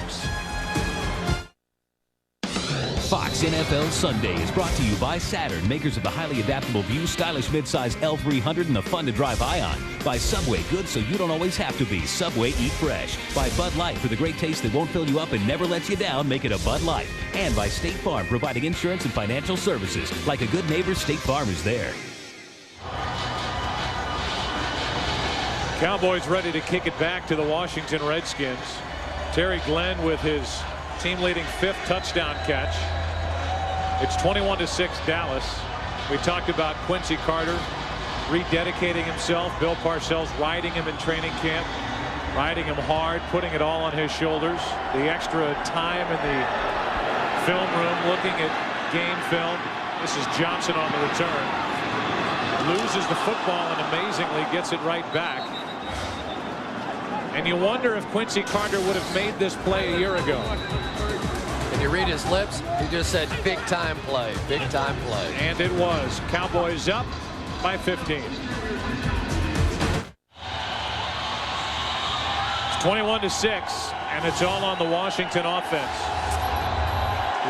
Fox NFL Sunday is brought to you by Saturn, makers of the highly adaptable View, stylish midsize L300, and the fun-to-drive Ion. By Subway, good so you don't always have to be. Subway, eat fresh. By Bud Light, for the great taste that won't fill you up and never lets you down, make it a Bud Light. And by State Farm, providing insurance and financial services. Like a good neighbor, State Farm is there. Cowboys ready to kick it back to the Washington Redskins. Terry Glenn with his team-leading 5th touchdown catch. It's 21-6 Dallas. We talked about Quincy Carter rededicating himself. Bill Parcells riding him in training camp, riding him hard, putting it all on his shoulders. The extra time in the film room looking at game film. This is Johnson on the return. Loses the football and amazingly gets it right back. And you wonder if Quincy Carter would have made this play a year ago. Can you read his lips? He just said big time play, big time play. And it was. Cowboys up by 15. It's 21-6, and it's all on the Washington offense,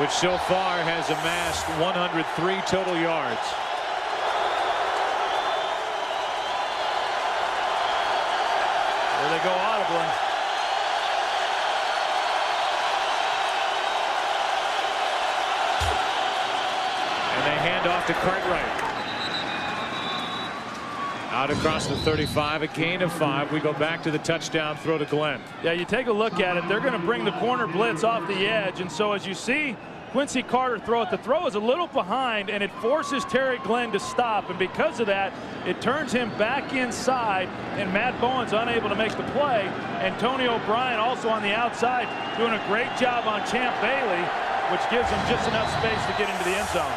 which so far has amassed 103 total yards. There they go audibly. And they hand off to Cartwright. Out across the 35, a gain of 5. We go back to the touchdown throw to Glenn. Yeah, you take a look at it. They're going to bring the corner blitz off the edge. And so as you see Quincy Carter throw it, the throw is a little behind, and it forces Terry Glenn to stop. And because of that, it turns him back inside, and Matt Bowen's unable to make the play. Antonio Bryant also on the outside doing a great job on Champ Bailey, which gives him just enough space to get into the end zone.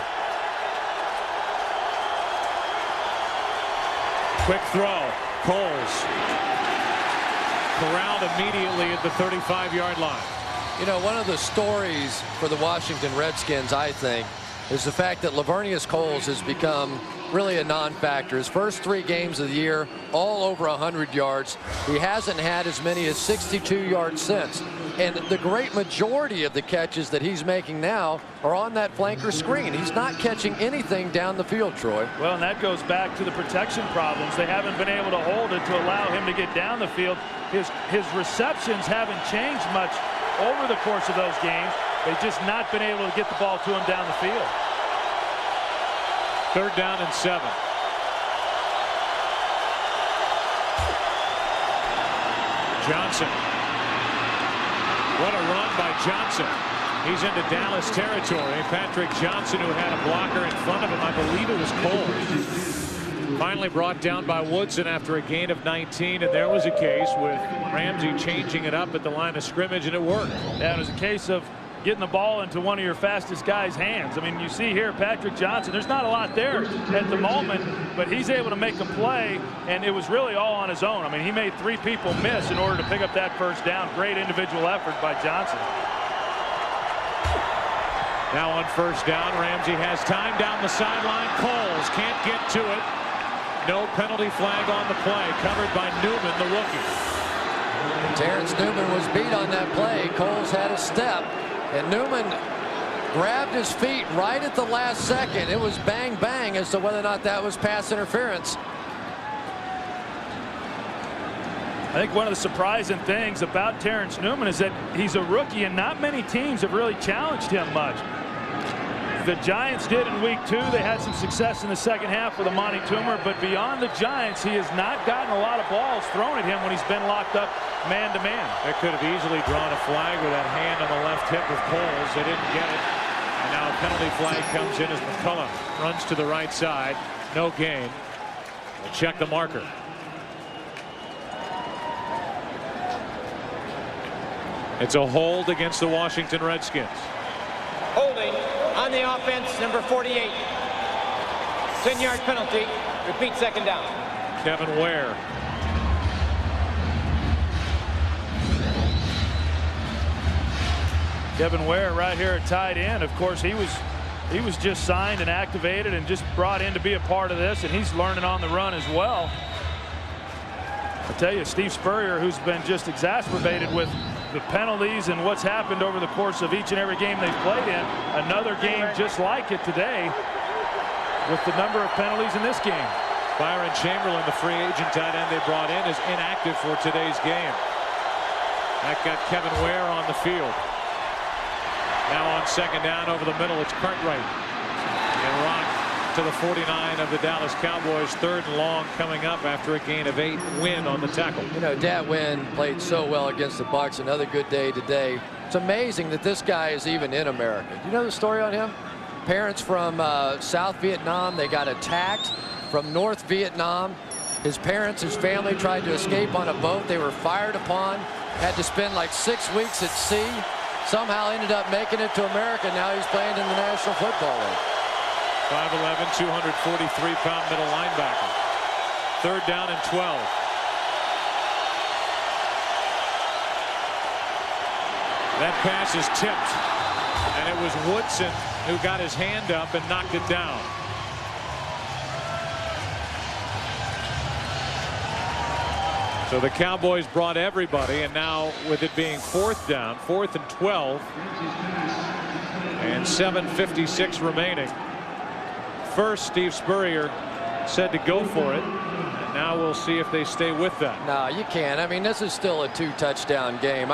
Quick throw. Coles corralled immediately at the 35-yard line. You know, one of the stories for the Washington Redskins, I think, is the fact that Lavernius Coles has become really a non-factor. His first 3 games of the year, all over 100 yards. He hasn't had as many as 62 yards since. And the great majority of the catches that he's making now are on that flanker screen. He's not catching anything down the field, Troy. Well, and that goes back to the protection problems. They haven't been able to hold it to allow him to get down the field. His receptions haven't changed much over the course of those games. They've just not been able to get the ball to him down the field. 3rd down and 7. Johnson. What a run by Johnson. He's into Dallas territory. Patrick Johnson, who had a blocker in front of him, I believe it was Coles. Finally brought down by Woodson after a gain of 19, and there was a case with Ramsey changing it up at the line of scrimmage, and it worked. Yeah, it was a case of getting the ball into one of your fastest guys' hands. I mean, you see here Patrick Johnson, there's not a lot there at the moment, but he's able to make a play, and it was really all on his own. I mean, he made 3 people miss in order to pick up that first down. Great individual effort by Johnson. Now on 1st down, Ramsey has time down the sideline. Coles can't get to it. No penalty flag on the play, covered by Newman, the rookie. Terrence Newman was beat on that play. Coles had a step, and Newman grabbed his feet right at the last second. It was bang bang as to whether or not that was pass interference. I think one of the surprising things about Terrence Newman is that he's a rookie, and not many teams have really challenged him much. The Giants did in week 2. They had some success in the second half with Amani Toomer, but beyond the Giants, he has not gotten a lot of balls thrown at him when he's been locked up man to man. They could have easily drawn a flag with that hand on the left hip of Coles. They didn't get it. And now a penalty flag comes in as McCullough runs to the right side. No gain. We'll check the marker. It's a hold against the Washington Redskins. Holding on the offense, number 48. 10-yard penalty. Repeat, 2nd down. Kevin Ware. Kevin Ware right here at tight end. Of course, he was just signed and activated and just brought in to be a part of this, and he's learning on the run as well. I tell you, Steve Spurrier, who's been just exacerbated with the penalties and what's happened over the course of each and every game they've played in. Another game just like it today with the number of penalties in this game. Byron Chamberlain, the free agent tight end they brought in, is inactive for today's game. That got Kevin Ware on the field. Now on 2nd down over the middle, it's Cartwright. And Rock to the 49 of the Dallas Cowboys. 3rd and long coming up after a gain of 8. Wynn on the tackle. You know, Dat Wynn played so well against the Bucs. Another good day today. It's amazing that this guy is even in America. Do you know the story on him? Parents from South Vietnam. They got attacked from North Vietnam. His parents, his family tried to escape on a boat. They were fired upon. Had to spend like 6 weeks at sea. Somehow ended up making it to America. Now he's playing in the National Football League. 5'11", 243-pound middle linebacker. 3rd down and 12. That pass is tipped, and it was Woodson who got his hand up and knocked it down. So the Cowboys brought everybody, and now with it being 4th down, 4th and 12, and 7:56 remaining. First, Steve Spurrier said to go for it. And now we'll see if they stay with that. No, you can't. I mean, this is still a 2-touchdown game.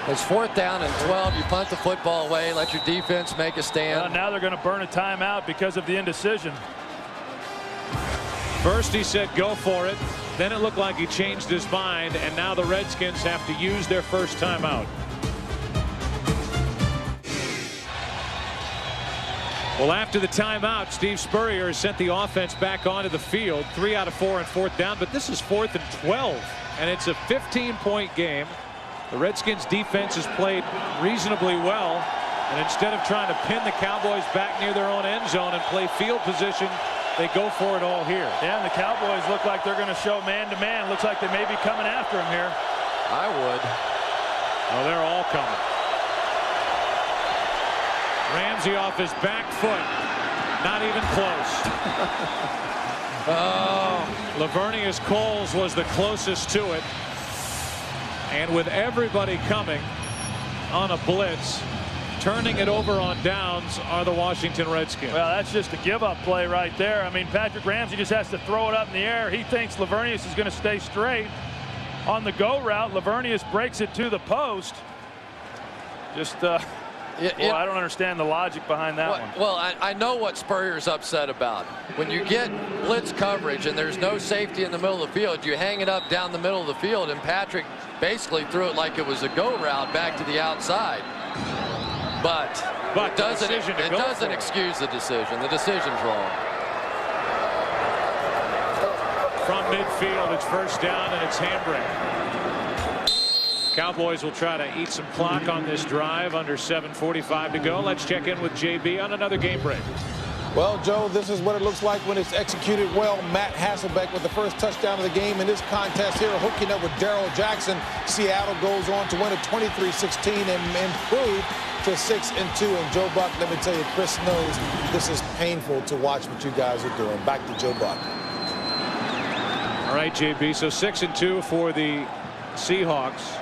It's 4th down and 12. You punt the football away, let your defense make a stand. Well, now they're going to burn a timeout because of the indecision. First he said go for it. Then it looked like he changed his mind, and now the Redskins have to use their first timeout. Well, after the timeout, Steve Spurrier has sent the offense back onto the field. 3 out of 4 on 4th down, but this is 4th and 12, and it's a 15-point game. The Redskins defense has played reasonably well, and instead of trying to pin the Cowboys back near their own end zone and play field position, they go for it all here. Yeah, and the Cowboys look like they're going to show man-to-man. Looks like they may be coming after him here. I would. Oh, they're all coming. Ramsey off his back foot. Not even close. Lavernius Coles was the closest to it. And with everybody coming on a blitz, turning it over on downs are the Washington Redskins. Well, that's just a give-up play right there. I mean, Patrick Ramsey just has to throw it up in the air. He thinks Lavernius is going to stay straight. On the go route, Lavernius breaks it to the post. Just, well, I don't understand the logic behind that one. Well, I know what Spurrier's upset about. When you get blitz coverage and there's no safety in the middle of the field, you hang it up down the middle of the field, and Patrick basically threw it like it was a go route back to the outside. But it doesn't excuse the decision. The decision's wrong. From midfield, it's first down, and it's handbrake. Cowboys will try to eat some clock on this drive. Under 7:45 to go. Let's check in with JB on another game break. Well, Joe, this is what it looks like when it's executed well. Matt Hasselbeck with the first touchdown of the game in this contest here, hooking up with Darrell Jackson. Seattle goes on to win a 23-16 and improve to 6-2. And Joe Buck, let me tell you, Chris knows this is painful to watch what you guys are doing. Back to Joe Buck. All right, JB, so 6-2 for the Seahawks.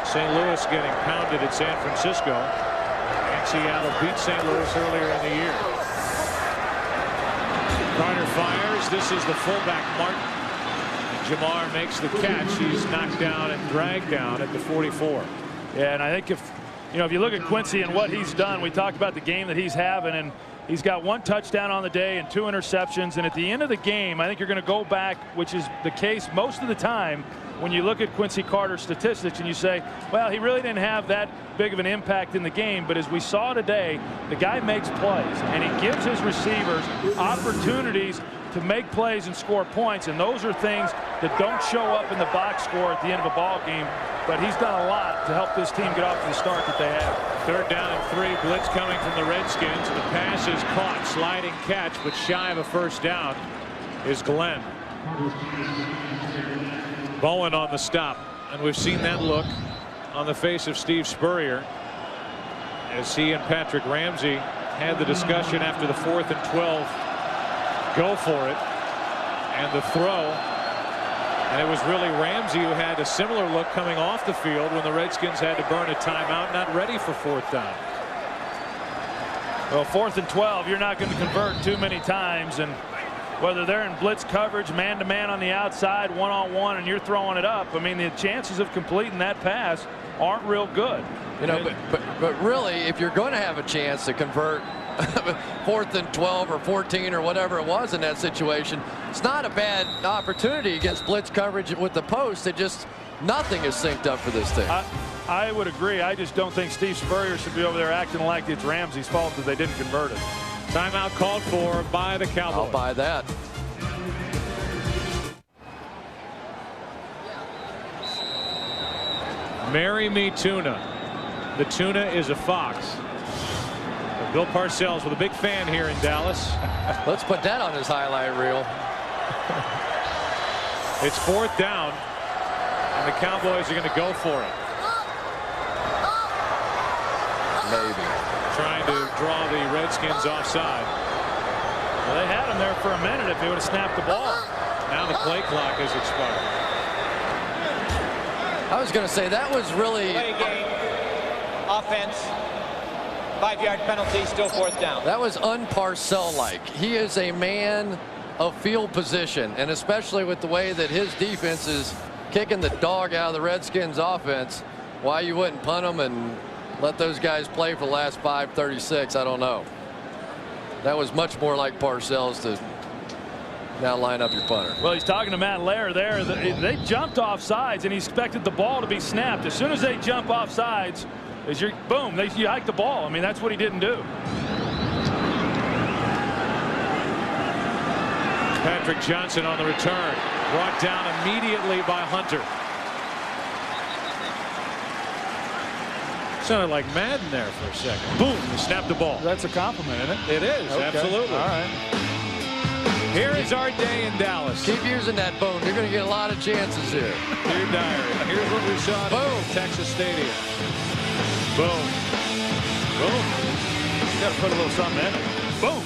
St. Louis getting pounded at San Francisco. And Seattle beat St. Louis earlier in the year. Carter fires. This is the fullback, Martin. Jamar makes the catch. He's knocked down and dragged down at the 44. Yeah, and I think if you look at Quincy and what he's done, we talked about the game that he's having, and he's got 1 touchdown on the day and 2 interceptions. And at the end of the game, I think you're going to go back, which is the case most of the time, when you look at Quincy Carter's statistics and you say, well, he really didn't have that big of an impact in the game. But as we saw today, the guy makes plays, and he gives his receivers opportunities to make plays and score points. And those are things that don't show up in the box score at the end of a ball game. But he's done a lot to help this team get off to the start that they have. Third down and 3. Blitz coming from the Redskins. The pass is caught. Sliding catch, but shy of a first down is Glenn. Bowen on the stop. And we've seen that look on the face of Steve Spurrier as he and Patrick Ramsey had the discussion after the 4th and 12. Go for it. And the throw. And it was really Ramsey who had a similar look coming off the field when the Redskins had to burn a timeout, not ready for 4th down. Well, 4th and 12, you're not going to convert too many times, and whether they're in blitz coverage, man-to-man on the outside, one-on-one, and you're throwing it up, I mean, the chances of completing that pass aren't real good. But really, if you're going to have a chance to convert 4th and 12 or 14 or whatever it was in that situation, it's not a bad opportunity against blitz coverage with the post. It just, nothing is synced up for this thing. I would agree. I just don't think Steve Spurrier should be over there acting like it's Ramsey's fault that they didn't convert it. Timeout called for by the Cowboys. I'll buy that. Marry me tuna. The tuna is a fox. Bill Parcells with a big fan here in Dallas. Let's put that on his highlight reel. It's 4th down, and the Cowboys are going to go for it. Maybe. Trying to draw the Redskins offside. Well, they had him there for a minute if he would have snapped the ball. Now the play clock has expired. I was going to say that was really play game. Offense. 5-yard penalty, still 4th down. That was un-Parcell-like. He is a man of field position, and especially with the way that his defense is kicking the dog out of the Redskins offense, why you wouldn't punt them and let those guys play for the last 5:36, I don't know. That was much more like Parcells to now line up your punter. Well, he's talking to Matt Lair there. They jumped off sides, and he expected the ball to be snapped. As soon as they jump off sides, boom, you hike the ball. I mean, that's what he didn't do. Patrick Johnson on the return. Brought down immediately by Hunter. Sounded like Madden there for a second. Boom, he snapped the ball. That's a compliment, isn't it? It is, okay. Absolutely. All right. Here is our day in Dallas. Keep using that bone. You're going to get a lot of chances here. Dear diary. Here's what we saw at Texas Stadium. Boom. Boom. Got to put a little something in it. Boom.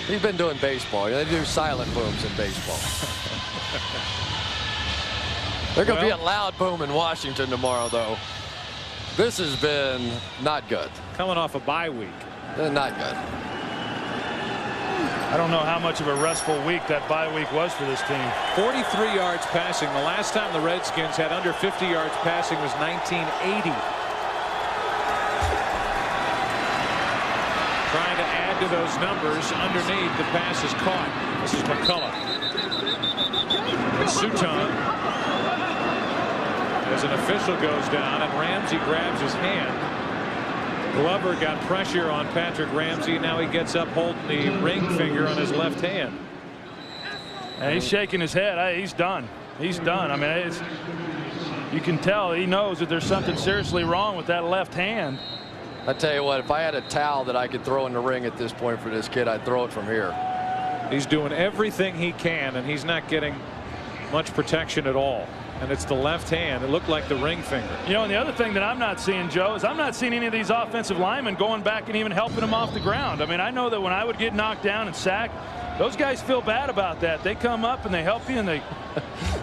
He's been doing baseball. They do silent booms in baseball. They're going to be a loud boom in Washington tomorrow, though. This has been not good. Coming off a bye week. Not good. I don't know how much of a restful week that bye week was for this team. 43 yards passing. The last time the Redskins had under 50 yards passing was 1980. Trying to add to those numbers underneath. The pass is caught. This is McCullough. And Sutton, as an official goes down, and Ramsey grabs his hand. Glover got pressure on Patrick Ramsey. Now he gets up holding the ring finger on his left hand. And he's shaking his head. He's done. He's done. I mean, you can tell he knows that there's something seriously wrong with that left hand. I tell you what, if I had a towel that I could throw in the ring at this point for this kid, I'd throw it from here. He's doing everything he can, and he's not getting much protection at all. And it's the left hand. It looked like the ring finger. You know, and the other thing that I'm not seeing, Joe, is I'm not seeing any of these offensive linemen going back and even helping him off the ground. I mean, I know that when I would get knocked down and sacked, those guys feel bad about that. They come up and they help you, and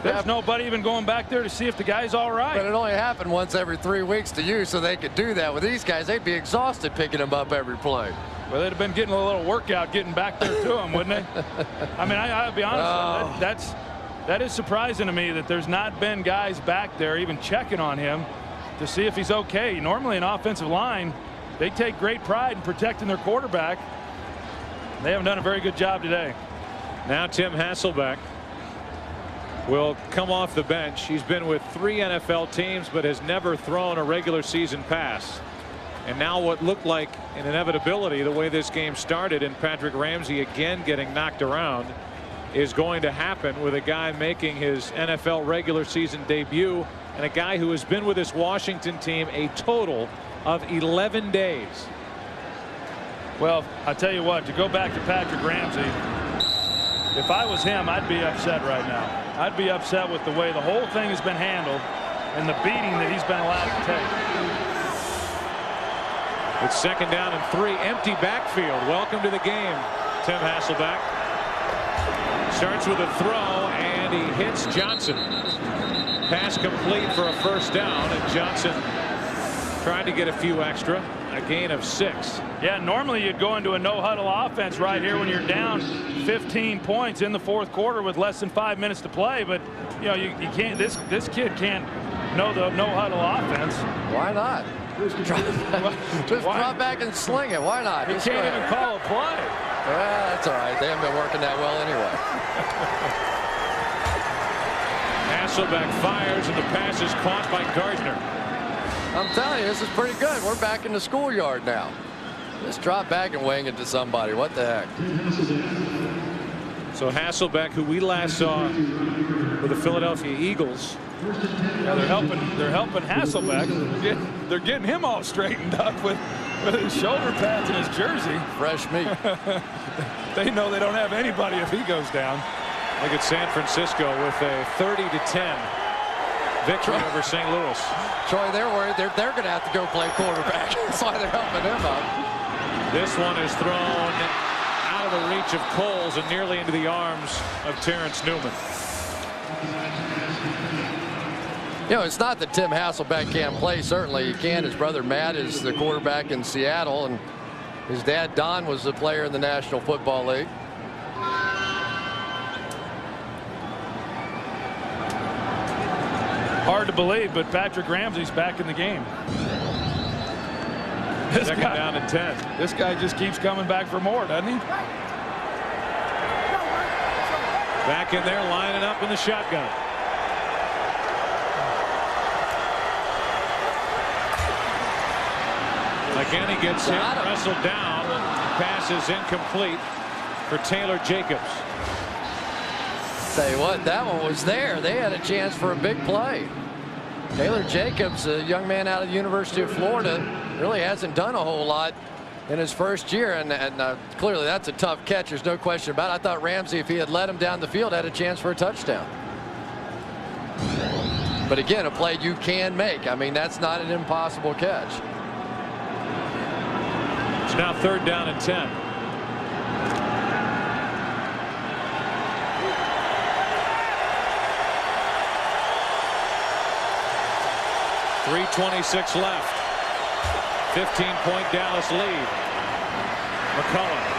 there's nobody even going back there to see if the guy's all right. But it only happened once every 3 weeks to you, so they could do that. With these guys, they'd be exhausted picking him up every play. Well, they'd have been getting a little workout getting back there to him, wouldn't they? I mean, I'll be honest, that is surprising to me that there's not been guys back there even checking on him to see if he's okay. Normally an offensive line, they take great pride in protecting their quarterback. They haven't done a very good job today. Now Tim Hasselbeck will come off the bench. He's been with 3 NFL teams but has never thrown a regular season pass. And now what looked like an inevitability, the way this game started, and Patrick Ramsey again getting knocked around, is going to happen with a guy making his NFL regular season debut and a guy who has been with this Washington team a total of 11 days. Well, I tell you what, to go back to Patrick Ramsey, if I was him, I'd be upset right now. I'd be upset with the way the whole thing has been handled and the beating that he's been allowed to take. It's 2nd down and 3, empty backfield. Welcome to the game, Tim Hasselbeck. Starts with a throw, and he hits Johnson. Pass complete for a 1st down, and Johnson trying to get a few extra. A gain of 6. Yeah, normally you'd go into a no-huddle offense right here when you're down 15 points in the 4th quarter with less than 5 minutes to play. But you know, you can't. This kid can't know the no-huddle offense. Why not? Just drop back and sling it. Why not? He can't even call a play. Well, that's all right. They haven't been working that well anyway. Hasselbeck fires, and the pass is caught by Gardner. I'm telling you, this is pretty good. We're back in the schoolyard now. Just drop back and wing it to somebody. What the heck? So Hasselbeck, who we last saw with the Philadelphia Eagles. Yeah, they're helping Hasselbeck. They're getting him all straightened up with his shoulder pads and his jersey. Fresh meat. They know they don't have anybody if he goes down. Look at San Francisco with a 30-10 victory over St. Louis. Troy, they're worried they're going to have to go play quarterback. That's why they're helping him up. This one is thrown out of the reach of Coles and nearly into the arms of Terrence Newman. You know, it's not that Tim Hasselbeck can't play. Certainly he can. His brother Matt is the quarterback in Seattle, and his dad Don was a player in the National Football League. Hard to believe, but Patrick Ramsey's back in the game. Second down and 10. This guy just keeps coming back for more, doesn't he? Back in there, lining up in the shotgun. Again, he gets hit, wrestled down. Pass is incomplete for Taylor Jacobs. Tell you what, that one was there. They had a chance for a big play. Taylor Jacobs, a young man out of the University of Florida, really hasn't done a whole lot in his first year, and clearly that's a tough catch. There's no question about it. I thought Ramsey, if he had led him down the field, had a chance for a touchdown. But again, a play you can make. I mean, that's not an impossible catch. now 3rd down and 10. .326 left. 15-point Dallas lead. McCullough.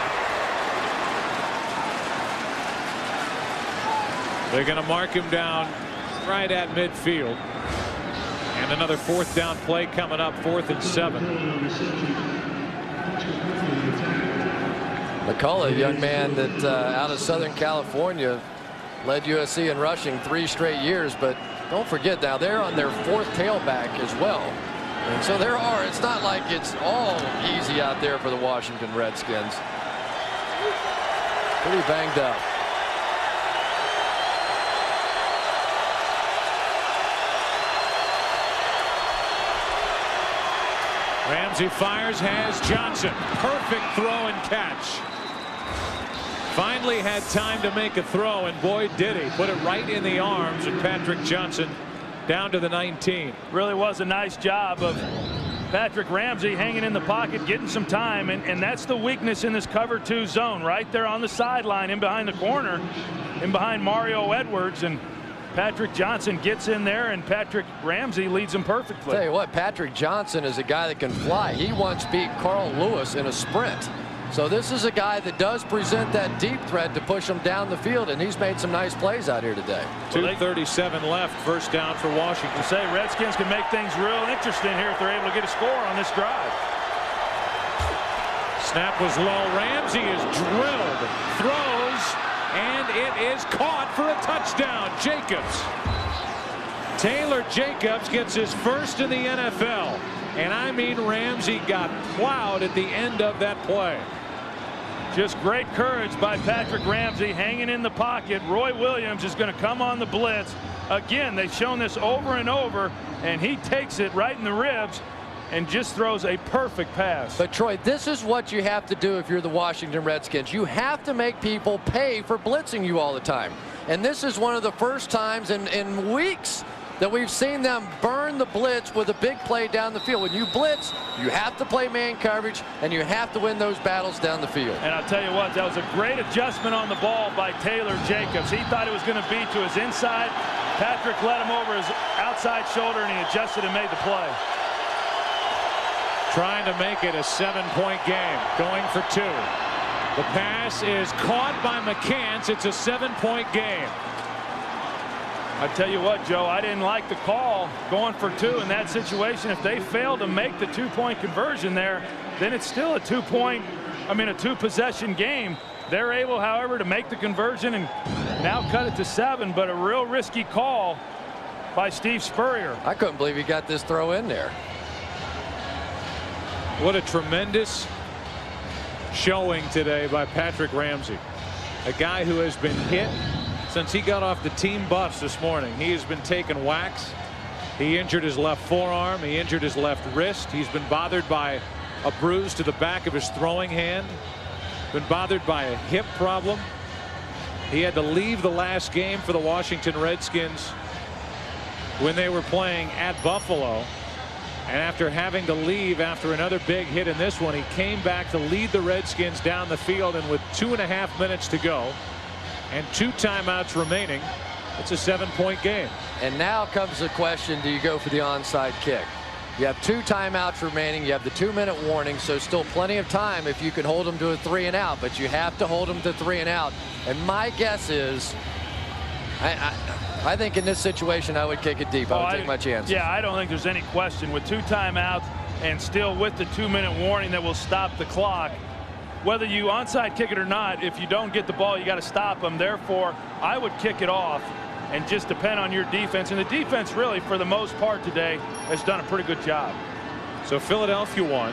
They're going to mark him down right at midfield. And another 4th down play coming up, 4th and 7. McCullough, a young man that out of Southern California, led USC in rushing 3 straight years. But don't forget, now they're on their 4th tailback as well. And so it's not like it's all easy out there for the Washington Redskins. Pretty banged up. Ramsey fires, has Johnson. Perfect throw and catch. Finally had time to make a throw, and boy did he. Put it right in the arms of Patrick Johnson down to the 19. Really was a nice job of Patrick Ramsey hanging in the pocket, getting some time, and that's the weakness in this cover 2 zone, right there on the sideline, in behind the corner, in behind Mario Edwards, and Patrick Johnson gets in there, and Patrick Ramsey leads him perfectly. Tell you what, Patrick Johnson is a guy that can fly. He once beat Carl Lewis in a sprint. So this is a guy that does present that deep threat to push him down the field, and he's made some nice plays out here today. 2:37 left, 1st down for Washington. Say Redskins can make things real interesting here if they're able to get a score on this drive. Snap was low. Ramsey is drilled, throws, and it is caught for a touchdown. Jacobs. Taylor Jacobs gets his 1st in the NFL. And I mean, Ramsey got plowed at the end of that play. Just great courage by Patrick Ramsey hanging in the pocket. Roy Williams is going to come on the blitz. Again, they've shown this over and over, and he takes it right in the ribs and just throws a perfect pass. But Troy, this is what you have to do if you're the Washington Redskins. You have to make people pay for blitzing you all the time. And this is one of the first times in weeks that we've seen them burn the blitz with a big play down the field. When you blitz, you have to play man coverage, and you have to win those battles down the field. And I'll tell you what, that was a great adjustment on the ball by Taylor Jacobs. He thought it was going to be to his inside. Patrick let him over his outside shoulder, and he adjusted and made the play. Trying to make it a 7-point game, going for 2. The pass is caught by McCants. It's a 7-point game. I tell you what, Joe, I didn't like the call going for 2 in that situation. If they fail to make the 2-point conversion there, then it's still a 2-possession game. They're able, however, to make the conversion and now cut it to 7, but a real risky call by Steve Spurrier. I couldn't believe he got this throw in there. What a tremendous showing today by Patrick Ramsey, a guy who has been hit since he got off the team bus this morning. He has been taking whacks. He injured his left forearm. He injured his left wrist. He's been bothered by a bruise to the back of his throwing hand. Been bothered by a hip problem. He had to leave the last game for the Washington Redskins when they were playing at Buffalo. And after having to leave after another big hit in this one, he came back to lead the Redskins down the field, and with 2.5 minutes to go and 2 timeouts remaining, it's a 7-point game. And now comes the question, do you go for the onside kick? You have 2 timeouts remaining. You have the 2-minute warning, so still plenty of time if you can hold them to a 3 and out, but you have to hold them to 3 and out. And my guess is, I think in this situation I would kick it deep. I would take my chances. Yeah, I don't think there's any question. With 2 timeouts and still with the 2-minute warning that will stop the clock, whether you onside kick it or not, if you don't get the ball, you got to stop them. Therefore, I would kick it off and just depend on your defense. And the defense really, for the most part today, has done a pretty good job. So Philadelphia won.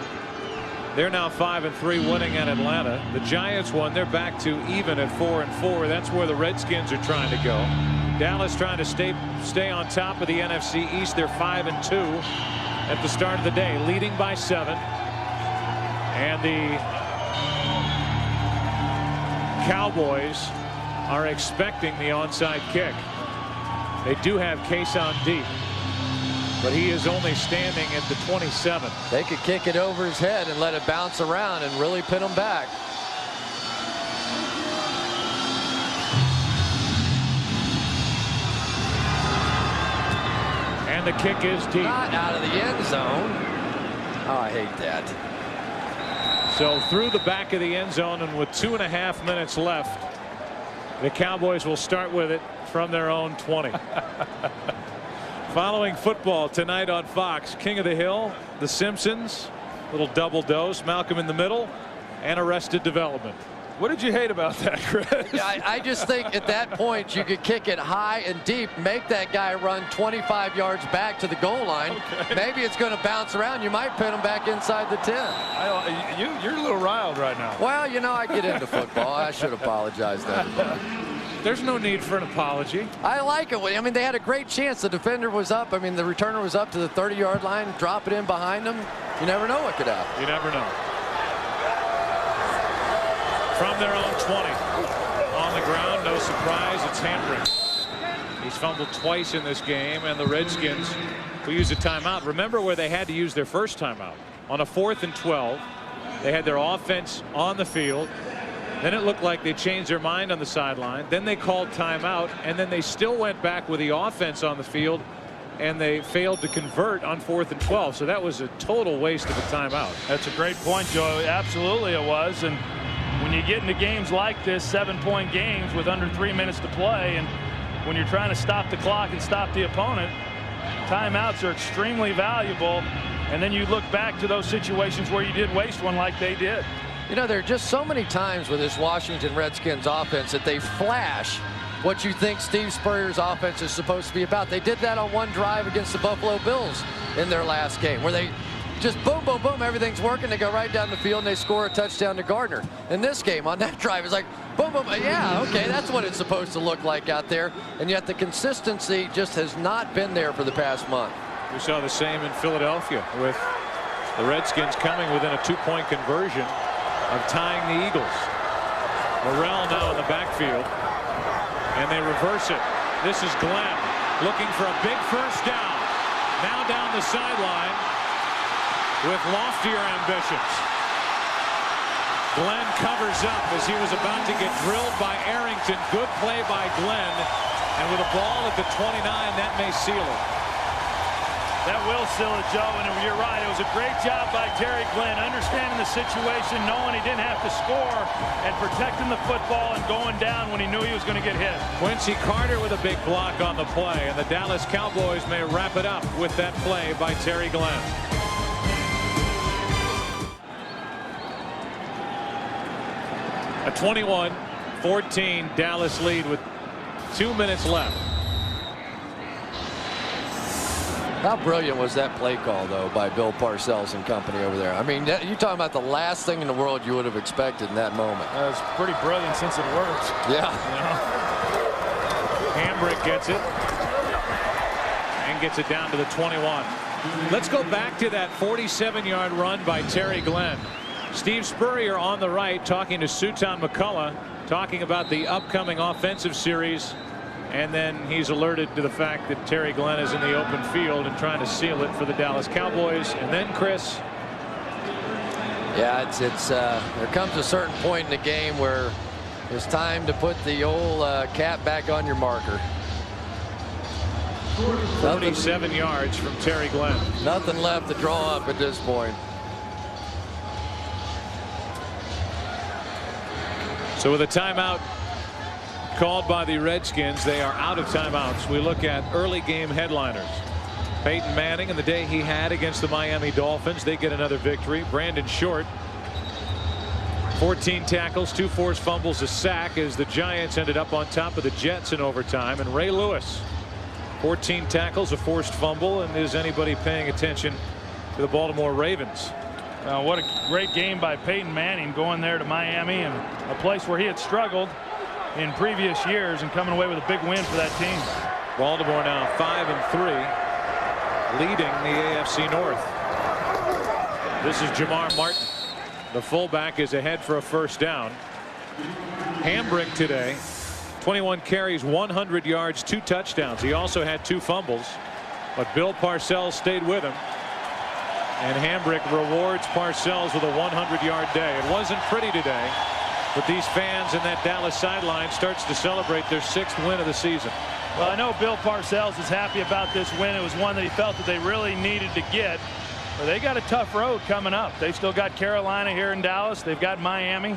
They're now 5-3, winning at Atlanta. The Giants won. They're back to even at 4-4. That's where the Redskins are trying to go. Dallas trying to stay on top of the NFC East. They're 5-2 at the start of the day, leading by 7. And the Cowboys are expecting the onside kick. They do have Case on deep. but he is only standing at the 27. They could kick it over his head and let it bounce around and really pin him back. And the kick is deep. Not out of the end zone. Oh, I hate that. So through the back of the end zone, and with 2.5 minutes left, the Cowboys will start with it from their own 20. Following football tonight on Fox, King of the Hill, The Simpsons, little double dose, Malcolm in the Middle, and Arrested Development. What did you hate about that, Chris? Yeah, I just think at that point you could kick it high and deep, make that guy run 25 yards back to the goal line. Okay. Maybe it's going to bounce around. You might pin him back inside the 10. You're a little riled right now. Well, you know, I get into football. I should apologize to everybody. There's no need for an apology. I like it. I mean, they had a great chance. The defender was up. I mean, the returner was up to the 30-yard line. Drop it in behind them. You never know what could happen. You never know. From their own 20. On the ground, no surprise, it's Hambrick. He's fumbled twice in this game, and the Redskins will use a timeout. Remember where they had to use their first timeout. On a 4th and 12, they had their offense on the field. Then it looked like they changed their mind on the sideline. Then they called timeout, and then they still went back with the offense on the field, and they failed to convert on 4th and 12. So that was a total waste of a timeout. That's a great point, Joe. Absolutely it was. And when you get into games like this, 7-point games with under 3 minutes to play, and when you're trying to stop the clock and stop the opponent, timeouts are extremely valuable. And then you look back to those situations where you did waste one like they did. You know, there are just so many times with this Washington Redskins offense that they flash what you think Steve Spurrier's offense is supposed to be about. They did that on one drive against the Buffalo Bills in their last game, where they just boom, boom, boom, everything's working. They go right down the field and they score a touchdown to Gardner. In this game, on that drive, it's like boom, boom, yeah, okay, that's what it's supposed to look like out there. And yet the consistency just has not been there for the past month. We saw the same in Philadelphia with the Redskins coming within a 2-point conversion of tying the Eagles. Morrell now in the backfield, and they reverse it. This is Glenn looking for a big first down. Now down the sideline with loftier ambitions. Glenn covers up as he was about to get drilled by Arrington. Good play by Glenn, and with a ball at the 29, that may seal it. That will seal it, Joe, and you're right. It was a great job by Terry Glenn, understanding the situation, knowing he didn't have to score, and protecting the football and going down when he knew he was going to get hit. Quincy Carter with a big block on the play, and the Dallas Cowboys may wrap it up with that play by Terry Glenn. A 21-14 Dallas lead with 2 minutes left. How brilliant was that play call, though, by Bill Parcells and company over there? I mean, you're talking about the last thing in the world you would have expected in that moment. That was pretty brilliant since it worked. Yeah. Hambrick gets it and gets it down to the 21. Let's go back to that 47-yard run by Terry Glenn. Steve Spurrier on the right talking to Sutan McCullough, talking about the upcoming offensive series. And then he's alerted to the fact that Terry Glenn is in the open field and trying to seal it for the Dallas Cowboys. And then, Chris. Yeah, there comes a certain point in the game where it's time to put the old cap back on your marker. 47 yards from Terry Glenn. Nothing left to draw up at this point. So with a timeout called by the Redskins, they are out of timeouts. We look at early game headliners. Peyton Manning and the day he had against the Miami Dolphins, they get another victory. Brandon Short, 14 tackles, 2 forced fumbles, a sack, as the Giants ended up on top of the Jets in overtime. And Ray Lewis, 14 tackles, a forced fumble. And is anybody paying attention to the Baltimore Ravens? What a great game by Peyton Manning, going there to Miami, and a place where he had struggled in previous years, and coming away with a big win for that team. Baltimore now 5-3, leading the AFC North. This is Jamar Martin. The fullback is ahead for a first down. Hambrick today, 21 carries, 100 yards, 2 touchdowns. He also had 2 fumbles. But Bill Parcells stayed with him. And Hambrick rewards Parcells with a 100-yard day. It wasn't pretty today, but these fans in that Dallas sideline starts to celebrate their 6th win of the season. Well, I know Bill Parcells is happy about this win. It was one that he felt that they really needed to get. But they got a tough road coming up. They've still got Carolina here in Dallas. They've got Miami.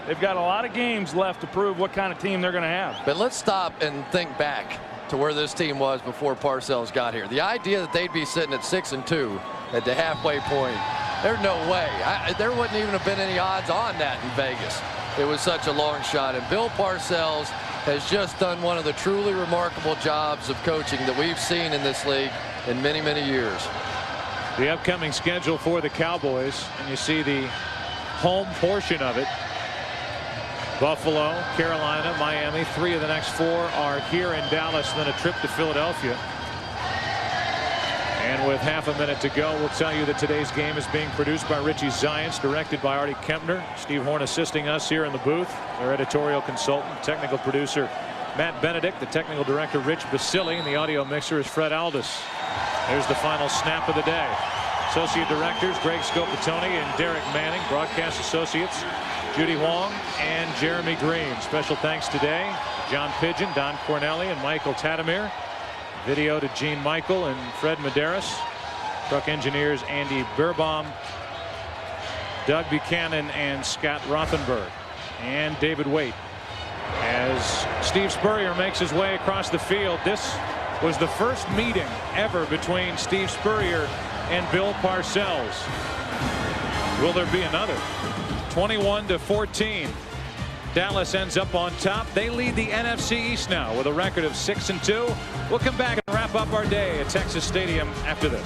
They've got a lot of games left to prove what kind of team they're going to have. But let's stop and think back to where this team was before Parcells got here. The idea that they'd be sitting at 6-2 at the halfway point, there's no way. There wouldn't even have been any odds on that in Vegas. It was such a long shot. And Bill Parcells has just done one of the truly remarkable jobs of coaching that we've seen in this league in many, many years. The upcoming schedule for the Cowboys, and you see the home portion of it. Buffalo, Carolina, Miami. 3 of the next 4 are here in Dallas, then a trip to Philadelphia. And with half a minute to go, we'll tell you that today's game is being produced by Richie Zients, directed by Artie Kempner. Steve Horn assisting us here in the booth. Our editorial consultant, technical producer Matt Benedict, the technical director Rich Basili, and the audio mixer is Fred Aldis. There's the final snap of the day. Associate directors Greg Scopatoni and Derek Manning. Broadcast associates Judy Wong and Jeremy Green. Special thanks today John Pidgeon, Don Cornelli, and Michael Tatamir. Video to Gene Michael and Fred Medeiros. Truck engineers Andy Birbaum, Doug Buchanan, and Scott Rothenberg, and David Waite. As Steve Spurrier makes his way across the field, this was the first meeting ever between Steve Spurrier and Bill Parcells. Will there be another? 21-14. Dallas ends up on top. They lead the NFC East now with a record of 6-2. We'll come back and wrap up our day at Texas Stadium after this.